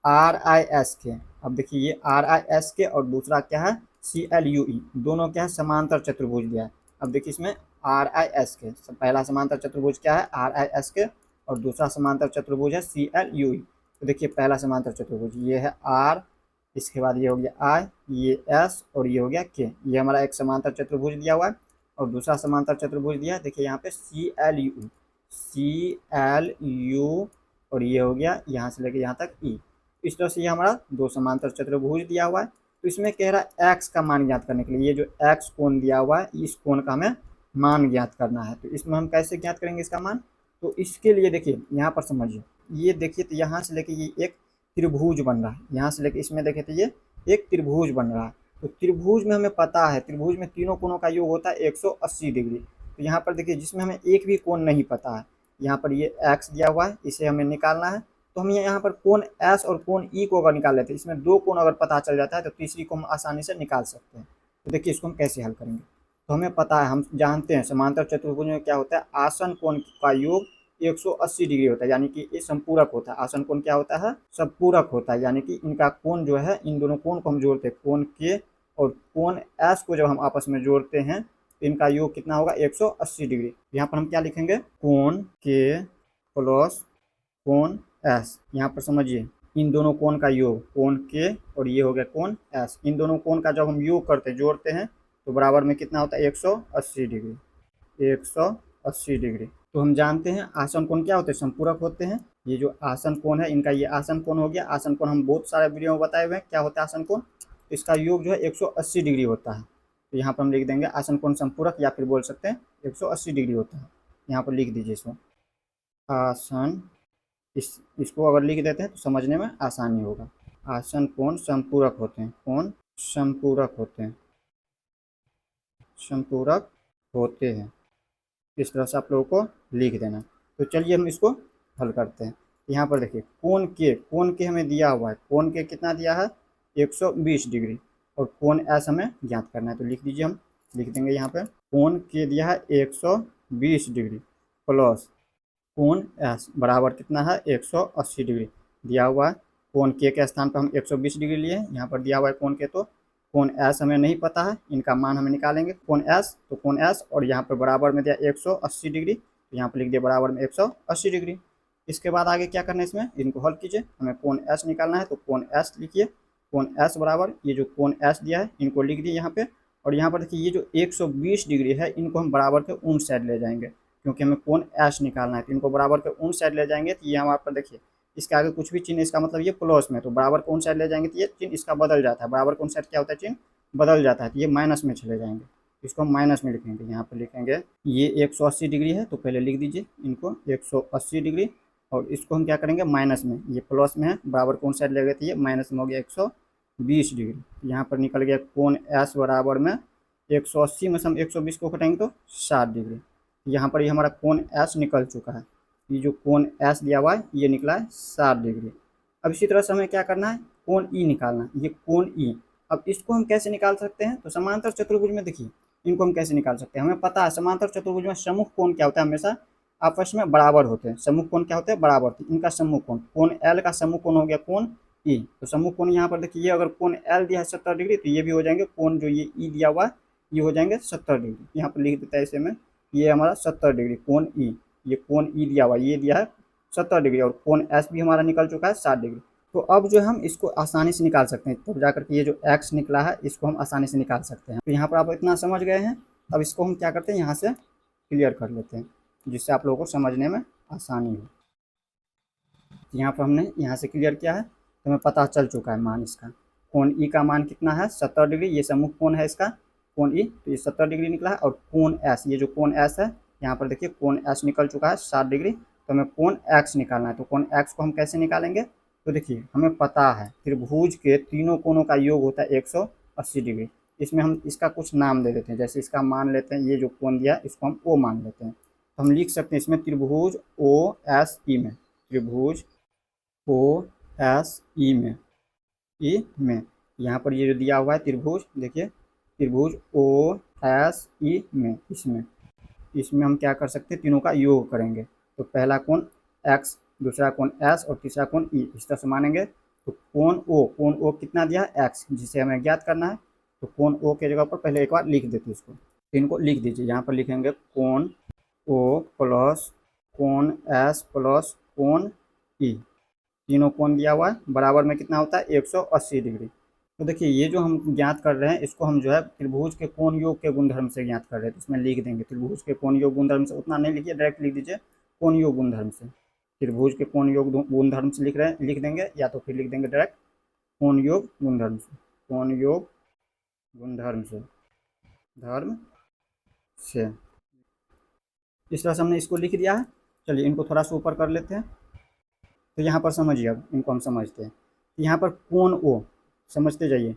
RISK, अब देखिए ये RISK और दूसरा क्या है? CLUE, दोनों क्या है? समांतर चतुर्भुज दिया है। अब देखिए इसमें RISK, पहला समांतर चतुर्भुज क्या है? RISK, और दूसरा समांतर चतुर्भुज है CLUE। तो देखिए पहला समांतर चतुर्भुज ये है R, इसके बाद ये हो गया I, ये S और ये हो गया K। ये हमारा एक समांतर चतुर्भुज दिया हुआ है। और दूसरा समांतर चतुर्भुज दिया है, देखिए यहाँ पे CLU और ये हो गया यहाँ से लेके यहाँ तक E। इस तरह से ये हमारा दो समांतर चतुर्भुज दिया हुआ है। तो इसमें कह रहा है x का मान ज्ञात करने के लिए, ये जो x कोण दिया हुआ है इस कोण का हमें मान ज्ञात करना है। तो इसमें हम कैसे ज्ञात करेंगे इसका मान? तो इसके लिए देखिए यहाँ पर समझिए, ये देखिए तो यहाँ से लेके ये एक त्रिभुज बन रहा है, यहाँ से लेके इसमें देखे तो ये एक त्रिभुज बन रहा है। तो त्रिभुज में हमें पता है त्रिभुज में तीनों कोणों का योग होता है 180 डिग्री। तो यहाँ पर देखिए जिसमें हमें एक भी कोण नहीं पता है, यहाँ पर ये x दिया हुआ है, इसे हमें निकालना है। तो हम यहाँ पर कोण S और कोण E को अगर निकाल लेते हैं, इसमें दो कोण अगर पता चल जाता है तो तीसरी को हम आसानी से निकाल सकते हैं। तो देखिए इसको हम कैसे हल करेंगे। तो हमें पता है, हम जानते हैं समांतर चतुर्भुज में क्या होता है, आसन कोण का योग 180 डिग्री होता है, यानी कि ये संपूरक होता है। आसन कोण क्या होता है? संपूरक होता है, यानी कि इनका कोण जो है, इन दोनों कोण को हम जोड़ते हैं, कोण K और कोण S को जब हम आपस में जोड़ते हैं तो इनका योग कितना होगा? 180 डिग्री। यहाँ पर हम क्या लिखेंगे? कोण K प्लस कोण S। यहाँ पर समझिए इन दोनों कोण का योग, कोण K और ये हो गया कोण S, इन दोनों कोण का जब हम योग करते हैं, जोड़ते हैं, तो बराबर में कितना होता है? 180 डिग्री। 180 डिग्री। तो हम जानते हैं आसन कोण क्या होते हैं? संपूरक होते हैं। ये जो आसन कोण है इनका, ये आसन कोण हो गया। आसन कोण हम बहुत सारे वीडियो में बताए हुए हैं क्या होता है आसन कोण। इसका योग जो है 180 डिग्री होता है। तो यहाँ पर हम लिख देंगे आसन कोण संपूरक, या फिर बोल सकते हैं 180 डिग्री होता है। यहाँ पर लिख दीजिए इसको आसन, इसको अगर लिख देते हैं तो समझने में आसानी होगा। आसन कोण संपूरक होते हैं, कोण संपूरक होते हैं, संपूरक होते हैं। इस तरह से आप लोगों को लिख देना। तो चलिए हम इसको हल करते हैं। यहाँ पर देखिए कोण के हमें दिया हुआ है, कोण के कितना दिया है? 120 डिग्री, और कोण S हमें ज्ञात करना है। तो लिख दीजिए, हम लिख देंगे यहाँ पे कोण के दिया है 120 डिग्री प्लस कोण S बराबर कितना है? 180 डिग्री दिया हुआ है। कोण के स्थान पर हम 120 डिग्री लिए, यहाँ पर दिया हुआ है कोण के, तो कोण S हमें नहीं पता है, इनका मान हमें निकालेंगे। कोण S, तो कोण S और यहाँ पर बराबर में दिया 180 डिग्री, तो यहाँ पर लिख दिया बराबर में 180 डिग्री। इसके बाद आगे क्या करना है, इसमें इनको हल कीजिए। हमें कोण S निकालना है, तो कोण S लिखिए। कोण S बराबर ये जो कोण S दिया है इनको लिख दिए यहाँ पे, और यहाँ पर देखिए ये जो 120 डिग्री है इनको हम बराबर के उन साइड ले जाएंगे, क्योंकि हमें कोण S निकालना है। तो इनको बराबर के उन साइड ले जाएंगे, तो ये हमारे पर देखिए इसके आगे कुछ भी चिन्ह, इसका मतलब ये प्लस में, तो बराबर कौन साइड ले जाएंगे तो ये चिन्ह इसका बदल जाता है। बराबर कौन साइड क्या होता है? चिन्ह बदल जाता है, तो ये माइनस में चले जाएंगे। इसको हम माइनस में लिखेंगे। यहाँ पर लिखेंगे ये 180 डिग्री है, तो पहले लिख दीजिए इनको 180 डिग्री, और इसको हम क्या करेंगे? माइनस में, ये प्लस में है, बराबर कौन साइड ले गए थे? ये माइनस में हो गया 120 डिग्री। यहाँ पर निकल गया कोण S बराबर में 180 में से हम 120 को घटाएंगे तो 60 डिग्री। यहाँ पर ये हमारा कोण S निकल चुका है। ये जो कोण S दिया हुआ है ये निकला है 60 डिग्री। अब इसी तरह से हमें क्या करना है? कोण E निकालना है, ये कोण E। अब इसको हम कैसे निकाल सकते हैं? तो समांतर चतुर्भुज में देखिए इनको हम कैसे निकाल सकते हैं। हमें पता है समांतर चतुर्भुज में सम्मुख कोण क्या होता है? हमेशा आपस में बराबर होते हैं। सम्मुख कोण क्या होते हैं? बराबर। तो इनका सम्मुख कोण, कोण L का सम्मुख कोण हो गया कोण E। तो सम्मुख कोण यहाँ पर देखिए, ये अगर कोण L दिया है 70 डिग्री, तो ये भी हो जाएंगे कोण जो ये E दिया हुआ है ये हो जाएंगे 70 डिग्री। यहाँ पर लिख देता है इसे में, ये हमारा 70 डिग्री कोण E। ये कोण E दिया हुआ, ये दिया है 70 डिग्री, और कोण S भी हमारा निकल चुका है 60 डिग्री। तो अब जो हम इसको आसानी से निकाल सकते हैं, तब जाकर के ये जो x निकला है इसको हम आसानी से निकाल सकते हैं। तो यहाँ पर आप इतना समझ गए हैं। अब इसको हम क्या करते हैं, यहाँ से क्लियर कर लेते हैं, जिससे आप लोगों को समझने में आसानी हो। यहाँ पर हमने यहाँ से क्लियर किया है, तो हमें पता चल चुका है मान इसका। कोण E का मान कितना है? 70 डिग्री। ये सम्मुख कोण है इसका कोण E, तो ये 70 डिग्री निकला है। और कोण S, ये जो कोण S है यहाँ पर देखिए कोण S निकल चुका है 60 डिग्री। तो हमें कोण X निकालना है। तो कोण X को हम कैसे निकालेंगे? तो देखिए हमें पता है त्रिभुज के तीनों कोणों का योग होता है 180 डिग्री। इसमें हम इसका कुछ नाम दे देते हैं, जैसे इसका मान लेते हैं, ये जो कोण दिया है इसको हम O मान लेते हैं। तो हम लिख सकते हैं इसमें त्रिभुज OSE में, त्रिभुज OSE में यहाँ पर ये जो दिया हुआ है त्रिभुज, देखिए त्रिभुज OSE में, इसमें हम क्या कर सकते हैं? तीनों का योग करेंगे। तो पहला कोण X, दूसरा कोण S और तीसरा कोण E, इस तरह से मानेंगे। तो कोण O कितना दिया है? X, जिसे हमें ज्ञात करना है। तो कोण O के जगह पर पहले एक बार लिख देते इसको, तो इनको लिख दीजिए। यहाँ पर लिखेंगे कोण O प्लस कोण S प्लस कोण E, तीनों कोण दिया हुआ है, बराबर में कितना होता है? 180 डिग्री। तो देखिए ये जो हम ज्ञात कर रहे हैं इसको हम जो है त्रिभुज के कोण योग के गुणधर्म से ज्ञात कर रहे हैं, तो इसमें लिख देंगे त्रिभुज के कोण योग गुणधर्म से, उतना नहीं लिखिए, डायरेक्ट लिख दीजिए कोण योग गुणधर्म से। त्रिभुज के कोण योग गुणधर्म से लिख देंगे, या तो फिर लिख देंगे डायरेक्ट कोण योग गुणधर्म से, कोण योग गुणधर्म से, धर्म से। इस तरह से हमने इसको लिख दिया है। चलिए इनको थोड़ा सा ऊपर कर लेते हैं। तो यहाँ पर समझिए, अब इनको हम समझते हैं। यहाँ पर कोण ओ समझते जाइए,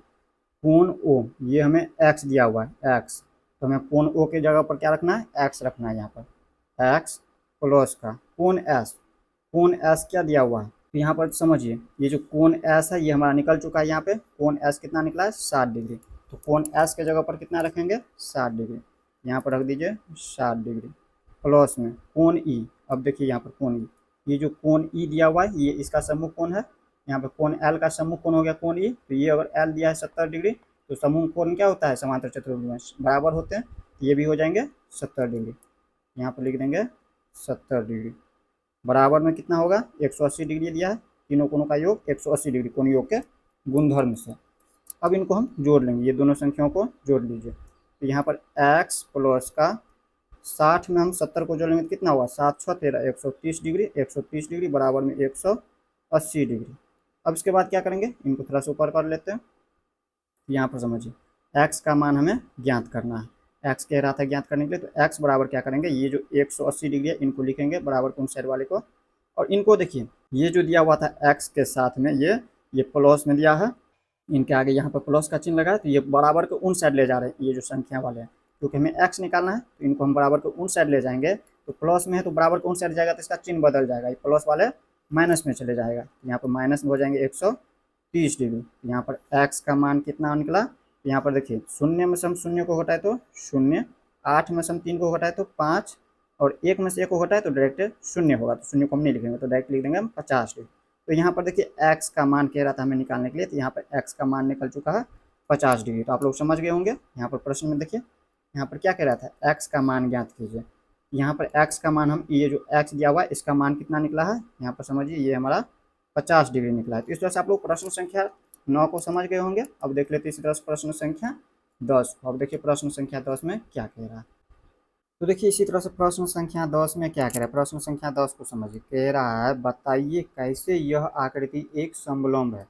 कोण ओ ये हमें एक्स दिया हुआ है, एक्स, तो हमें कोण ओ के जगह पर क्या रखना है, एक्स रखना है यहाँ पर, एक्स प्लस का कोण एस, कोण एस क्या दिया हुआ है, तो यहाँ पर समझिए ये जो कोण एस है ये हमारा निकल चुका है, यहाँ पे कोण एस कितना निकला है, 60 डिग्री। तो कोण एस के जगह पर कितना रखेंगे, 60 डिग्री, यहाँ पर रख दीजिए 60 डिग्री, प्लस में कोण ई। अब देखिए यहाँ पर कोण ई, ये जो कोण ई दिया हुआ है ये इसका समूह कोण है, यहाँ पर कोण एल का समूह कोण हो गया कोण ई। तो ये अगर एल दिया है 70 डिग्री, तो समूह कोण क्या होता है, समांतर चतुर्भुज में बराबर होते हैं, ये भी हो जाएंगे 70 डिग्री। यहाँ पर लिख देंगे 70 डिग्री, बराबर में कितना होगा, 180 डिग्री दिया है, तीनों कोणों का योग 180 डिग्री कोण योग के गुणधर्म से। अब इनको हम जोड़ लेंगे, ये दोनों संख्याओं को जोड़ लीजिए। तो यहाँ पर x प्लस का 60 में हम 70 को जोड़ेंगे तो कितना हुआ, 7 6 13, 130 डिग्री, 130 डिग्री बराबर में 180 डिग्री। अब इसके बाद क्या करेंगे, इनको थोड़ा सा ऊपर कर लेते हैं। यहाँ पर समझिए x का मान हमें ज्ञात करना है, x कह रहा था ज्ञात करने के लिए, तो x बराबर क्या करेंगे, ये जो 180 डिग्री है इनको लिखेंगे बराबर कौन साइड वाले को, और इनको देखिए ये जो दिया हुआ था x के साथ में ये प्लस में दिया है, इनके आगे यहाँ पर प्लस का चिन्ह लगा है, तो ये बराबर को उन साइड ले जा रहे हैं, ये जो संख्या वाले हैं, क्योंकि हमें x निकालना है तो इनको हम बराबर को उन साइड ले जाएंगे। तो प्लस में है तो बराबर को उन साइड जाएगा तो इसका चिन्ह बदल जाएगा, ये प्लस वाले माइनस में चले जाएगा, यहाँ पर माइनस में हो जाएंगे 130 डिग्री। यहाँ पर x का मान कितना निकला, यहाँ पर देखिए शून्य में से हम शून्य को घटाए तो शून्य, 8 में से हम 3 को घटाए तो 5, और 1 में से 1 को घटाए तो डायरेक्ट शून्य होगा, तो शून्य को हम नहीं लिखेंगे, तो डायरेक्ट लिख देंगे हम 50 डिग्री। तो यहाँ पर देखिए x का मान कह रहा था हमें निकालने के लिए, तो यहाँ पर x का मान निकल चुका है 50 डिग्री। तो आप लोग समझ गए होंगे। यहाँ पर प्रश्न में देखिए यहाँ पर क्या कह रहा था, x का मान ज्ञात कीजिए। यहाँ पर x का मान हम, ये जो x दिया हुआ है इसका मान कितना निकला है, यहाँ पर समझिए ये हमारा 50 डिग्री निकला है। तो इस तरह से आप लोग प्रश्न संख्या 9 को समझ गए होंगे। अब देख लेते हैं इसी तरह से प्रश्न संख्या 10। अब देखिए प्रश्न संख्या 10 में क्या कह रहा है। तो देखिए इसी तरह से प्रश्न संख्या 10 में क्या कह रहा है, प्रश्न संख्या 10 को समझिए। कह रहा है बताइए कैसे यह आकृति एक समलंब है।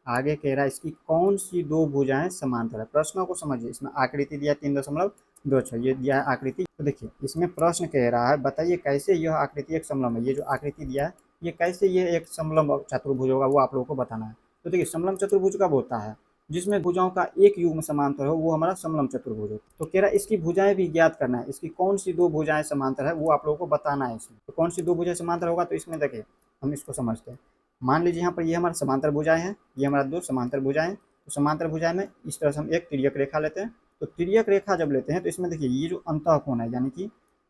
आगे कह रहा है इसकी कौन सी दो भुजाएं समांतर है। प्रश्नों को समझिए, इसमें आकृति दिया 3.26, ये दिया है आकृति। तो देखिए इसमें प्रश्न कह रहा है बताइए कैसे यह आकृति एक समलंब है। ये जो आकृति दिया है ये कैसे ये एक समलंब चतुर्भुज होगा, वो आप लोगों को बताना है। तो देखिए समलंब चतुर्भुज कब होता है, जिसमें भुजाओं का एक युग्म समांतर हो, वो हमारा समलंब चतुर्भुज है। तो कह रहा है इसकी भुजाएं भी ज्ञात करना है, इसकी कौन सी दो भुजाएं समांतर है वो आप लोगों को बताना है इसमें। तो कौन सी दो भुजाएं समांतर होगा, तो इसमें देखिए हम इसको समझते हैं। मान लीजिए यहाँ पर ये हमारा समांतर भुजाएं हैं, ये हमारा दो समांतर भुजाएं। तो समांतर भुजाएं में इस तरह से हम एक तिर्यक रेखा लेते हैं। तो तिर्यक रेखा जब लेते हैं तो इसमें देखिए ये जो अंतः कोण है, यानी कि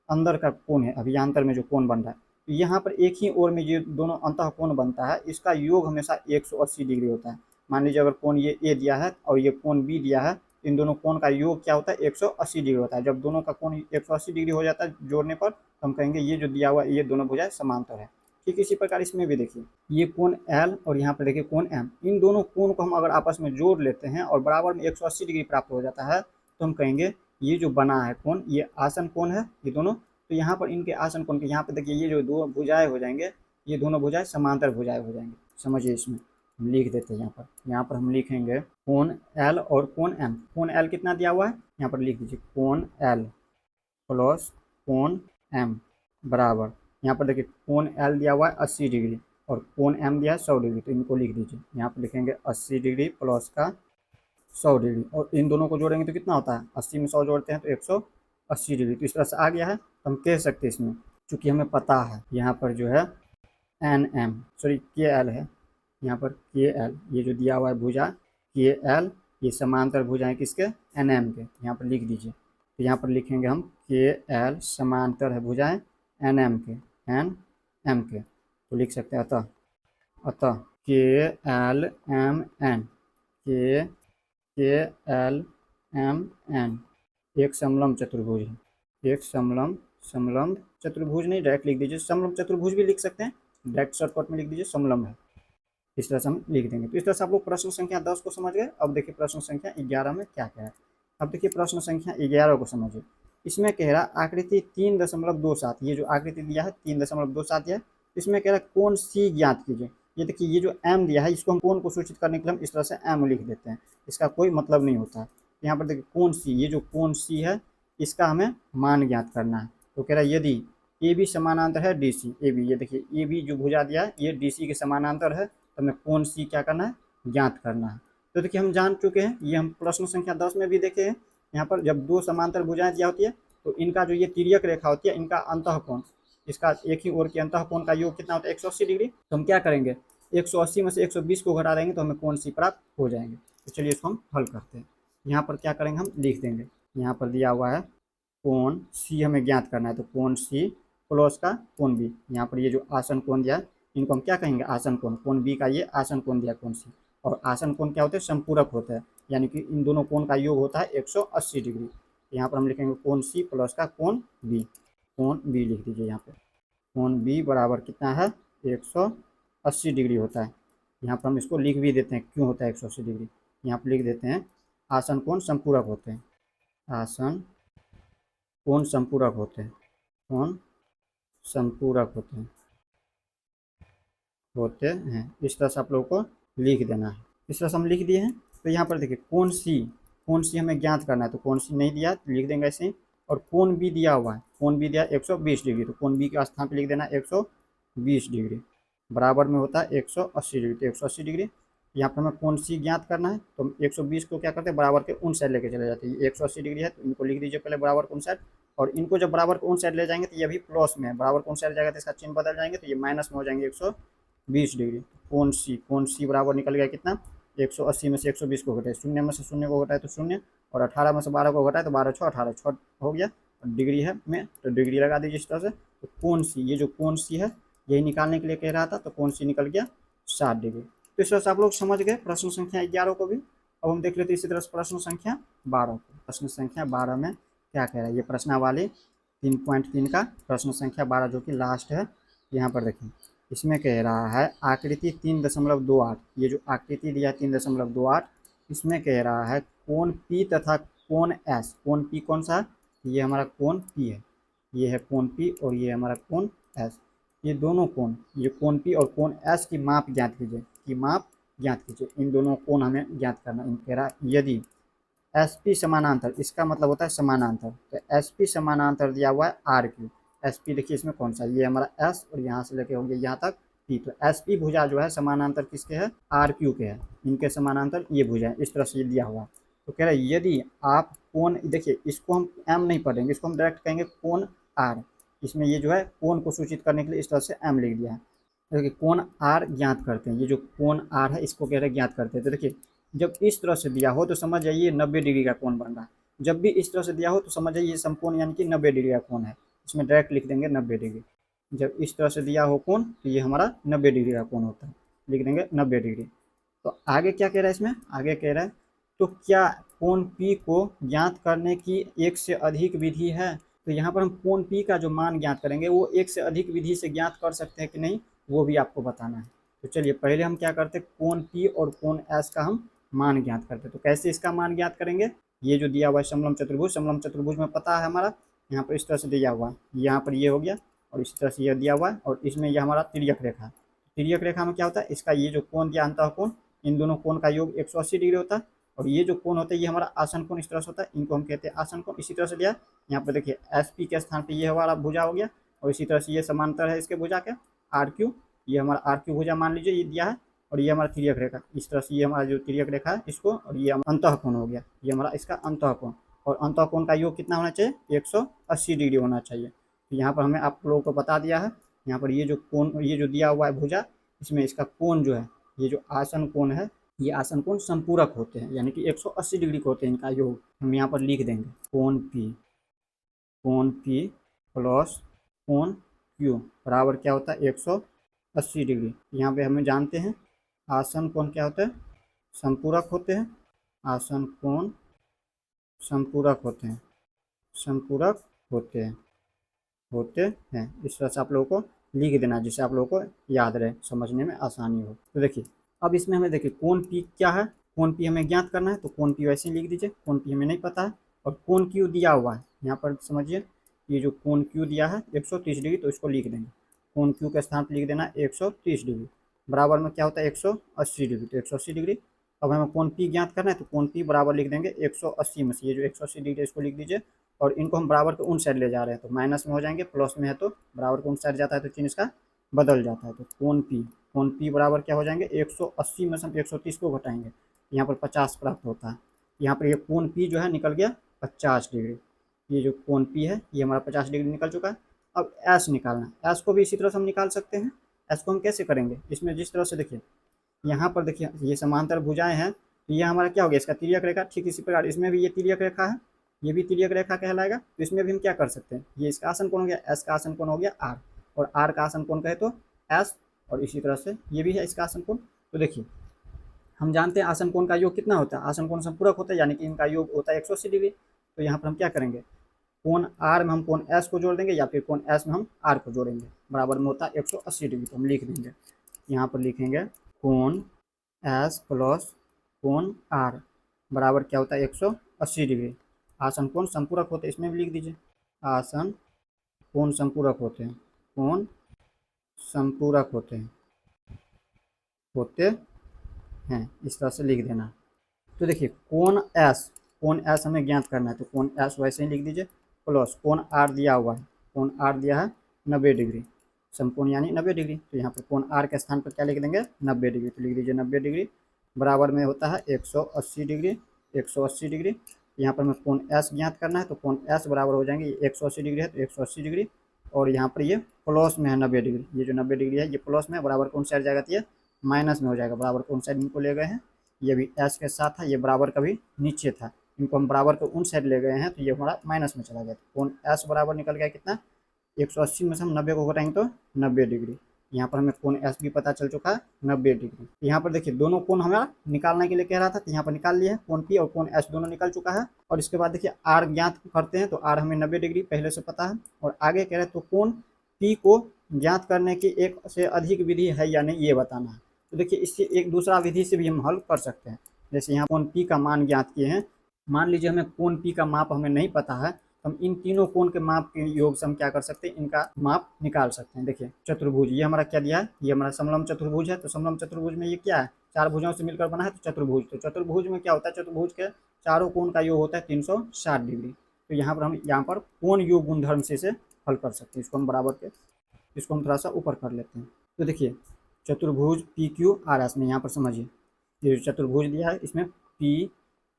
अंदर का कोण है, अभियांतर में जो कोण बन रहा है, तो यहाँ पर एक ही ओर में ये दोनों अंतः कोण बनता है, इसका योग हमेशा 180 डिग्री होता है। मान लीजिए अगर कोण ये ए दिया है और ये कोण बी दिया है, इन दोनों कोण का योग क्या होता है, 180 डिग्री होता है। जब दोनों का कोण 180 डिग्री हो जाता है जोड़ने पर, तो हम कहेंगे ये जो दिया हुआ है ये दोनों भुजाएं समांतर है। ठीक इसी प्रकार इसमें भी देखिए ये कोण एल और यहाँ पर देखिए कोण एम, इन दोनों कोण को हम अगर आपस में जोड़ लेते हैं और बराबर में 180 डिग्री प्राप्त हो जाता है, तो हम कहेंगे ये जो बना है कोण ये आसन कोण है, ये दोनों। तो यहाँ पर इनके आसन कोण के यहाँ पर देखिए ये जो दो भुजाएं हो जाएंगे, ये दोनों भुजाएं समांतर भुजाएं हो जाएंगे। समझिए इसमें हम लिख देते हैं, यहाँ पर हम लिखेंगे कोण एल और कोण एम। कोण एल कितना दिया हुआ है, यहाँ पर लिख दीजिए कोण एल प्लस कोण एम बराबर, यहाँ पर देखिए कोण एल दिया हुआ है 80 डिग्री और कोण एम दिया है 100 डिग्री। तो इनको लिख दीजिए, यहाँ पर लिखेंगे 80 डिग्री प्लस का 100 डिग्री, और इन दोनों को जोड़ेंगे तो कितना होता है, 80 में 100 जोड़ते हैं तो 180 डिग्री। तो इस तरह से आ गया है। तो हम कह सकते हैं इसमें, चूँकि हमें पता है यहाँ पर जो है एन एम सॉरी के एल है, यहाँ पर के एल ये जो दिया हुआ है भुजा के एल, ये समांतर भुजाएं किसके, एन एम के। यहाँ पर लिख दीजिए, तो यहाँ पर लिखेंगे हम के एल समांतर है भुजाएं एन एम के, एन एम के। तो लिख सकते हैं अतः, अतः के एल एम एन, के एल एम एन एक समलंब चतुर्भुज है, एक समलंब चतुर्भुज नहीं, डायरेक्ट लिख दीजिए समलंब चतुर्भुज भी लिख सकते हैं, डायरेक्ट शॉर्टकट में लिख दीजिए समलंब है। इस तरह से हम लिख देंगे। तो इस तरह से आप लोग प्रश्न संख्या 10 को समझ गए। अब देखिए प्रश्न संख्या 11 में क्या क्या है। अब देखिए प्रश्न संख्या 11 को समझिए। इसमें कह रहा आकृति 3.27, ये जो आकृति दिया है 3.27 दिया है, इसमें कह रहा कोण सी ज्ञात कीजिए। ये देखिए ये जो एम दिया है इसको हम कोण को सूचित करने के लिए हम इस तरह से एम लिख देते हैं, इसका कोई मतलब नहीं होता है। यहाँ पर देखिए कोण सी, ये जो कोण सी है इसका हमें मान ज्ञात करना है। तो कह रहा है यदि ए बी समानांतर है डी सी, ए बी, ये देखिए ए बी जो भुजा दिया है ये डी सी के समानांतर है, तो हमें कोण सी क्या करना है, ज्ञात करना है। तो देखिए हम जान चुके हैं, ये हम प्रश्न संख्या 10 में भी देखे हैं। यहाँ पर जब दो समांतर भुजाएं दिया होती है तो इनका जो ये तिर्यक रेखा होती है इनका अंतःकोण, इसका एक ही ओर के अंतःकोण का योग कितना होता है 180 डिग्री। तो हम क्या करेंगे 180 में से 120 को घटा देंगे तो हमें कोण सी प्राप्त हो जाएंगे। तो चलिए इसको हम हल करते हैं। यहाँ पर क्या करेंगे हम लिख देंगे, यहाँ पर दिया हुआ है कोण सी हमें ज्ञात करना है, तो कोण सी प्लस का कोण बी। यहाँ पर ये जो आसन कोण दिया है इनको हम क्या कहेंगे आसन कोण, कोण बी का ये आसन कोण दिया कोण सी। और आसन कोण क्या होते हैं, संपूरक होते हैं, यानी कि इन दोनों कोण का योग होता है 180 डिग्री। यहाँ पर हम लिखेंगे कोण सी प्लस का कोण बी, कोण बी लिख दीजिए यहाँ पर। कोण बी बराबर कितना है 180 डिग्री होता है। यहाँ पर हम इसको लिख भी देते हैं क्यों होता है 180 डिग्री। यहाँ पर लिख देते हैं आसन कोण संपूरक होते हैं, आसन कोण संपूरक होते हैं, कोण संपूरक होते हैं। इस तरह से आप लोगों को लिख देना है। इस तरह से हम लिख दिए हैं। तो यहाँ पर देखिए कोण सी हमें ज्ञात करना है, तो कोण सी नहीं दिया तो लिख देंगे ऐसे ही। और कोण बी दिया हुआ है, कोण बी दिया 120 डिग्री, तो कोण बी के स्थान पर लिख देना 120 डिग्री बराबर में होता है 180 डिग्री। तो 180 डिग्री यहाँ पर हमें कोण सी ज्ञात करना है, तो हम 120 को क्या करते हैं बराबर के उन साइड लेके चले जाते हैं। 180 डिग्री है तो इनको लिख दीजिए पहले बराबर के उन साइड, और इनको जब बराबर के उन साइड ले जाएंगे तो ये भी प्लस में है, बराबर के उन साइड जाएगा तो इसका चिन्ह बदल जाएंगे तो ये माइनस में हो जाएंगे 120 डिग्री। कोण सी बराबर निकल गया कितना 180 में से 120 को घटाए, शून्य में से शून्य को घटाए तो शून्य, और 18 में से 12 को घटाए तो 12 छः 18 छः हो गया। और डिग्री है में तो डिग्री लगा दीजिए इस तरह से। तो कोण सी, ये जो कोण सी है यही निकालने के लिए कह रहा था, तो कोण सी निकल गया 60 डिग्री। तो इस तरह से आप लोग समझ गए प्रश्न संख्या 11 को भी। अब हम देख लेते हैं इसी तरह से प्रश्न संख्या 12 को। प्रश्न संख्या 12 में क्या कह रहा है, ये प्रश्नावली 3.3 का प्रश्न संख्या 12 जो कि लास्ट है। यहाँ पर देखिए इसमें कह रहा है आकृति 3.28, ये जो आकृति दिया 3.28, इसमें कह रहा है कोण पी तथा कोण एस। कोण पी कौन सा है, ये हमारा कोण पी है, ये है कोण पी और ये हमारा कोण एस। ये दोनों कोण, ये कोण पी और कोण एस की माप ज्ञात कीजिए, की माप ज्ञात कीजिए। इन दोनों कोण हमें ज्ञात करना। इन कह रहा यदि एस पी समानांतर, इसका मतलब होता है समानांतर, तो एस पी समानांतर दिया हुआ है आर क्यू। एस पी देखिए इसमें कौन सा, ये हमारा एस और यहाँ से लेके होंगे यहाँ तक पी, तो एस पी भुजा जो है समानांतर किसके है, आर क्यू के है, इनके समानांतर ये भुजा है। इस तरह से ये दिया हुआ है। तो कह रहा है यदि आप कोण, देखिए इसको हम एम नहीं पढ़ेंगे, इसको हम डायरेक्ट कहेंगे कोण आर। इसमें ये जो है कोण को सूचित करने के लिए इस तरह से एम लिख दिया है। देखिए कोण आर ज्ञात करते हैं, ये जो कोण आर है इसको कह रहे ज्ञात करते हैं। तो देखिए जब इस तरह से दिया हो तो समझ जाइए 90 डिग्री का कोण बन रहा है, जब भी इस तरह से दिया हो तो समझ जाइए ये समकोण यानी कि 90 डिग्री का कोण है। इसमें डायरेक्ट लिख देंगे 90 डिग्री। जब इस तरह से दिया हो कोण तो ये हमारा 90 डिग्री का कोण होता है, लिख देंगे 90 डिग्री। तो आगे क्या कह रहा है इसमें, आगे कह रहा है तो क्या कोण पी को ज्ञात करने की एक से अधिक विधि है। तो यहाँ पर हम कोण पी का जो मान ज्ञात करेंगे वो एक से अधिक विधि से ज्ञात कर सकते हैं कि नहीं, वो भी आपको बताना है। तो चलिए पहले हम क्या करते हैं, कोण पी और कोण एस का हम मान ज्ञात करते हैं। तो कैसे इसका मान ज्ञात करेंगे, ये जो दिया हुआ है समलम चतुर्भुज, समलम चतुर्भुज में पता है हमारा, यहाँ पर इस तरह से दिया हुआ है, यहाँ पर ये हो गया और इस तरह से यह दिया हुआ है, और इसमें यह हमारा तिर्यक रेखा है। तिर्यक रेखा में क्या होता है, इसका ये जो कोण दिया अंतःकोण, इन दोनों कोण का योग 180 डिग्री होता है, और ये जो कोण होता है ये हमारा आसन कोण इस तरह से होता है, इनको हम कहते हैं आसन कोण। इसी तरह से दिया यहाँ पर देखिए एस पी के स्थान पर ये हमारा भुजा हो गया, और इसी तरह से ये समांतर है इसके भुजा के आर क्यू, ये हमारा आर क्यू भुजा मान लीजिए ये दिया है, और ये हमारा तिर्यक रेखा इस तरह से, ये हमारा जो तिर्यक रेखा है इसको, और ये अंतःकोण हो गया, ये हमारा इसका अंतःकोण, और अंतःकोण का योग कितना होना चाहिए 180 डिग्री होना चाहिए। तो यहाँ पर हमें आप लोगों को बता दिया है। यहाँ पर ये जो कोण, ये जो दिया हुआ है भुजा, इसमें इसका कोण जो है, ये जो आसन कोण है, ये आसन कोण संपूरक होते हैं, यानी कि 180 डिग्री के होते हैं इनका योग। हम यहाँ पर लिख देंगे कोण पी प्लस कोण क्यू बराबर क्या होता है 180 डिग्री। यहाँ पे हमें जानते हैं आसन कोण क्या होता है, संपूरक होते हैं, आसन कोण संपूरक होते हैं, संपूरक होते हैं। इस तरह से आप लोगों को लिख देना जिससे आप लोगों को याद रहे, समझने में आसानी हो। तो देखिए अब इसमें हमें देखिए कोण पी क्या है, कोण पी हमें ज्ञात करना है, तो कोण पी वैसे ही लिख दीजिए, कोण पी हमें नहीं पता है। और कोण क्यू दिया हुआ है, यहाँ पर समझिए ये जो कोण क्यू दिया है 130 डिग्री, तो इसको लिख देंगे, कोण क्यू के स्थान पर लिख देना 130 डिग्री, बराबर में क्या होता है 180 डिग्री, तो 180 डिग्री। अब हमें कोण पी ज्ञात करना है, तो कोण पी बराबर लिख देंगे 180 में से ये जो 180 डिग्री इसको लिख दीजिए, और इनको हम बराबर के उन साइड ले जा रहे हैं, तो माइनस में हो जाएंगे, प्लस में है तो बराबर के उन साइड जाता है तो चिन्ह इसका बदल जाता है। तो कोण पी बराबर क्या हो जाएंगे 180 में से हम 130 को घटाएंगे, यहाँ पर 50 प्राप्त होता है। यहाँ पर ये कोण पी जो है निकल गया 50 डिग्री, ये जो कोण पी है ये हमारा 50 डिग्री निकल चुका है। अब एस निकालना है, एस को भी इसी तरह से हम निकाल सकते हैं। एस को हम कैसे करेंगे, इसमें जिस तरह से देखिए यहाँ पर देखिए ये समांतर भुजाएं हैं, तो ये हमारा क्या हो गया इसका तिर्यक रेखा, ठीक इसी प्रकार इसमें भी ये तिर्यक रेखा है, ये भी तिर्यक रेखा कहलाएगा। तो इसमें भी हम क्या कर सकते हैं, ये इसका आसन कोण हो गया, एस का आसन कोण हो गया आर, और आर का आसन कोण कहे तो एस, और इसी तरह से ये भी है इसका आसन कोण। तो देखिए हम जानते हैं आसन कोण का योग कितना होता है, आसन कोण संपूरक होता है, यानी कि इनका योग होता है 180 डिग्री। तो यहाँ पर हम क्या करेंगे, कोण आर में हम कोण एस को जोड़ देंगे, या फिर कोण एस में हम आर को जोड़ेंगे, बराबर में होता है 180 डिग्री। तो हम लिख देंगे, यहाँ पर लिखेंगे कोण एस प्लस कोण आर बराबर क्या होता है 180 डिग्री। आसन कोण संपूरक होते हैं, इसमें भी लिख दीजिए, आसन कोण संपूरक होते हैं, कोण संपूरक होते हैं, इस तरह से लिख देना। तो देखिए कोण एस हमें ज्ञात करना है, तो कोण एस वैसे ही लिख दीजिए, प्लस कोण आर दिया हुआ है, कोण आर दिया है 90 डिग्री, समकोण यानी 90 डिग्री। तो यहाँ पर कोण आर के स्थान पर क्या लिख देंगे 90 डिग्री, तो लिख दीजिए 90 डिग्री बराबर में होता है 180 डिग्री, 180 डिग्री। यहाँ पर हमें कोण एस ज्ञात करना है, तो कोण एस बराबर हो जाएंगे 180 डिग्री है तो 180 डिग्री, और यहाँ पर ये प्लस में है 90 डिग्री, ये जो 90 डिग्री है ये प्लस में, बराबर कौन साइड जाएगा तो ये माइनस में हो जाएगा, बराबर कौन साइड इनको ले गए हैं, ये भी एस के साथ था, ये बराबर का भी नीचे था, इनको हम बराबर को उन साइड ले गए हैं, तो ये हमारा माइनस में चला गया। कोण एस बराबर निकल गया कितना 180 में से हम 90 को घटाएंगे तो 90 डिग्री। यहाँ पर हमें कोण एस भी पता चल चुका है 90 डिग्री। यहाँ पर देखिए दोनों कोण हमारा निकालने के लिए कह रहा था, तो यहाँ पर निकाल लिए हैं, कोण पी और कोण एस दोनों निकल चुका है। और इसके बाद देखिए आर ज्ञात करते हैं, तो आर हमें 90 डिग्री पहले से पता है, और आगे कह रहे हैं तो कोण पी को ज्ञात करने की एक से अधिक विधि है या नहीं ये बताना है। तो देखिए इससे एक दूसरा विधि से भी हम हल कर सकते हैं, जैसे यहाँ कोण पी का मान ज्ञात किए हैं, मान लीजिए हमें कोण पी का माप हमें नहीं पता है, हम इन तीनों कोण के माप के योग से हम क्या कर सकते हैं, इनका माप निकाल सकते हैं। देखिए चतुर्भुज ये हमारा क्या दिया है, ये हमारा समलम चतुर्भुज है, तो समलम चतुर्भुज में ये क्या है, चार भुजाओं से मिलकर बना है तो चतुर्भुज। तो चतुर्भुज में क्या होता है, चतुर्भुज के चारों कोण का योग होता है 360 डिग्री। तो यहाँ पर हम यहाँ पर कोण योग गुणधर्म से इसे हल कर सकते हैं, इसको हम बराबर के इसको हम थोड़ा सा ऊपर कर लेते हैं। तो देखिए चतुर्भुज पी क्यू आर एस में यहाँ पर समझिए ये जो चतुर्भुज दिया है इसमें पी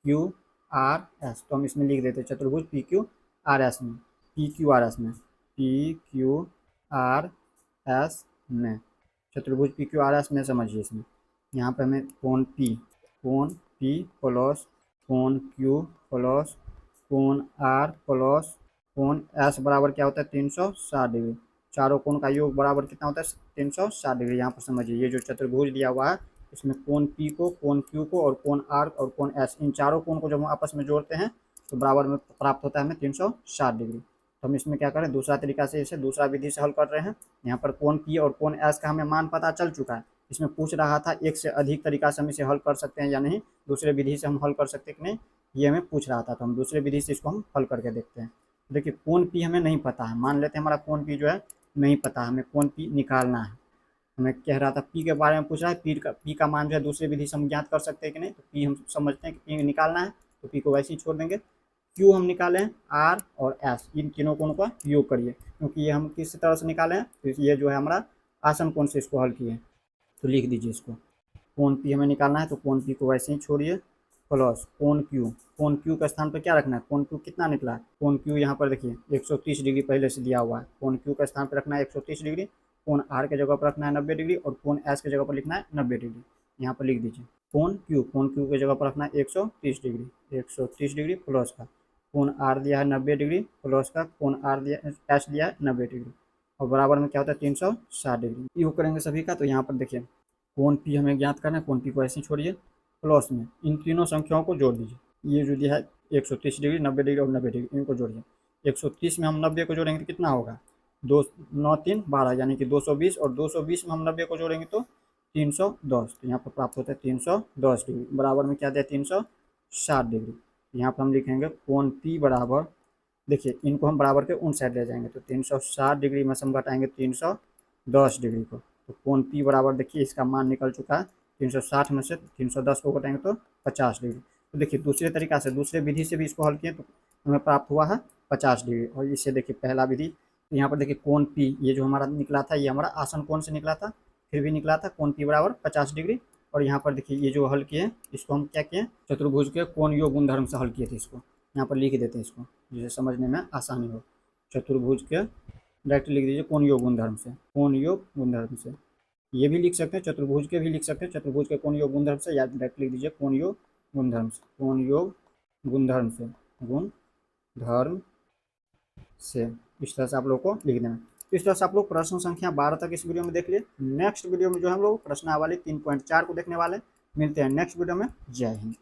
क्यू आर एस, तो हम इसमें लिख देते हैं चतुर्भुज पी क्यू आर एस में, पी क्यू आर एस में, पी क्यू आर एस में, चतुर्भुज पी क्यू आर एस में समझिए इसमें यहाँ पर हमें कोण पी प्लस कोण क्यू प्लस कोण आर प्लस कोण एस बराबर क्या होता है 360 डिग्री, चारों कोण का योग बराबर कितना होता है 360 डिग्री। यहाँ पर समझिए ये जो चतुर्भुज दिया हुआ है इसमें कोण पी को, कोण क्यू को और कोण आर और कोण एस, इन चारों कोण को जब हम आपस में जोड़ते हैं तो बराबर में प्राप्त होता है हमें 360 डिग्री। तो हम इसमें क्या करें, दूसरा तरीका से इसे दूसरा विधि से हल कर रहे हैं। यहाँ पर कोण पी और कोण एस का हमें मान पता चल चुका है, इसमें पूछ रहा था एक से अधिक तरीका से हम इसे हल कर सकते हैं या नहीं, दूसरे विधि से हम हल कर सकते हैं कि नहीं ये हमें पूछ रहा था, तो हम दूसरे विधि से इसको हम हल करके देखते हैं। देखिए कोण पी हमें नहीं पता है, मान लेते हैं हमारा कोण पी जो है नहीं पता, हमें कोण पी निकालना है, हमें कह रहा था पी के बारे में पूछ रहा है, पी का मान जो है दूसरे विधि से हम ज्ञात कर सकते हैं कि नहीं, तो पी हम समझते हैं कि पी निकालना है, तो पी को वैसे ही छोड़ देंगे। क्यू हम निकाले हैं आर और एस, इन तीनों कोण का योग करिए, क्योंकि ये हम किस तरह से निकाले हैं, तो ये जो है हमारा आसन कोण से इसको हल किए, तो लिख दीजिए इसको, कोण पी हमें निकालना है तो कोण पी को वैसे ही छोड़िए, प्लस कोण क्यू के स्थान पर क्या रखना है, कोण क्यू कितना निकला है, कोण क्यू यहाँ पर देखिए 130 डिग्री पहले से दिया हुआ है, कोण क्यू के स्थान पर रखना है 130 डिग्री, कोण आर के जगह पर रखना है 90 डिग्री और कोण एस के जगह पर लिखना है 90 डिग्री। यहाँ पर लिख दीजिए कोण क्यू के जगह पर रखना है 130 डिग्री, 130 डिग्री प्लस का कोण आर दिया है 90 डिग्री प्लस का कोण आर दिया एस दिया है 90 डिग्री, और बराबर में क्या होता है 360 डिग्री। योग करेंगे सभी का, तो यहाँ पर देखिए कोण पी हमें ज्ञात करना है, कोण पी को ऐसे ही छोड़िए, प्लस में इन तीनों संख्याओं को जोड़ दीजिए, ये जो दिया है 130 डिग्री 90 डिग्री और 90 डिग्री इनको जोड़िए। 130 में हम 90 को जोड़ेंगे तो कितना होगा 2 9 3 12 यानी कि 220, और 220 में हम 90 को जोड़ेंगे तो 310, तो यहाँ पर प्राप्त होता है 310 डिग्री। बराबर में क्या दिया 360 डिग्री। यहाँ पर हम लिखेंगे कोण P बराबर, देखिए इनको हम बराबर के उन साइड ले जाएंगे, तो 360 डिग्री में से हम घटाएंगे 310 डिग्री को, तो कोण P बराबर देखिए इसका मान निकल चुका है 360 में से 310 को घटाएंगे तो 50 डिग्री। तो देखिए दूसरे तरीका से, दूसरे विधि से भी इसको हल किए तो हमें प्राप्त हुआ है 50 डिग्री। और इससे देखिए पहला विधि, तो यहाँ पर देखिए कोण P ये जो हमारा निकला था, ये हमारा आसन कोण से निकला था, फिर भी निकला था कोण P बराबर 50 डिग्री। और यहाँ पर देखिए ये जो हल किए इसको हम क्या किए, चतुर्भुज के कोण योग गुणधर्म से हल किए थे। इसको यहाँ पर लिख देते हैं इसको, जिसे समझने में आसानी हो। चतुर्भुज के डायरेक्ट लिख दीजिए कोण योग गुणधर्म से, कोण योग गुणधर्म से। ये भी लिख सकते हैं, चतुर्भुज के भी लिख सकते हैं, चतुर्भुज के कोण योग गुणधर्म से, या डायरेक्ट लिख दीजिए कोण योग गुणधर्म से, कोण योग गुणधर्म से, गुणधर्म से। इस तरह से आप लोग को लिख देना। इस तरह से आप लोग प्रश्न संख्या 12 तक इस वीडियो में देख लिए। नेक्स्ट वीडियो में जो हम लोग प्रश्नावली 3.4 को देखने वाले। मिलते हैं नेक्स्ट वीडियो में। जय हिंद।